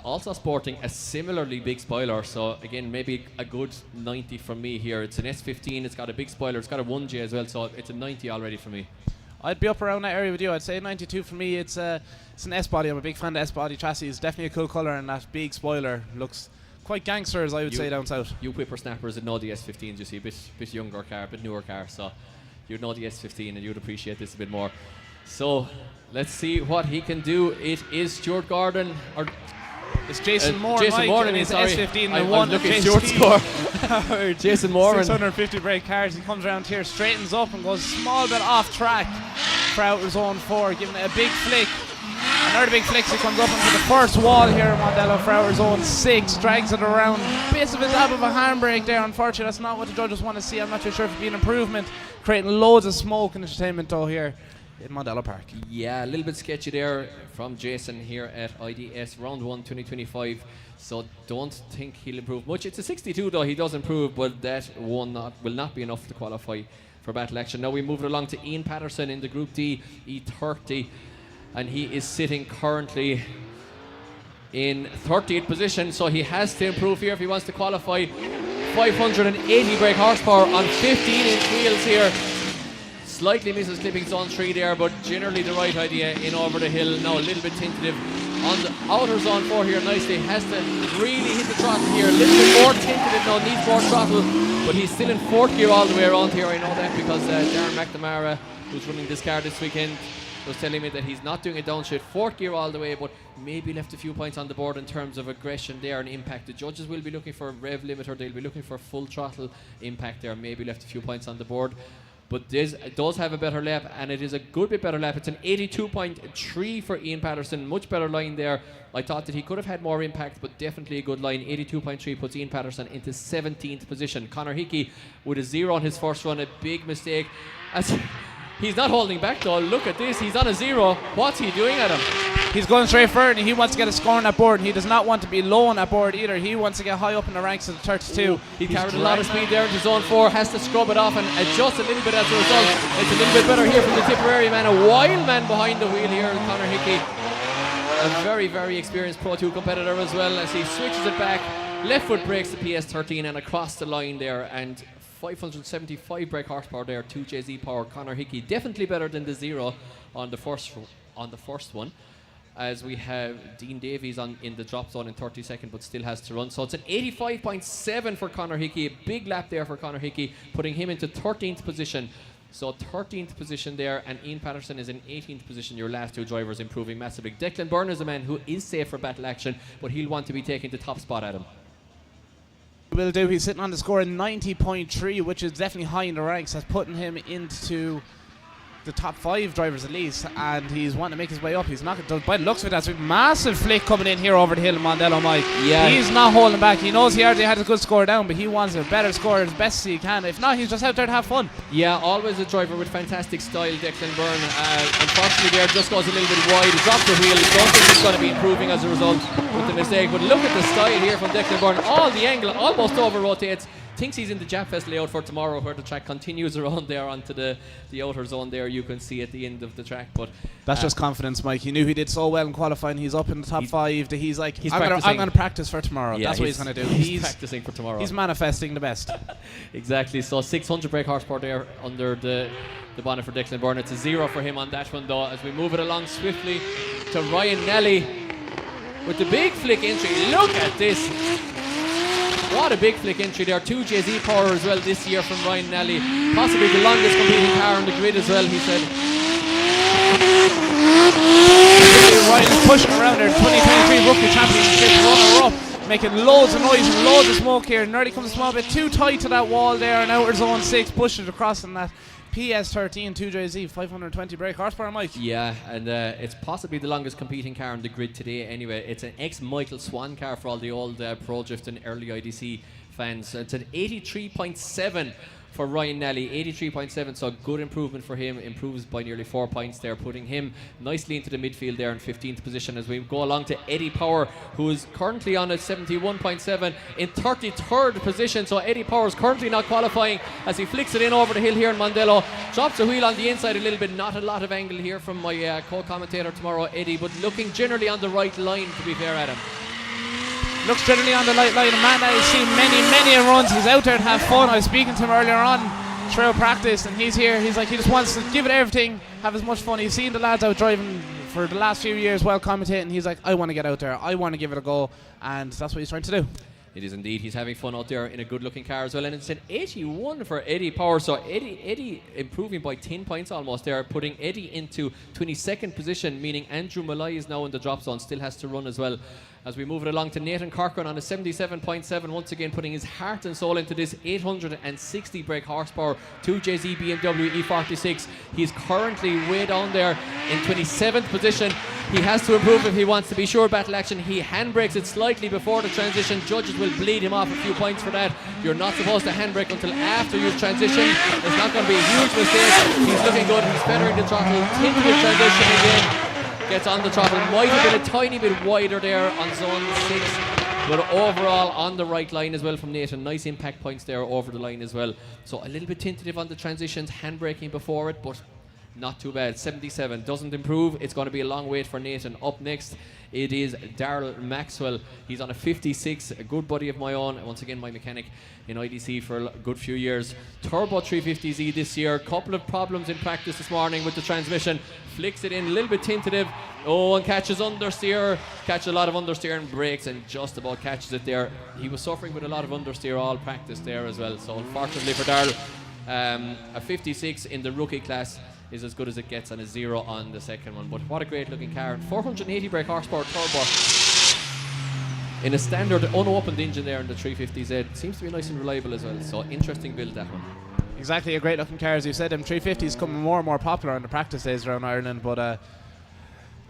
Also sporting a similarly big spoiler, so again maybe a good 90 from me here. It's an S15, it's got a big spoiler, it's got a 1J as well, so it's a 90 already for me. I'd be up around that area with you. I'd say 92 for me. It's an S-body. I'm a big fan of the S-body chassis. It's definitely a cool colour, and that big spoiler looks quite gangster, as I would say, down south. You whippersnappers that know the S15s, you see, a bit younger car, a bit newer car, so you'd know the S15 and you'd appreciate this a bit more. So let's see what he can do. It is Stuart Gordon, or it's Jason Moore. Jason Moore, and his S15 I was looking at Stuart's score. Jason Moore. 650 brake cars. He comes around here, straightens up and goes a small bit off track for outer zone 4, giving it a big flick. Another big flick. He comes up into the first wall here in Mondello for outer zone 6, drags it around. Bit of a dab of a handbrake there. Unfortunately, that's not what the judges want to see. I'm not too sure if it'd be an improvement. Creating loads of smoke and entertainment though here in Mondello Park. Yeah, a little bit sketchy there from Jason here at IDS round 1 2025, so don't think he'll improve much. It's a 62 though, he does improve, but that will not be enough to qualify for battle action. Now we move it along to Ian Patterson in the Group D E30, and he is sitting currently in 30th position, so he has to improve here if he wants to qualify. 580 brake horsepower on 15-inch wheels here. Slightly misses clipping zone 3 there, but generally the right idea in over the hill. Now a little bit tentative on the outer zone 4 here nicely. Has to really hit the throttle here. A little bit more tentative now, needs more throttle, but he's still in 4th gear all the way around here. I know that because Darren McNamara, who's running this car this weekend, was telling me that he's not doing a downshift. 4th gear all the way, but maybe left a few points on the board in terms of aggression there and impact. The judges will be looking for a rev limiter, they'll be looking for full throttle impact there. Maybe left a few points on the board. But this does have a better lap, and it is a good bit better lap. It's an 82.3 for Ian Patterson. Much better line there. I thought that he could have had more impact, but definitely a good line. 82.3 puts Ian Patterson into 17th position. Connor Hickey with a 0 on his first run. A big mistake. As he's not holding back though. Look at this. He's on a 0. What's he doing at him? He's going straight for it, and he wants to get a score on that board. He does not want to be low on that board either. He wants to get high up in the ranks of the 32. He carried a lot of speed there into zone 4, has to scrub it off and adjust a little bit as a result. It's a little bit better here from the Tipperary man. A wild man behind the wheel here, Connor Hickey. A very, very experienced Pro 2 competitor as well, as he switches it back. Left foot breaks the PS13 and across the line there, and 575 brake horsepower there, 2JZ power. Conor Hickey definitely better than the 0 on the first one. As we have Dean Davies in the drop zone in 32nd, but still has to run. So it's an 85.7 for Conor Hickey. A big lap there for Conor Hickey, putting him into 13th position. So 13th position there, and Ian Patterson is in 18th position. Your last two drivers improving massively. Declan Burn is a man who is safe for battle action, but he'll want to be taking the top spot at him. Will do. He's sitting on the score of 90.3, which is definitely high in the ranks. That's putting him into the top 5 drivers at least, and he's wanting to make his way up. He's not, by the looks of it, that's a massive flick coming in here over the hill, Mondello Mike. Yeah. He's not holding back. He knows he already had a good score down, but he wants a better score as best as he can. If not, he's just out there to have fun. Yeah, always a driver with fantastic style, Declan Burn. Unfortunately there, just goes a little bit wide. He drops the wheel. Don't think he's going to be improving as a result with the mistake, but look at the style here from Declan Burn. All the angle, almost over rotates. Thinks he's in the Japfest layout for tomorrow, where the track continues around there onto the outer zone there. You can see at the end of the track, but that's just confidence, Mike. He knew he did so well in qualifying. He's up in the top 5. That he's like, I'm going to practice for tomorrow. Yeah, that's what he's going to do. He's practicing for tomorrow. He's manifesting the best. Exactly. So 600 brake horsepower there under the bonnet for Declan Burn. It's a 0 for him on that one though. As we move it along swiftly to Ryan Nelly with the big flick entry. Look at this. What a big flick entry there. 2JZ power as well this year from Ryan Nelly. Possibly the longest competing car on the grid as well, he said. Ryan is pushing around there. 2023 Rookie Championship runner-up, making loads of noise and loads of smoke here. Nearly comes a small bit too tight to that wall there in outer zone 6. Pushes across in that PS13 2JZ 520 brake horsepower, Mike. Yeah, and it's possibly the longest competing car on the grid today anyway. It's an ex-Michael Swan car for all the old Pro Drift and early IDC fans. It's an 83.7 for Ryan Nelly, 83.7, so good improvement for him. Improves by nearly 4 points there, putting him nicely into the midfield there in 15th position. As we go along to Eddie Power, who is currently on a 71.7 in 33rd position. So Eddie Power is currently not qualifying as he flicks it in over the hill here in Mondello. Drops the wheel on the inside a little bit. Not a lot of angle here from my co-commentator tomorrow, Eddie, but looking generally on the right line, to be fair, Adam. Looks generally on the light line. A man that I've seen many runs. He's out there to have fun. I was speaking to him earlier on throughout practice, and he's here. He's like, he just wants to give it everything, have as much fun. He's seen the lads out driving for the last few years while commentating. He's like, I want to get out there. I want to give it a go, and that's what he's trying to do. It is indeed. He's having fun out there in a good-looking car as well, and it's an 81 for Eddie Power. So Eddie improving by 10 points almost there, putting Eddie into 22nd position, meaning Andrew Malloy is now in the drop zone, still has to run as well. As we move it along to Nathan Corkran on a 77.7, once again putting his heart and soul into this 860 brake horsepower 2JZ BMW E46. He's currently way down there in 27th position. He has to improve if he wants to be sure battle action. He handbrakes it slightly before the transition. Judges will bleed him off a few points for that. You're not supposed to handbrake until after you've transitioned. It's not going to be a huge mistake. He's looking good. He's feathering the throttle. Tentative transition again. Gets on the throttle. Might have been a tiny bit wider there on zone 6. But overall on the right line as well from Nathan. Nice impact points there over the line as well. So a little bit tentative on the transitions. Handbraking before it, but not too bad. 77 doesn't improve. It's going to be a long wait for Nathan. Up next, it is Darryl Maxwell. He's on a 56, a good buddy of my own. Once again, my mechanic in IDC for a good few years. Turbo 350Z this year. Couple of problems in practice this morning with the transmission. Flicks it in, a little bit tentative. Oh, and catches understeer. Catches a lot of understeer and brakes, and just about catches it there. He was suffering with a lot of understeer all practice there as well. So unfortunately for Darryl, a 56 in the rookie class is as good as it gets, and a 0 on the second one. But what a great looking car. 480 brake horsepower turbo in a standard unopened engine there in the 350Z. Seems to be nice and reliable as well. So interesting build, that one. Exactly, a great looking car. As you said, them 350s coming more and more popular on the practice days around Ireland, but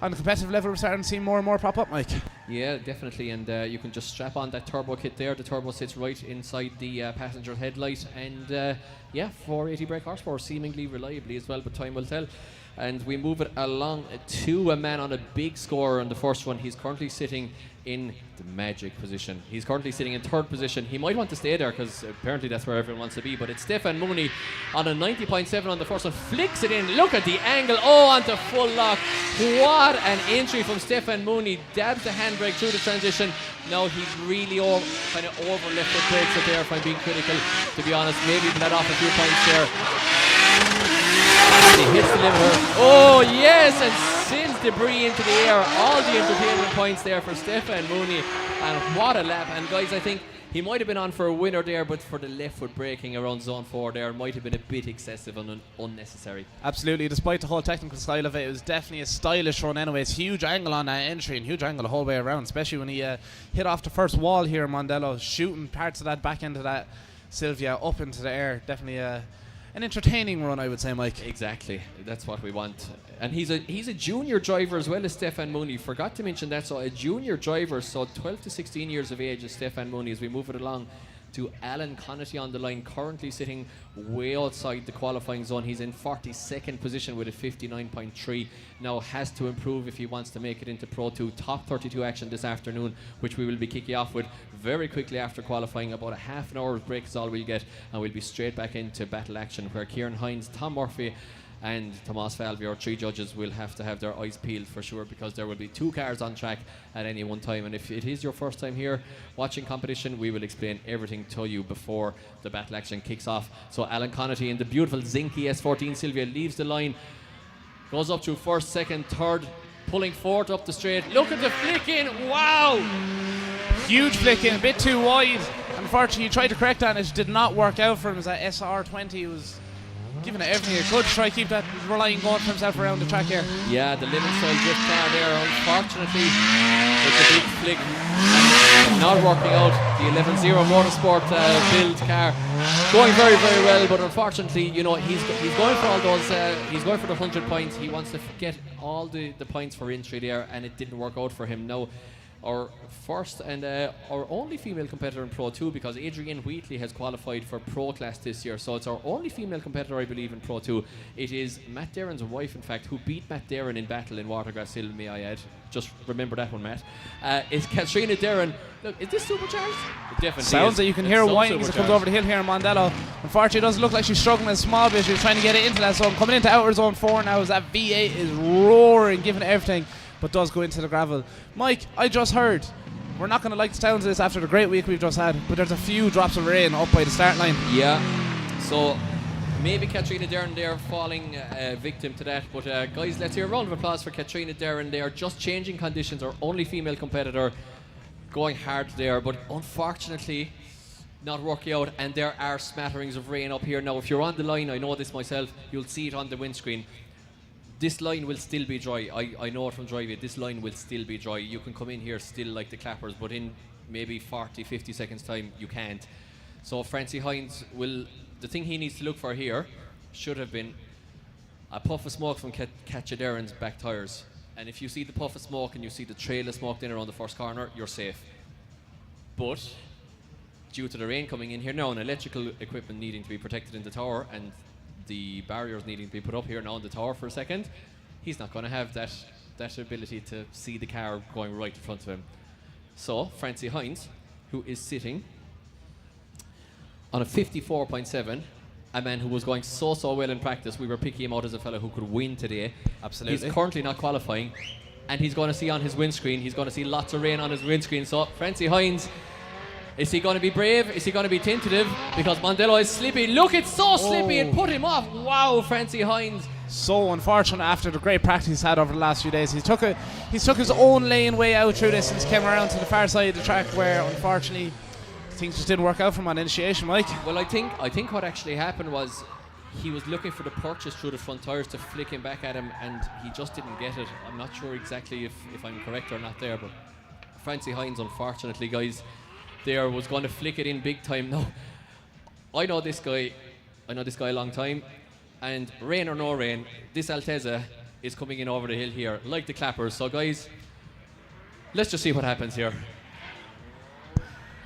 on the competitive level we're starting to see more and more pop up, Mike. Yeah, definitely, and you can just strap on that turbo kit there. The turbo sits right inside the passenger headlight, and yeah, 480 brake horsepower, seemingly reliably as well, but time will tell. And we move it along to a man on a big score on the first one. He's currently sitting in the magic position. He's currently sitting in 3rd position. He might want to stay there because apparently that's where everyone wants to be, but it's Stefan Mooney on a 90.7 on the first one. Flicks it in. Look at the angle. Oh, onto full lock. What an entry from Stefan Mooney. Dabs the handbrake through the transition. Now he's really kind of over left foot brakes it there, if I'm being critical, to be honest. Maybe even let off a few points there. And he hits the limiter. Oh yes, and sends debris into the air. All the entertainment points there for Stefan Mooney. And what a lap. And guys, I think he might have been on for a winner there, but for the left foot braking around zone 4 there, might have been a bit excessive and unnecessary. Absolutely, despite the whole technical style of it, it was definitely a stylish run anyways. Huge angle on that entry and huge angle the whole way around, especially when he hit off the first wall here, Mondello, shooting parts of that back end of that Sylvia up into the air. Definitely an entertaining run, I would say, Mike. Exactly, that's what we want. And he's a junior driver as well as Stefan Mooney. Forgot to mention that. So a junior driver, so 12 to 16 years of age is Stefan Mooney. As we move it along to Alan Connaughty on the line, currently sitting way outside the qualifying zone. He's in 42nd position with a 59.3. Now has to improve if he wants to make it into Pro 2 top 32 action this afternoon, which we will be kicking off with very quickly after qualifying. About a half an hour break is all we'll get, and we'll be straight back into battle action where Kieran Hines, Tom Murphy and Tomas Falvey, our 3 judges, will have to have their eyes peeled for sure, because there will be 2 cars on track at any one time. And if it is your first time here watching competition, we will explain everything to you before the battle action kicks off. So Alan Connaughty in the beautiful Zinky S14 Sylvia leaves the line, goes up to first, second, third, pulling fourth up the straight. Look at the flick in, wow! Huge flick in, a bit too wide. Unfortunately, he tried to correct that and it did not work out for him, as that SR20 was giving it everything he could to try to keep that line going for himself around the track here. Yeah, the limit style drift car there, unfortunately, with the big flick not working out. The 11-0 Motorsport build car going very, very well, but unfortunately, you know, he's going for all those, he's going for the 100 points. He wants to get all the points for entry there, and it didn't work out for him. Now, our first and our only female competitor in Pro 2, because Adrienne Wheatley has qualified for Pro class this year, so it's our only female competitor, I believe, in Pro 2. It is Matt Darren's wife, in fact, who beat Matt Darren in battle in Watergrass Hill, may I add. Just remember that one, Matt. It's Katrina Darren. Look, is this supercharged? It definitely sounds is. that you can hear her whining as it comes over the hill here in Mondello. Unfortunately, it doesn't look like she's struggling a small bit. She's trying to get it into that zone. Coming into outer zone 4 now as that V8 is roaring, giving it everything, but does go into the gravel. Mike, I just heard, we're not going to like the sounds of this after the great week we've just had, but there's a few drops of rain up by the start line. Yeah, so maybe Katrina Darren there falling victim to that, but guys, let's hear a round of applause for Katrina Darren. They are just changing conditions, our only female competitor, going hard there, but unfortunately not working out, and there are smatterings of rain up here. Now if you're on the line, I know this myself, you'll see it on the windscreen. This line will still be dry. I know it from driving. This line will still be dry. You can come in here still like the clappers, but in maybe 40-50 seconds time you can't. So Francie Hines will, the thing he needs to look for here should have been a puff of smoke from Katja Darren's back tyres. And if you see the puff of smoke and you see the trail of smoke then around the first corner, you're safe. But due to the rain coming in here now and electrical equipment needing to be protected in the tower and the barriers needing to be put up here now in the tower for a second, he's not going to have that ability to see the car going right in front of him. So Francie Hines, who is sitting on a 54.7, a man who was going so well in practice, we were picking him out as a fellow who could win today. Absolutely. He's currently not qualifying, and he's going to see on his windscreen, he's going to see lots of rain on his windscreen. So Francie Hines, is he going to be brave? Is he going to be tentative? Because Mondello is slippy. Look, it's so slippy, it put him off. Wow, Francie Hines. So unfortunate after the great practice he's had over the last few days. He took his own lane way out through this and came around to the far side of the track where unfortunately things just didn't work out for him on initiation, Mike. Well, I think what actually happened was he was looking for the purchase through the front tyres to flick him back at him, and he just didn't get it. I'm not sure exactly if I'm correct or not there, but Francie Hines, unfortunately, guys, there was going to flick it in big time. Now, I know this guy a long time, and rain or no rain, this Altezza is coming in over the hill here, like the clappers. So guys, let's just see what happens here.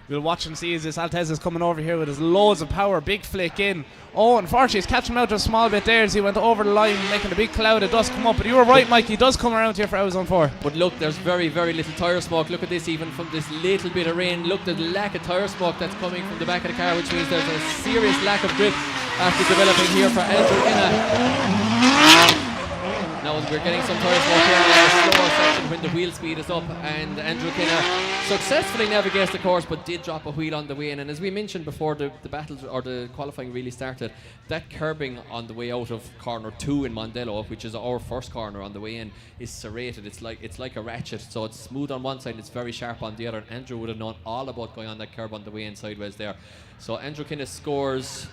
We'll watch and see as this Altezza is coming over here with his loads of power, big flick in. Oh, unfortunately, he's catching him out just a small bit there as he went over the line, making a big cloud of dust come up. But you were right, Mike, he does come around here for Zone 4. But look, there's very, very little tyre smoke. Look at this, even from this little bit of rain. Look, the lack of tyre smoke that's coming from the back of the car, which means there's a serious lack of grip after developing here for Andrew Inna. Now we're getting some tyre smoke here in a slower section when the wheel speed is up, and Andrew Kinna successfully navigates the course but did drop a wheel on the way in. And as we mentioned before the battles or the qualifying really started, that curbing on the way out of corner 2 in Mondello, which is our first corner on the way in, is serrated. It's like a ratchet, so it's smooth on one side and it's very sharp on the other. And Andrew would have known all about going on that curb on the way in sideways there. So Andrew Kinna scores.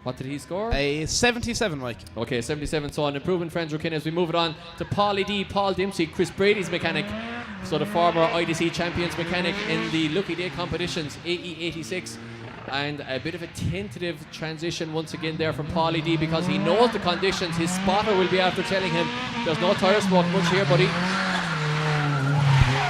What did he score? A 77, Mike. Okay, 77. So an improvement for Andrew Kinna as we move it on to Paulie D, Paul Dempsey, Chris Brady's mechanic. So the former IDC champions mechanic in the Lucky Day competitions, AE86. And a bit of a tentative transition once again there from Paulie D because he knows the conditions. His spotter will be after telling him there's no tyre smoke much here, buddy.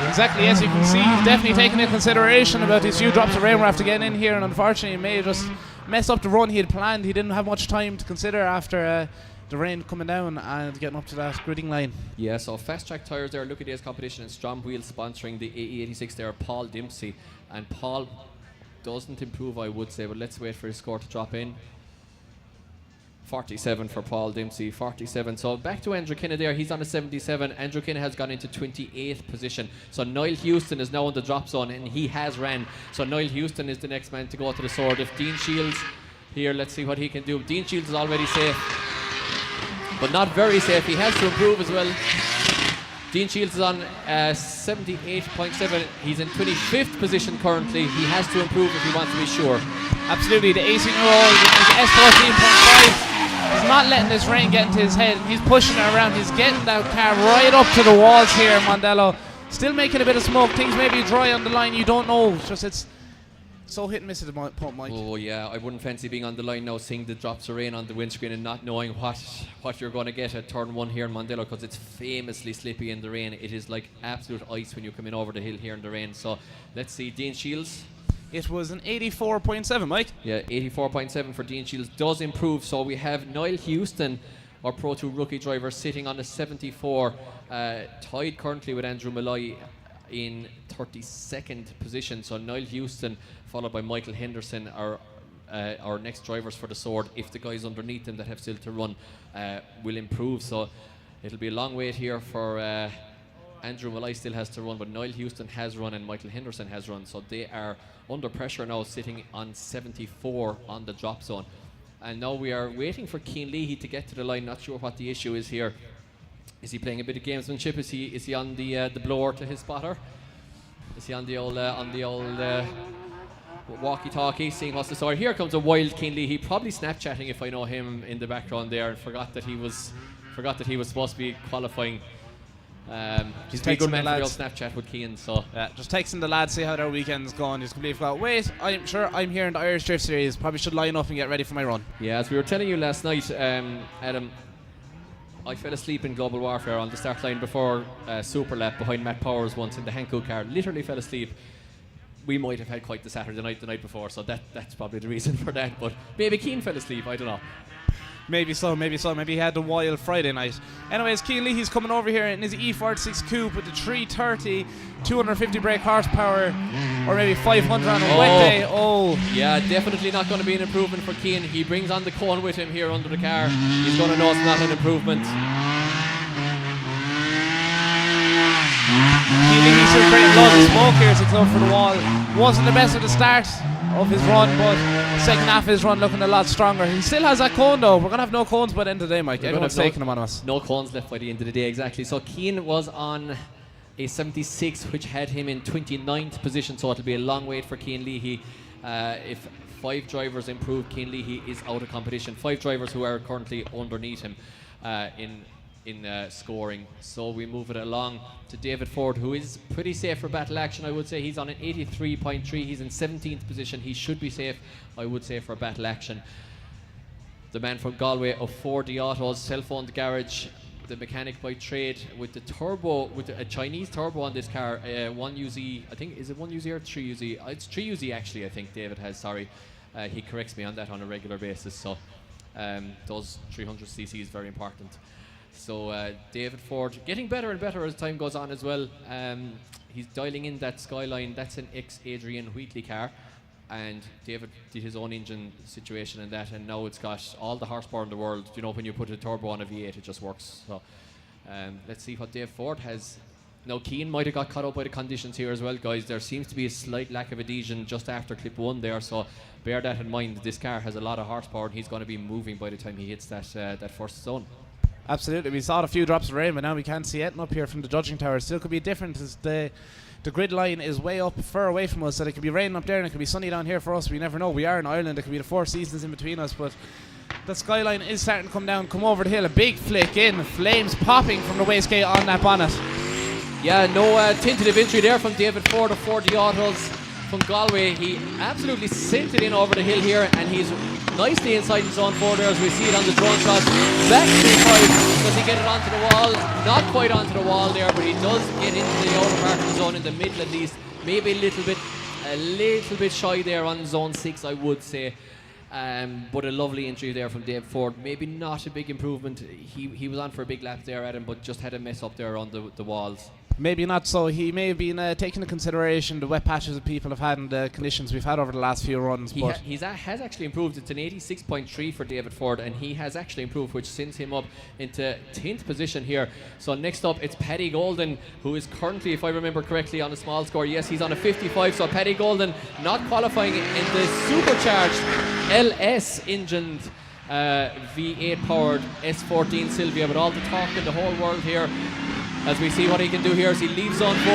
Exactly, as you can see, he's definitely taking into consideration about these few drops of rain we're after getting in here, and unfortunately he may just mess up the run he had planned. He didn't have much time to consider after the rain coming down and getting up to that gridding line. Yeah, so fast track tyres there, Lucky Days competition, and Strom Wheels sponsoring the AE86 there, Paul Dempsey. And Paul doesn't improve, I would say, but let's wait for his score to drop in. 47 for Paul Dempsey, 47. So back to Andrew Kinna there, he's on a 77. Andrew Kinna has gone into 28th position. So Niall Houston is now in the drop zone and he has ran. So Niall Houston is the next man to go to the sword. If Dean Shields here, let's see what he can do. Dean Shields is already safe, but not very safe. He has to improve as well. Dean Shields is on 78.7. He's in 25th position currently. He has to improve if he wants to be sure. Absolutely, the 18-year-old is S14.5. He's not letting this rain get into his head. He's pushing it around. He's getting that car right up to the walls here, Mondello. Still making a bit of smoke. Things may be dry on the line. You don't know. It's so hit and miss at the point, Mike. Oh yeah, I wouldn't fancy being on the line now, seeing the drops of rain on the windscreen and not knowing what you're going to get at turn 1 here in Mondello, because it's famously slippy in the rain. It is like absolute ice when you come in over the hill here in the rain. So let's see, Dean Shields. It was an 84.7, Mike. Yeah, 84.7 for Dean Shields does improve. So we have Niall Houston, our Pro2 rookie driver, sitting on a 74, tied currently with Andrew Malloy in 32nd position. So Niall Houston, followed by Michael Henderson, are our next drivers for the sword. If the guys underneath them that have still to run will improve, so it'll be a long wait here for Andrew Malloy still has to run, but Niall Houston has run and Michael Henderson has run, so they are under pressure now, sitting on 74 on the drop zone. And now we are waiting for Cian Leahy to get to the line. Not sure what the issue is here. Is he playing a bit of gamesmanship? Is he on the blower to his spotter? Is he on the old walkie-talkie, seeing what's the story? Here comes a wild Cian Leahy, probably Snapchatting if I know him in the background there, and forgot that he was supposed to be qualifying. He's a good man for real Snapchat with Cian, so yeah, just texting the lads, see how their weekend's gone. Just completely forgot. Wait, I'm sure I'm here in the Irish Drift Series. Probably should line up and get ready for my run. Yeah, as we were telling you last night, Adam, I fell asleep in Global Warfare on the start line before Super Lap behind Matt Powers once in the Hankook car. Literally fell asleep. We might have had quite the Saturday night the night before, so that's probably the reason for that. But maybe Cian fell asleep, I don't know. Maybe so. Maybe he had a wild Friday night. Anyways, Cian Leahy's coming over here in his E46 Coupe with the 330, 250 brake horsepower, or maybe 500 on a wet day. Oh. Yeah, definitely not going to be an improvement for Cian. He brings on the cone with him here under the car. He's going to know it's not an improvement. Cian Leahy's still creating loads of smoke here as he comes for the wall. Wasn't the best at the start of his run, but second half of his run looking a lot stronger. He still has that cone though. We're going to have no cones by the end of the day, Mike. Everyone's taking them on us. No cones left by the end of the day, exactly. So Cian was on a 76, which had him in 29th position, so it'll be a long wait for Cian Leahy. If 5 drivers improve, Cian Leahy is out of competition. 5 drivers who are currently underneath him in scoring. So we move it along to David Ford, who is pretty safe for battle action, I would say. He's on an 83.3. He's in 17th position. He should be safe, I would say, for battle action. The man from Galway of 4D Autos, cell-phoned garage, the mechanic by trade, with the turbo, with a Chinese turbo on this car. 1UZ, I think, is it 1UZ or 3UZ? It's 3UZ actually, I think David has, sorry. He corrects me on that on a regular basis, so those 300cc is very important. So David Ford getting better and better as time goes on as well. He's dialing in that Skyline. That's an ex-Adrian Wheatley car. and David did his own engine situation and that, and now it's got all the horsepower in the world. You know, when you put a turbo on a V8, it just works. So let's see what Dave Ford has. Now, Keane might have got caught up by the conditions here as well, guys. There seems to be a slight lack of adhesion just after clip 1 there, so bear that in mind. This car has a lot of horsepower, and he's going to be moving by the time he hits that first zone. Absolutely. We saw a few drops of rain, but now we can't see it up here from the judging tower. Still could be different as the grid line is way up far away from us, so it could be raining up there and it could be sunny down here for us. We never know. We are in Ireland. It could be the 4 seasons in between us, but the skyline is starting to come down, come over the hill. A big flick in, flames popping from the wastegate on that bonnet. Yeah, no tentative entry there from David Ford of 40 Autos from Galway. He absolutely sent it in over the hill here, and he's nicely inside the zone 4 there as we see it on the drone shot. Back to the 5. Does he get it onto the wall? Not quite onto the wall there, but he does get into the outer part of the zone, in the middle at least. Maybe a little bit shy there on zone 6, I would say. But a lovely entry there from Dave Ford. Maybe not a big improvement. He was on for a big lap there, Adam, but just had a mess up there on the walls. Maybe not so. He may have been taking into consideration the wet patches that people have had and the conditions we've had over the last few runs. He has actually improved. It's an 86.3 for David Ford, and he has actually improved, which sends him up into 10th position here. So next up, it's Paddy Golden, who is currently, if I remember correctly, on a small score. Yes, he's on a 55. So Paddy Golden not qualifying in the supercharged LS engined V8 powered S14 Sylvia, but all the talk in the whole world here as we see what he can do here as he leaves zone 4.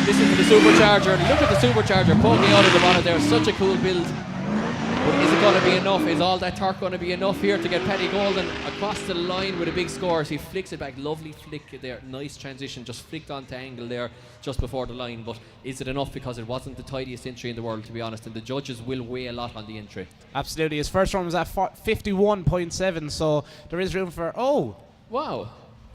Listen to the supercharger. Look at the supercharger poking out of the bonnet there. Such a cool build. But is it going to be enough? Is all that torque going to be enough here to get Paddy Golden across the line with a big score as he flicks it back? Lovely flick there. Nice transition. Just flicked onto angle there just before the line. But is it enough? Because it wasn't the tidiest entry in the world, to be honest. And the judges will weigh a lot on the entry. Absolutely. His first run was at 51.7. So there is room for... Oh! Wow.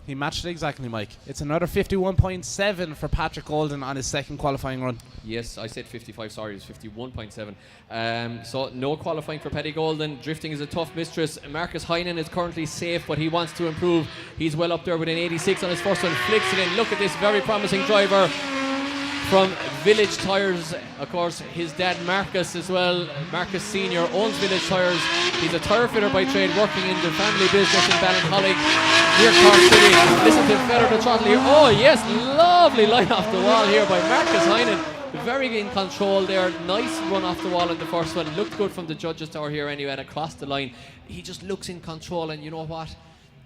He matched it exactly, Mike. It's another 51.7 for Patrick Golden on his second qualifying run. Yes, I said 55, sorry, it's 51.7. So no qualifying for Paddy Golden. Drifting is a tough mistress. Marcus Heinen is currently safe, but he wants to improve. He's well up there with an 86 on his first one. Flicks it in. Look at this very promising driver from Village Tyres. Of course, his dad Marcus as well. Marcus Senior owns Village Tyres. He's a tyre fitter by trade, working in the family business in Ballincollig near Cork City. Listen to Feather the Throttle here. Oh yes, lovely line off the wall here by Marcus Heinen. Very in control there. Nice run off the wall in the first one. Looked good from the judges tower here anyway, and across the line. He just looks in control, and you know what?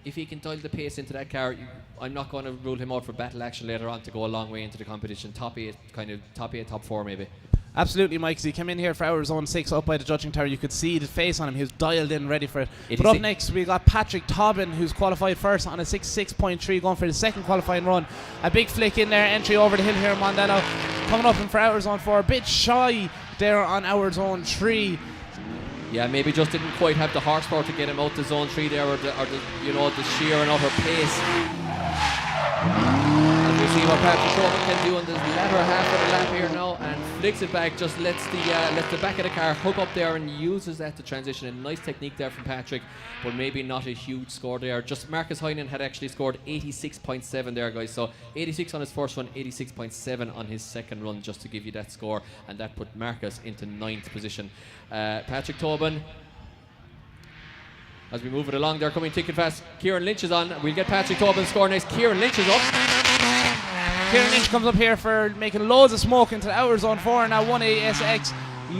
If he can dial the pace into that car, I'm not going to rule him out for battle action later on to go a long way into the competition. Top 8, top 4 maybe. Absolutely, Mike. As he came in here for our zone 6 up by the judging tower, you could see the face on him. He was dialed in, ready for it. But up next, we got Patrick Tobin, who's qualified first on a 66.3, going for the second qualifying run. A big flick in there, entry over the hill here in Mondello. Coming up in for our zone 4, a bit shy there on our zone 3. Yeah, maybe just didn't quite have the horsepower to get him out to zone 3 there, or the sheer and utter pace. And we see what Patrick Tobin can do on the latter half of the lap here now, and flicks it back, just lets the back of the car hook up there and uses that to transition. A nice technique there from Patrick, but maybe not a huge score there. Just Marcus Heinen had actually scored 86.7 there, guys. So 86 on his first one, 86.7 on his second run, just to give you that score, and that put Marcus into 9th position. Patrick Tobin, as we move it along, they're coming ticket fast. Kieran Lynch is on. We'll get Patrick Tobin's score next. Kieran Lynch is up. Kieran Lynch comes up here for making loads of smoke into the outer zone 4 and now 1ASX.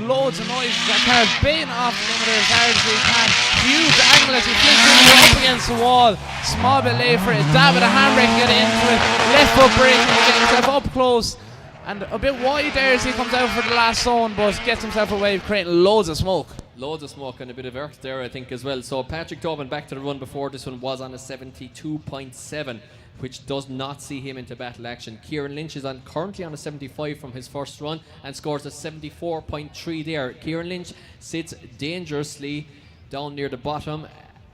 Loads of noise. That car's baying off the limiter as hard as he can. Huge angle as he flicks it up against the wall. Small bit late for it. Dab at a handbrake and get into it. Left foot brake and get himself up close. And a bit wide there as he comes out for the last zone, but gets himself away, creating loads of smoke. Loads of smoke and a bit of earth there, I think, as well. So Patrick Tobin back to the run before. This one was on a 72.7, which does not see him into battle action. Kieran Lynch is currently on a 75 from his first run and scores a 74.3 there. Kieran Lynch sits dangerously down near the bottom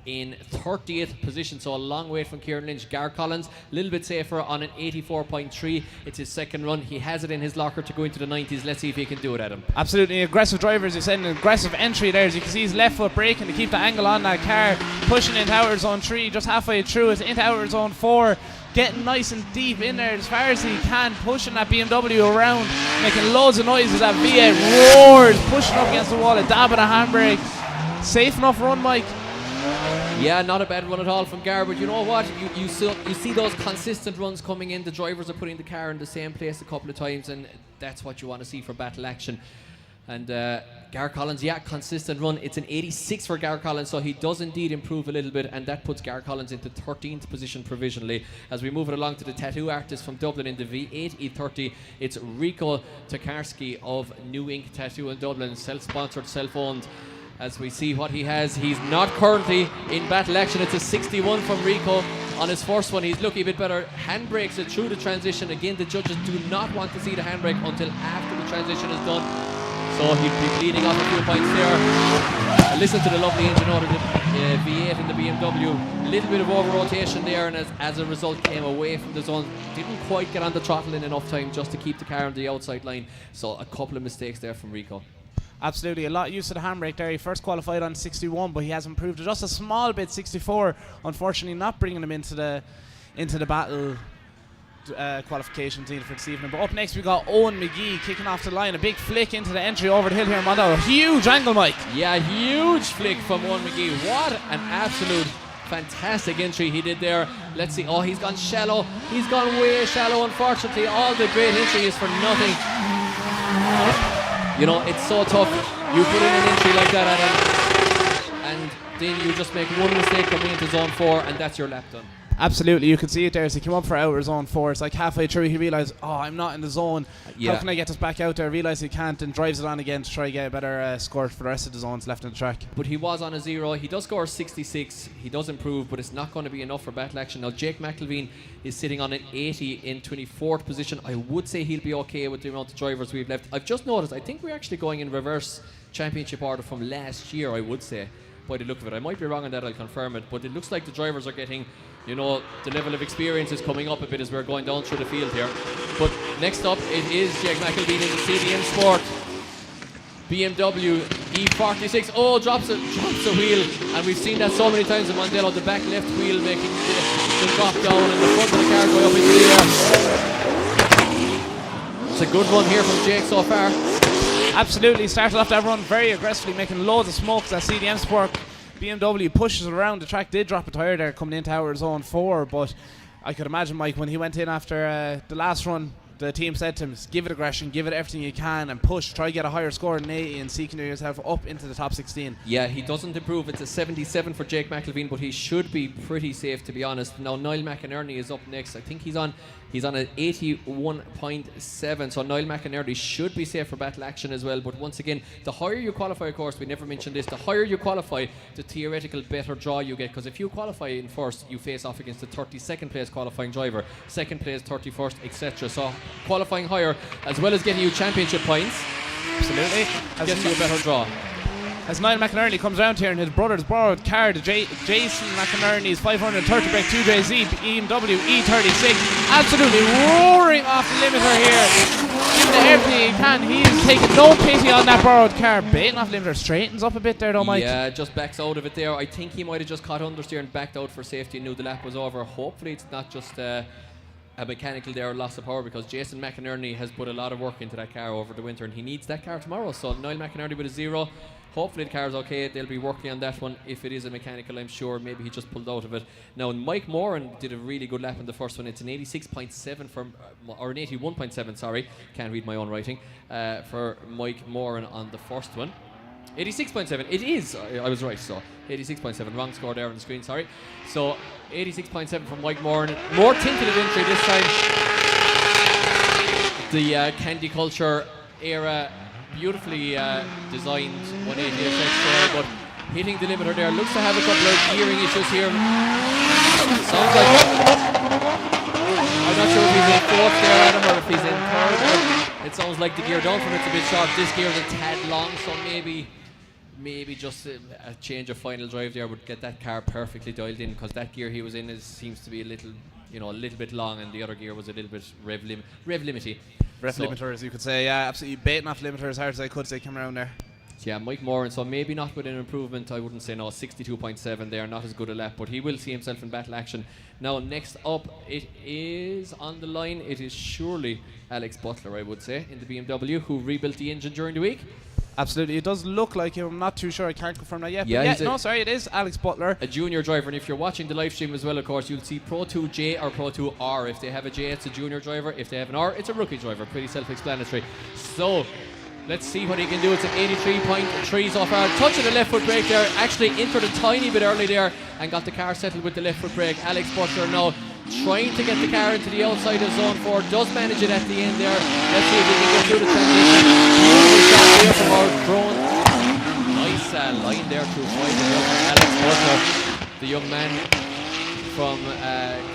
in 30th position, so a long way from Kieran Lynch. Gar Collins, a little bit safer on an 84.3. It's his second run. He has it in his locker to go into the 90s. Let's see if he can do it, Adam. Absolutely aggressive driver, as you said, an aggressive entry there. As you can see, his left foot braking to keep the angle on that car, pushing into outer zone 3, just halfway through it, into outer zone 4. getting nice and deep in there as far as he can, pushing that BMW around, making loads of noises. That V8 roars, pushing up against the wall, a dab and a handbrake. Safe enough run, Mike. Yeah, not a bad run at all from Gar, but you know what? You see those consistent runs coming in. The drivers are putting the car in the same place a couple of times, and that's what you want to see for battle action. And Gar Collins, yeah, consistent run. It's an 86 for Gar Collins, so he does indeed improve a little bit, and that puts Gar Collins into 13th position provisionally. As we move it along to the tattoo artist from Dublin in the V8 E30, it's Rico Tokarski of New Ink Tattoo in Dublin, self-sponsored, self-owned. As we see what he has, he's not currently in battle action. It's a 61 from Rico on his first one. He's looking a bit better. Handbrakes it through the transition. Again, the judges do not want to see the handbrake until after the transition is done. So he'll be bleeding off a few points there. Listen to the lovely engine out of the V8 and the BMW. A little bit of over-rotation there, and as a result came away from the zone. Didn't quite get on the throttle in enough time just to keep the car on the outside line. So a couple of mistakes there from Rico. Absolutely, a lot used to the handbrake there. He first qualified on 61, but he has improved just a small bit. 64, unfortunately, not bringing him into the battle qualification team for this evening. But up next we got Owen McGee kicking off the line. A big flick into the entry over the hill here in Mondello. Huge angle, Mike. Yeah, huge flick from Owen McGee. What an absolute fantastic entry he did there. Let's see. Oh, he's gone shallow. He's gone way shallow. Unfortunately, all the great entry is for nothing. You know, it's so tough. You put in an entry like that and then you just make one mistake coming into zone 4 and that's your lap done. Absolutely, you can see it there as he came up for outer zone 4. It's like halfway through he realised, oh, I'm not in the zone. Yeah. How can I get this back out there? Realised he can't and drives it on again to try to get a better score for the rest of the zones left in the track. But he was on a 0. He does score 66. He does improve, but it's not going to be enough for battle action. Now, Jake McElveen is sitting on an 80 in 24th position. I would say he'll be okay with the amount of drivers we've left. I've just noticed, I think we're actually going in reverse championship order from last year, I would say, by the look of it. I might be wrong on that, I'll confirm it, but it looks like the drivers are getting, you know, the level of experience is coming up a bit as we're going down through the field here. But next up, it is Jake McElveen in the CDM Sport BMW E46. Oh, drops a wheel, and we've seen that so many times in Mondello. The back left wheel making the drop down, and the front of the car going up into the air. It's a good run here from Jake so far. Absolutely, started off that run very aggressively, making loads of smoke. That CDM Sport BMW pushes it around. The track did drop a tyre there coming into our zone 4, but I could imagine, Mike, when he went in after the last run, the team said to him, give it aggression, give it everything you can and push, try to get a higher score than 80 and seeking yourself up into the top 16. Yeah, he doesn't improve. It's a 77 for Jake McElveen, but he should be pretty safe, to be honest. Now Niall McInerney is up next. I think he's on an 81.7, so Niall McInerney should be safe for battle action as well. But once again, the higher you qualify, of course, we never mentioned this, the higher you qualify, the theoretical better draw you get, because if you qualify in first, you face off against the 32nd place qualifying driver, second place, 31st, etc. So qualifying higher, as well as getting you championship points, absolutely, gets you a better draw. As Niall McInerney comes round here in his brother's borrowed car, the Jason McInerney's 530 brake 2JZ BMW E36, absolutely roaring off the limiter here, giving it everything he can. He is taking no pity on that borrowed car, baiting off limiter, straightens up a bit there though, Mike. Yeah, just backs out of it there. I think he might have just caught understeer and backed out for safety and knew the lap was over. Hopefully it's not just a mechanical there, loss of power, because Jason McInerney has put a lot of work into that car over the winter and he needs that car tomorrow. So Niall McInerney with a 0. Hopefully the car's okay. They'll be working on that one. If it is a mechanical, I'm sure maybe he just pulled out of it. Now Mike Moran did a really good lap in the first one. It's an 86.7 for, or an 81.7, sorry, can't read my own writing, for Mike Moran on the first one. 86.7, it is, I was right, so 86.7, wrong score there on the screen, sorry. So 86.7 from Mike Moran, more tinted of entry this time. The Candy Culture era, beautifully designed 180 FX there, but hitting the limiter there, looks to have a couple of gearing issues here. Sounds like, I'm not sure if he's in 4th there, Adam, or if he's in 3rd. It sounds like the gear down from it's a bit sharp. This gear is a tad long, so maybe just a change of final drive there would get that car perfectly dialed in, because that gear he was in seems to be a little bit long, and the other gear was a little bit rev limity. Limiter, as you could say, yeah, absolutely baiting off limiter as hard as I could say, come around there. Yeah, Mike Moran, so maybe not with an improvement. I wouldn't say no. 62.7 there, not as good a lap, but he will see himself in battle action. Now, next up, it is on the line. It is surely Alex Butler, I would say, in the BMW, who rebuilt the engine during the week. Absolutely, it does look like him. I'm not too sure. I can't confirm that yet. Yeah, it is Alex Butler, a junior driver. And if you're watching the live stream as well, of course, you'll see Pro2 J or Pro2 R. If they have a J, it's a junior driver. If they have an R, it's a rookie driver. Pretty self-explanatory. So, let's see what he can do. It's an 83.3 so far. Touching the left foot brake there. Actually entered a tiny bit early there and got the car settled with the left foot brake. Alex Butler now trying to get the car into the outside of zone 4. Does manage it at the end there. Let's see if he can get through the transition. Beautiful shot there from our drone. Nice line there through 5 Alex Butler, the young man from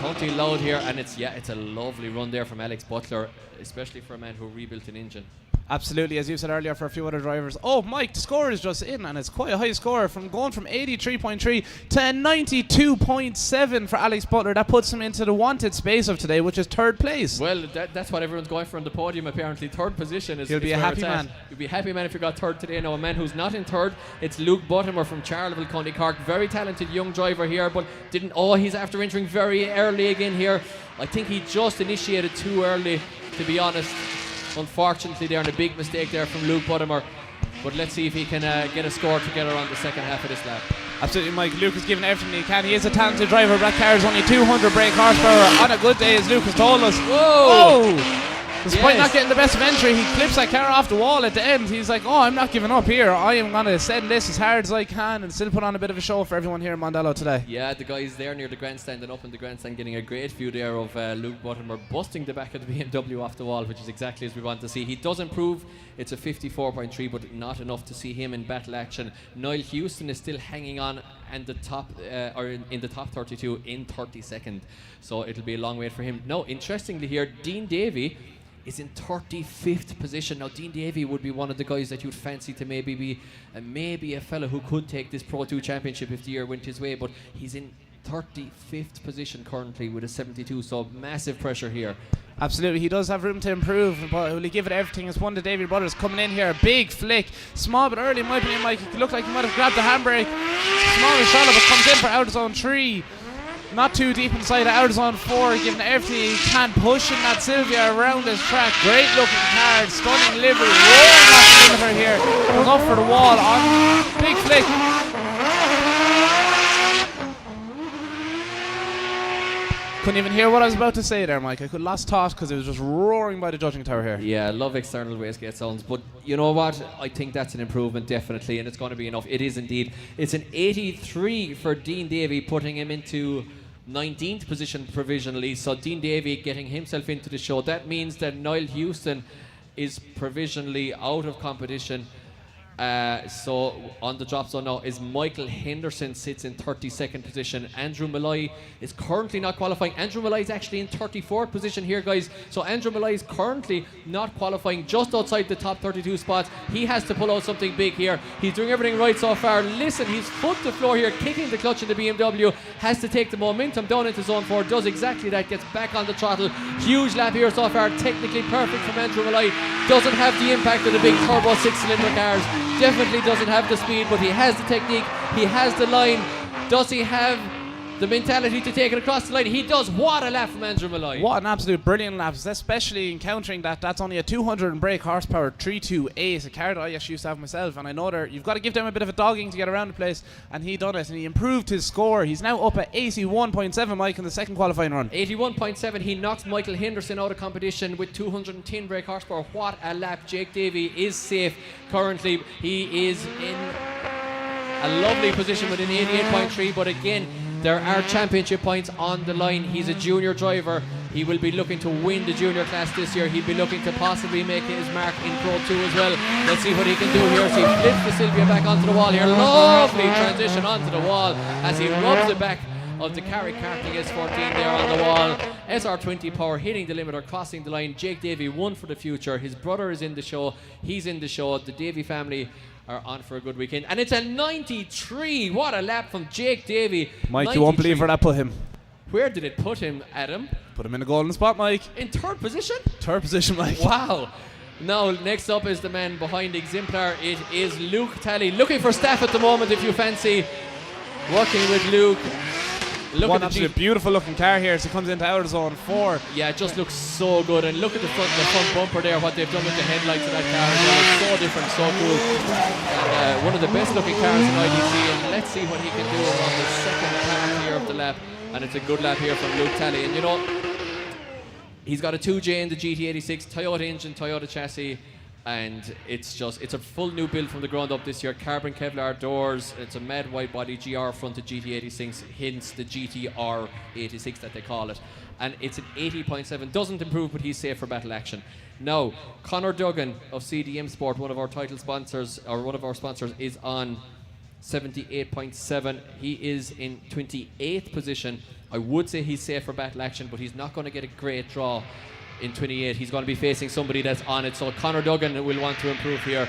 County Loud here. And it's a lovely run there from Alex Butler, especially for a man who rebuilt an engine. Absolutely, as you said earlier, for a few other drivers. Oh, Mike, the score is just in, and it's quite a high score, from going from 83.3 to 92.7 for Alex Butler. That puts him into the wanted space of today, which is third place. Well, that's what everyone's going for on the podium, apparently. Third position is. He'll be a happy man. You'll be a happy man if you got third today. Now, a man who's not in third, it's Luke Buttimer from Charleville, County Cork. Very talented young driver here, but he's after entering very early again here. I think he just initiated too early, to be honest. Unfortunately there, and a big mistake there from Luke Buttimer. But let's see if he can get a score together on the second half of this lap. Absolutely, Mike. Luke is giving everything he can. He is a talented driver. That car is only 200 brake horsepower on a good day, as Luke has told us. Whoa! Despite not getting the best of entry, he clips that car off the wall at the end. He's like, oh, I'm not giving up here. I am going to send this as hard as I can and still put on a bit of a show for everyone here in Mondello today. Yeah, the guys there near the grandstand and up in the grandstand getting a great view there of Luke Buttimer busting the back of the BMW off the wall, which is exactly as we want to see. He does improve. It's a 54.3, but not enough to see him in battle action. Niall Houston is still hanging on and the top in the top 32 in 32nd. So it'll be a long wait for him. Now, interestingly here, Dean Davey is in 35th position. Now, Dean Davey would be one of the guys that you'd fancy to maybe be a fella who could take this Pro 2 championship if the year went his way, but he's in 35th position currently with a 72, so massive pressure here. Absolutely, he does have room to improve, but will he give it everything? As one of Davey brothers coming in here, big flick, small but early in my opinion, Mike. It looked like he might have grabbed the handbrake. Small and shallow, but comes in for out of zone 3. Not too deep inside out of zone 4, giving everything he can, pushing that Sylvia around his track. Great looking car, stunning livery, roaring off the limiter here. Goes up for the wall on big flick. Couldn't even hear what I was about to say there, Mike. I could lost thought because it was just roaring by the judging tower here. Yeah, I love external wastegate sounds, but you know what? I think that's an improvement, definitely, and it's going to be enough. It is indeed. It's an 83 for Dean Davey, putting him into 19th position provisionally. So Dean Davey getting himself into the show. That means that Niall Houston is provisionally out of competition. So on the drop zone now is Michael Henderson, sits in 32nd position. Andrew Malloy is currently not qualifying. Andrew Malloy is actually in 34th position here, guys. So Andrew Malloy is currently not qualifying, just outside the top 32 spots. He has to pull out something big here. He's doing everything right so far. Listen, he's foot to floor here, kicking the clutch in the BMW. Has to take the momentum down into zone 4. Does exactly that. Gets back on the throttle. Huge lap here so far. Technically perfect from Andrew Malloy. Doesn't have the impact of the big turbo 6-cylinder cars. Definitely doesn't have the speed, but he has the technique, he has the line. Does he have the mentality to take it across the line? He does. What a lap from Andrew Malloy. What an absolute brilliant lap, especially encountering that's only a 200 and brake horsepower 328, a car that I actually used to have myself, and I know you've got to give them a bit of a dogging to get around the place, and he done it, and he improved his score. He's now up at 81.7, Mike, in the second qualifying run. 81.7. He knocks Michael Henderson out of competition with 210 brake horsepower. What a lap. Jake Davey is safe currently. He is in a lovely position with an 88.3, but again, there are championship points on the line. He's a junior driver. He will be looking to win the junior class this year. He'll be looking to possibly make his mark in Pro 2 as well. Let's see what he can do here. So he flips the Sylvia back onto the wall here. Lovely transition onto the wall as he rubs the back of the Carrick Karting S14 there on the wall. SR20 power hitting the limiter, crossing the line. Jake Davey, one for the future. His brother is in the show. He's in the show. The Davey family are on for a good weekend. And it's a 93. What a lap from Jake Davey. Mike, 93. You won't believe where that put him. Where did it put him, Adam? Put him in a golden spot, Mike. In third position? Third position, Mike. Wow. Now, next up is the man behind Exemplar. It is Luke Talley. Looking for staff at the moment if you fancy working with Luke. Look One at the absolute beautiful looking car here as it comes into outer zone 4. Yeah, it just looks so good. And look at the front bumper there, what they've done with the headlights of that car as well. It's so different, so cool. And, one of the best looking cars in IDC, and let's see what he can do on the second part here of the lap. And it's a good lap here from Luke Talley. And you know, he's got a 2J in the GT86, Toyota engine, Toyota chassis. And it's a full new build from the ground up this year. Carbon Kevlar doors. It's a mad wide body GR fronted GT86, hence the GTR86 that they call it. And it's an 80.7. Doesn't improve, but he's safe for battle action. Now, Conor Duggan of CDM Sport, one of our title sponsors, or one of our sponsors, is on 78.7. He is in 28th position. I would say he's safe for battle action, but he's not going to get a great draw in 28. He's going to be facing somebody that's on it. So Conor Duggan will want to improve here.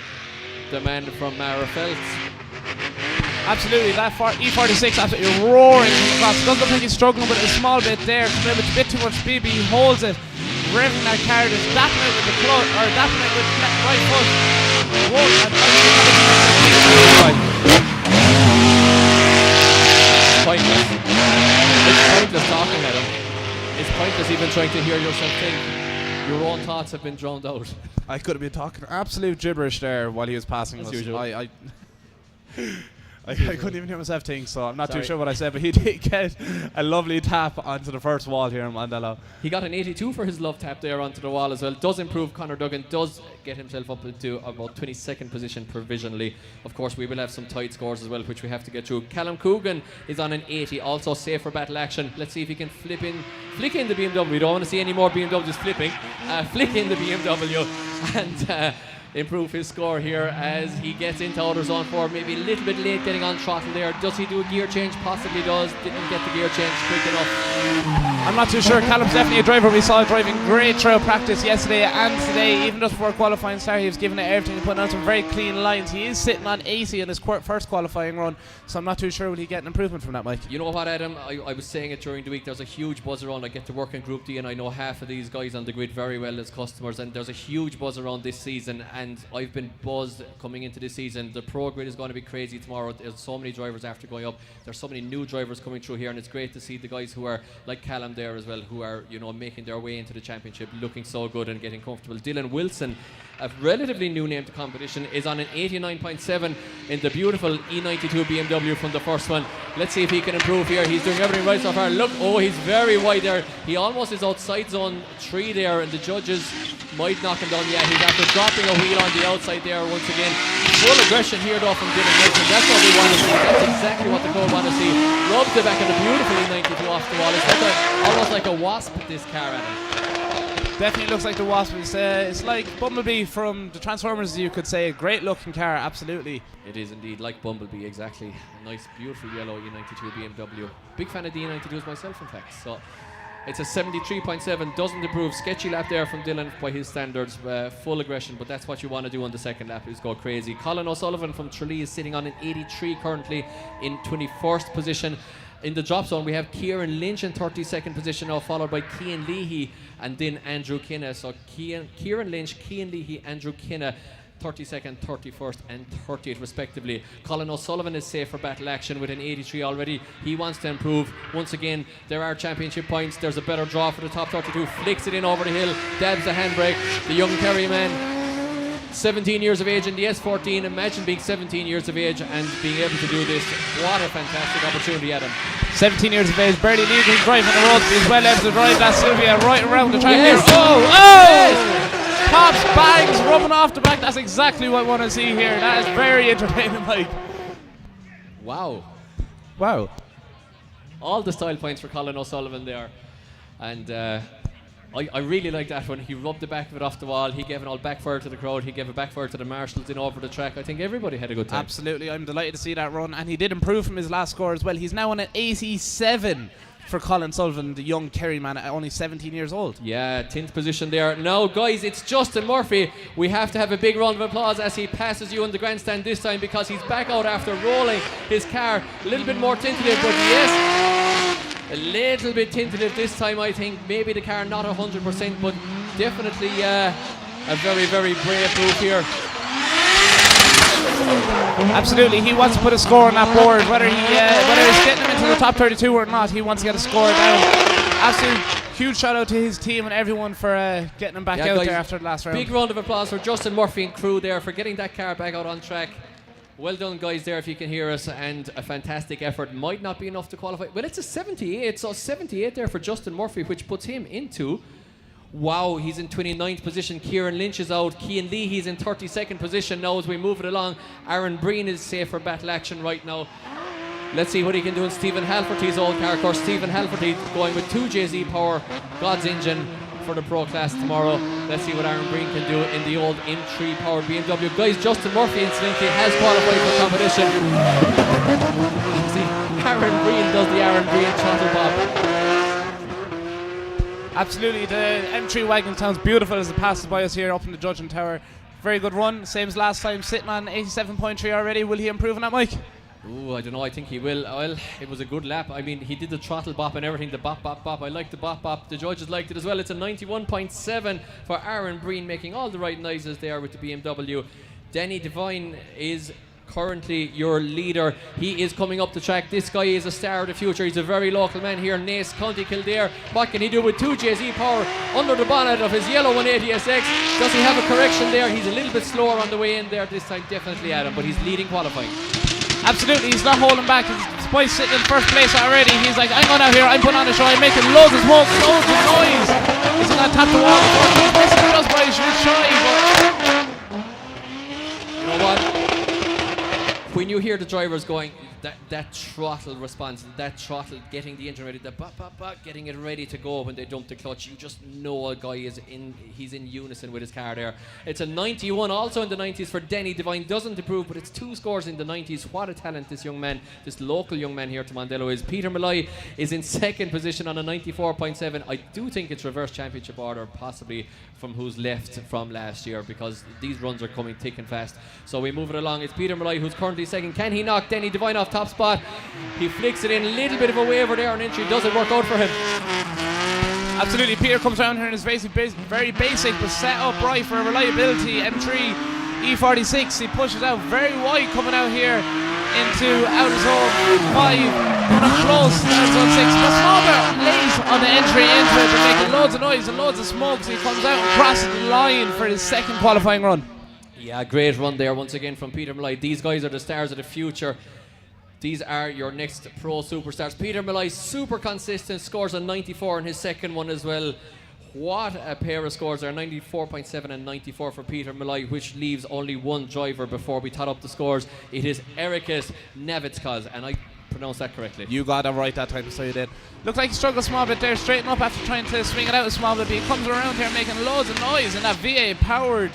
The man from Marafelt. Absolutely, that E46 absolutely roaring across. Doesn't look like he's struggling with it a small bit there. Coming in with a bit too much speed, but he holds it. Revving that car, just dapping it with the clutch, or dapping it with the right foot. Whoa, pointless. It's pointless talking at him. It's pointless even trying to hear yourself think. Your own thoughts have been drowned out. I could have been talking absolute gibberish there while he was passing As us. usual. I couldn't even hear myself think, so I'm not too sure what I said, but he did get a lovely tap onto the first wall here in Mondello. He got an 82 for his love tap there onto the wall as well. Does improve. Conor Duggan does get himself up into about 22nd position provisionally. Of course, we will have some tight scores as well, which we have to get through. Callum Coogan is on an 80, also safe for battle action. Let's see if he can flick in the BMW. We don't want to see any more BMWs flipping. Flick in the BMW and improve his score here as he gets into outer zone 4. Maybe a little bit late getting on throttle there. Does he do a gear change? Possibly does. Didn't get the gear change quick enough. I'm not too sure. Callum's definitely a driver. We saw him driving great throughout practice yesterday and today. Even just before qualifying started, he was giving it everything and putting out some very clean lines. He is sitting on 80 in his first qualifying run, so I'm not too sure will he get an improvement from that, Mike. You know what, Adam? I was saying it during the week. There's a huge buzz around. I get to work in Group D and I know half of these guys on the grid very well as customers, and there's a huge buzz around this season, and I've been buzzed coming into this season. The pro grid is going to be crazy tomorrow. There's so many drivers after going up. There's so many new drivers coming through here, and it's great to see the guys who are like Callum there as well, who are, you know, making their way into the championship, looking so good and getting comfortable. Dylan Wilson, a relatively new name to competition, is on an 89.7 in the beautiful E92 BMW from the first one. Let's see if he can improve here. He's doing everything right so far. Look, oh, he's very wide there. He almost is outside zone 3 there, and the judges might knock him down. Yeah, he's after dropping a wheel on the outside there once again. Full aggression here though from Dylan Wilson. That's what we want to see. That's exactly what the crowd want to see. Rubs it back in a beautiful E92 off the wall. It's like almost like a wasp, this car, Adam. Definitely looks like the Wasp. It's like Bumblebee from the Transformers, you could say. Great looking car, absolutely. It is indeed like Bumblebee, exactly. Nice, beautiful yellow E92 BMW. Big fan of the E92s myself, in fact. So it's a 73.7, doesn't improve. Sketchy lap there from Dylan by his standards. Full aggression, but that's what you want to do on the second lap, is go crazy. Colin O'Sullivan from Tralee is sitting on an 83 currently in 21st position. In the drop zone, we have Kieran Lynch in 32nd position now, followed by Cian Leahy and then Andrew Kinna. So Kieran Lynch, Cian Leahy, Andrew Kinna, 32nd, 31st and 30th respectively. Colin O'Sullivan is safe for battle action with an 83 already. He wants to improve. Once again, there are championship points. There's a better draw for the top 32. Flicks it in over the hill, dabs the handbrake. The young Kerry man, 17 years of age in the S14. Imagine being 17 years of age and being able to do this. What a fantastic opportunity, Adam. 17 years of age, barely legal driving the road, but he's well able to drive that Sylvia right around the track. Yes. Here. Oh! Pops, bangs, rubbing off the back. That's exactly what I want to see here. That is very entertaining, Mike. Wow. Wow. All the style points for Colin O'Sullivan there. And I really like that one. He rubbed the back of it off the wall. He gave an all backfire to the crowd. He gave a backfire to the marshals in over the track. I think everybody had a good time. Absolutely. I'm delighted to see that run. And he did improve from his last score as well. He's now on an 87 for Colin Sullivan, the young Kerry man at only 17 years old. Yeah, 10th position there. Now, guys, it's Justin Murphy. We have to have a big round of applause as he passes you in the grandstand this time, because he's back out after rolling his car. A little bit more tentative, but yes, a little bit tentative this time, I think. Maybe the car not 100%, but definitely a very, very brave move here. Absolutely, he wants to put a score on that board, whether he's getting him into the top 32 or not. He wants to get a score down. Absolute huge shout out to his team and everyone for getting him back out guys, there after the last round. Big round of applause for Justin Murphy and crew there for getting that car back out on track. Well done, guys, there, if you can hear us, and a fantastic effort. Might not be enough to qualify. Well, it's a 78, so 78 there for Justin Murphy, which puts him into... Wow, he's in 29th position. Kieran Lynch is out. Cian Lee, he's in 32nd position now as we move it along. Aaron Breen is safe for battle action right now. Let's see what he can do in Stephen Halferty's old car. Of course, Stephen Halferty going with 2 JZ Power, God's engine for the Pro class tomorrow. Let's see what Aaron Breen can do in the old M3 powered BMW. Guys, Justin Murphy incidentally has qualified for competition. See, Aaron Breen does the Aaron Breen throttle bob. Absolutely, the M3 wagon sounds beautiful as it passes by us here up in the judging tower. Very good run, same as last time, sitting on 87.3 already. Will he improve on that, Mike? Ooh, I don't know, I think he will. Well, it was a good lap. I mean, he did the throttle bop and everything, the bop, bop, bop. I liked the bop, bop. The judges liked it as well. It's a 91.7 for Aaron Breen, making all the right noises there with the BMW. Danny Devine is currently your leader. He is coming up the track. This guy is a star of the future. He's a very local man here in Naas, County Kildare. What can he do with 2 JZ Power under the bonnet of his yellow 180SX? Does he have a correction there? He's a little bit slower on the way in there this time, definitely Adam, but he's leading qualifying. Absolutely, he's not holding back. His boy's sitting in first place already. He's like, I'm going out here, I'm putting on a show, I'm making loads of smoke, loads of noise. He's going to tap the wall. He's missing just by a short shy, but you know what? When you hear the drivers going, that throttle response, that throttle getting the engine ready, the bop, bop, bop, getting it ready to go when they dump the clutch, you just know a guy he's in unison with his car there. It's a 91, also in the 90s for Denny Devine. Doesn't improve, but it's 2 scores in the 90s. What a talent this young man, this local young man here to Mondello is. Peter Malloy is in 2nd position on a 94.7. I do think it's reverse championship order, possibly from who's left from last year, because these runs are coming thick and fast. So we move it along. It's Peter Malloy who's currently 2nd. Can he knock Denny Devine off top spot? He flicks it in, a little bit of a waiver there on entry. Does it work out for him? Absolutely, Peter comes around here in his very basic but set up right for reliability M3 E46. He pushes out very wide coming out here into outer zone 5, coming close to outer zone 6, but small bit late on the entry into it. They're making loads of noise and loads of smoke, so he comes out and crosses the line for his 2nd qualifying run. Yeah, great run there once again from Peter Malloy. These guys are the stars of the future. These are your next pro superstars. Peter Malloy, super consistent, scores a 94 in his 2nd one as well. What a pair of scores there, 94.7 and 94 for Peter Malloy, which leaves only 1 driver before we tot up the scores. It is Erikas Navitskas, and I pronounced that correctly. You got him right that time, so you did. Looked like he struggled a small bit there, straighten up after trying to swing it out a small bit. He comes around here making loads of noise in that VA powered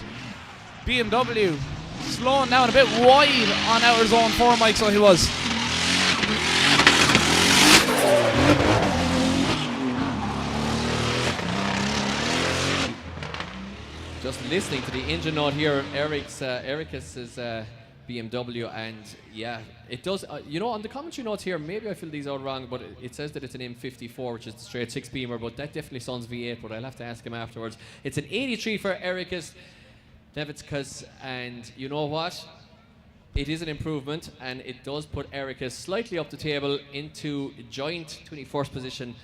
BMW. Slowing down a bit wide on outer zone 4, Mike, so he was. Just listening to the engine note here, Erikas' BMW, and yeah, it does. You know, on the commentary notes here, maybe I filled these out wrong, but it says that it's an M54, which is the straight 6-beamer, but that definitely sounds V8, but I'll have to ask him afterwards. It's an 83 for Erikas Navitskas, and you know what? It is an improvement, and it does put Erikas slightly up the table into joint 21st position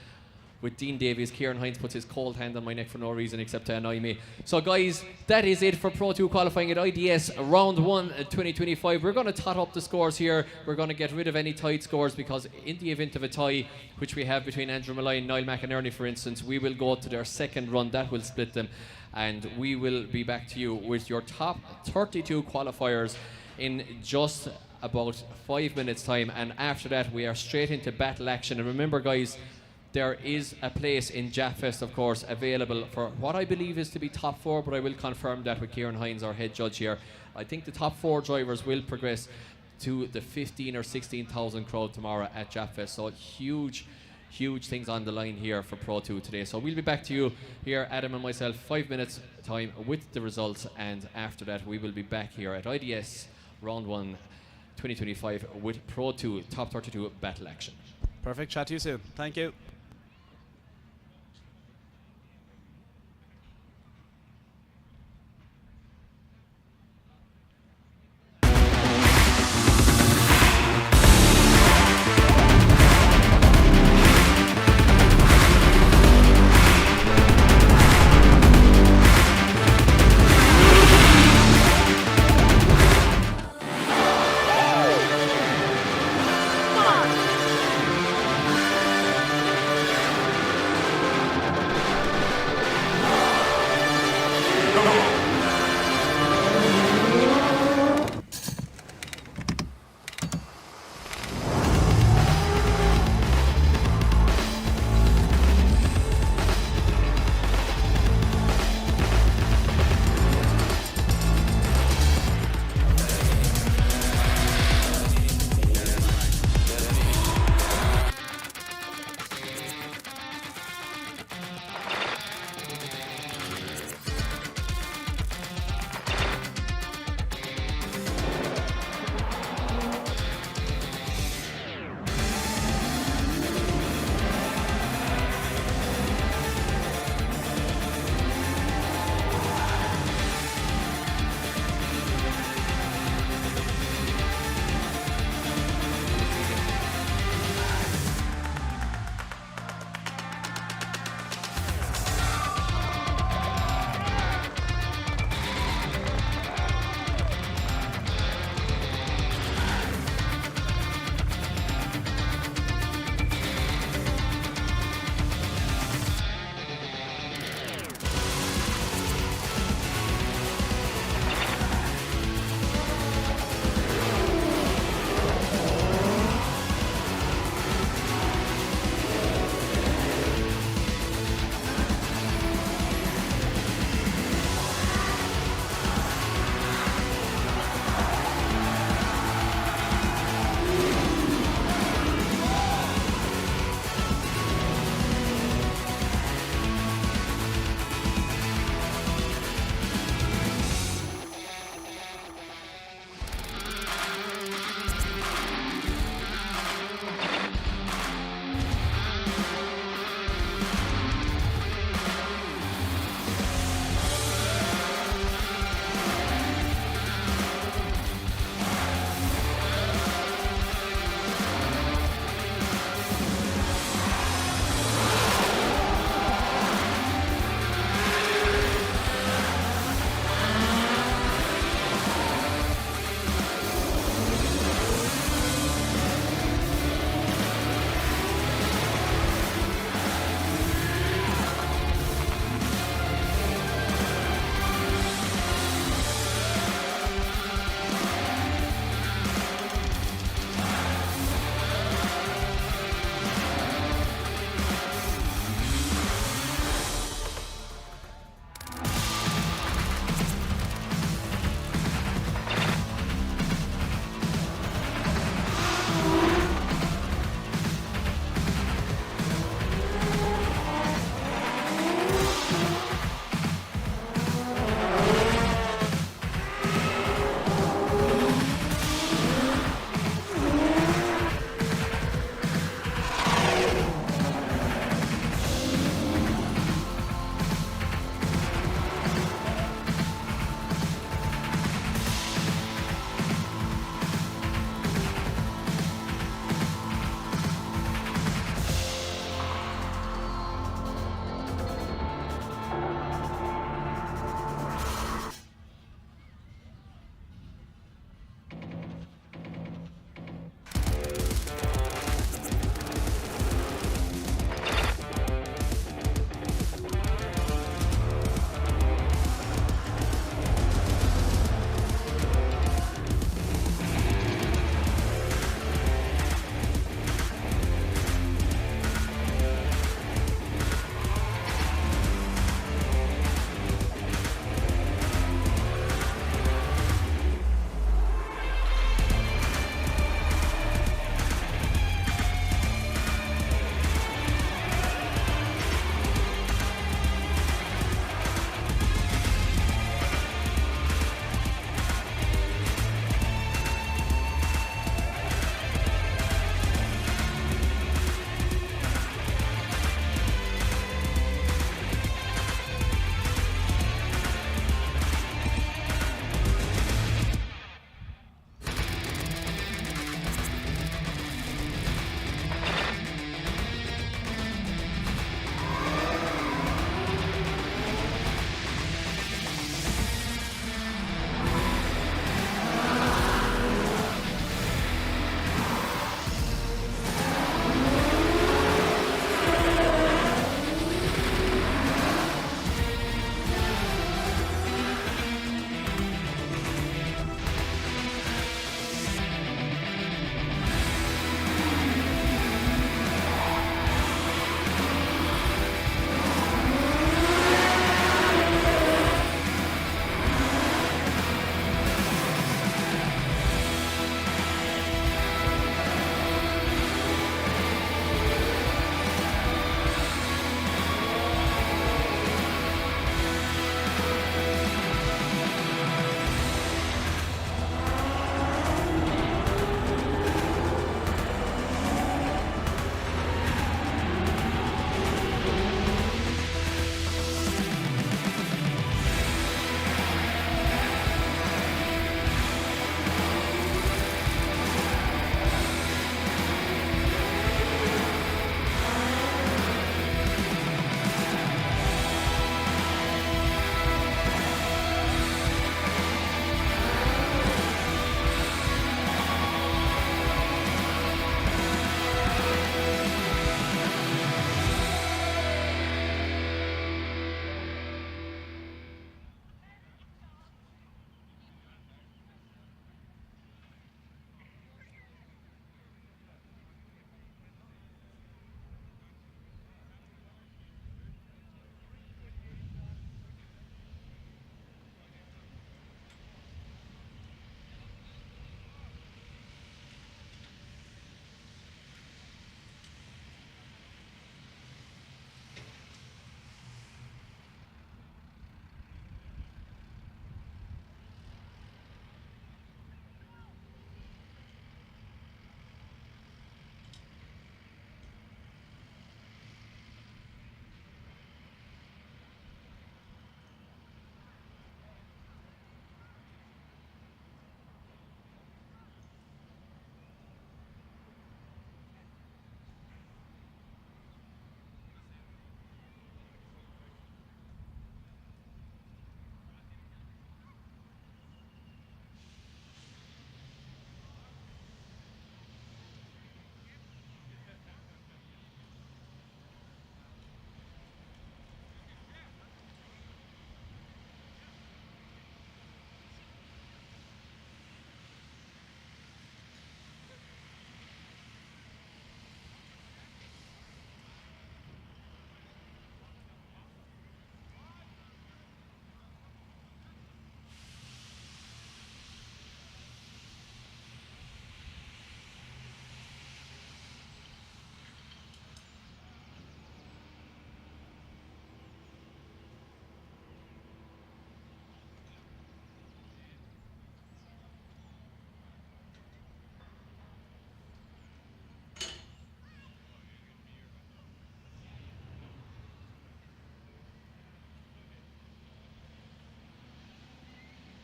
with Dean Davies. Kieran Hines puts his cold hand on my neck for no reason except to annoy me. So guys, that is it for Pro 2 qualifying at IDS round 1 2025. We're going to tot up the scores here. We're going to get rid of any tied scores, because in the event of a tie, which we have between Andrew Malloy and Niall McInerney, for instance, we will go to their 2nd run. That will split them, and we will be back to you with your top 32 qualifiers in just about 5 minutes time, and after that we are straight into battle action. And remember guys, there is a place in Japfest, of course, available for what I believe is to be top 4, but I will confirm that with Kieran Hines, our head judge here. I think the top 4 drivers will progress to the 15 or 16,000 crowd tomorrow at Japfest. So huge things on the line here for Pro 2 today. So we'll be back to you here, Adam and myself, 5 minutes time with the results, and after that we will be back here at IDS round 1 2025 with Pro 2 top 32 battle action. Perfect, chat to you soon. Thank you.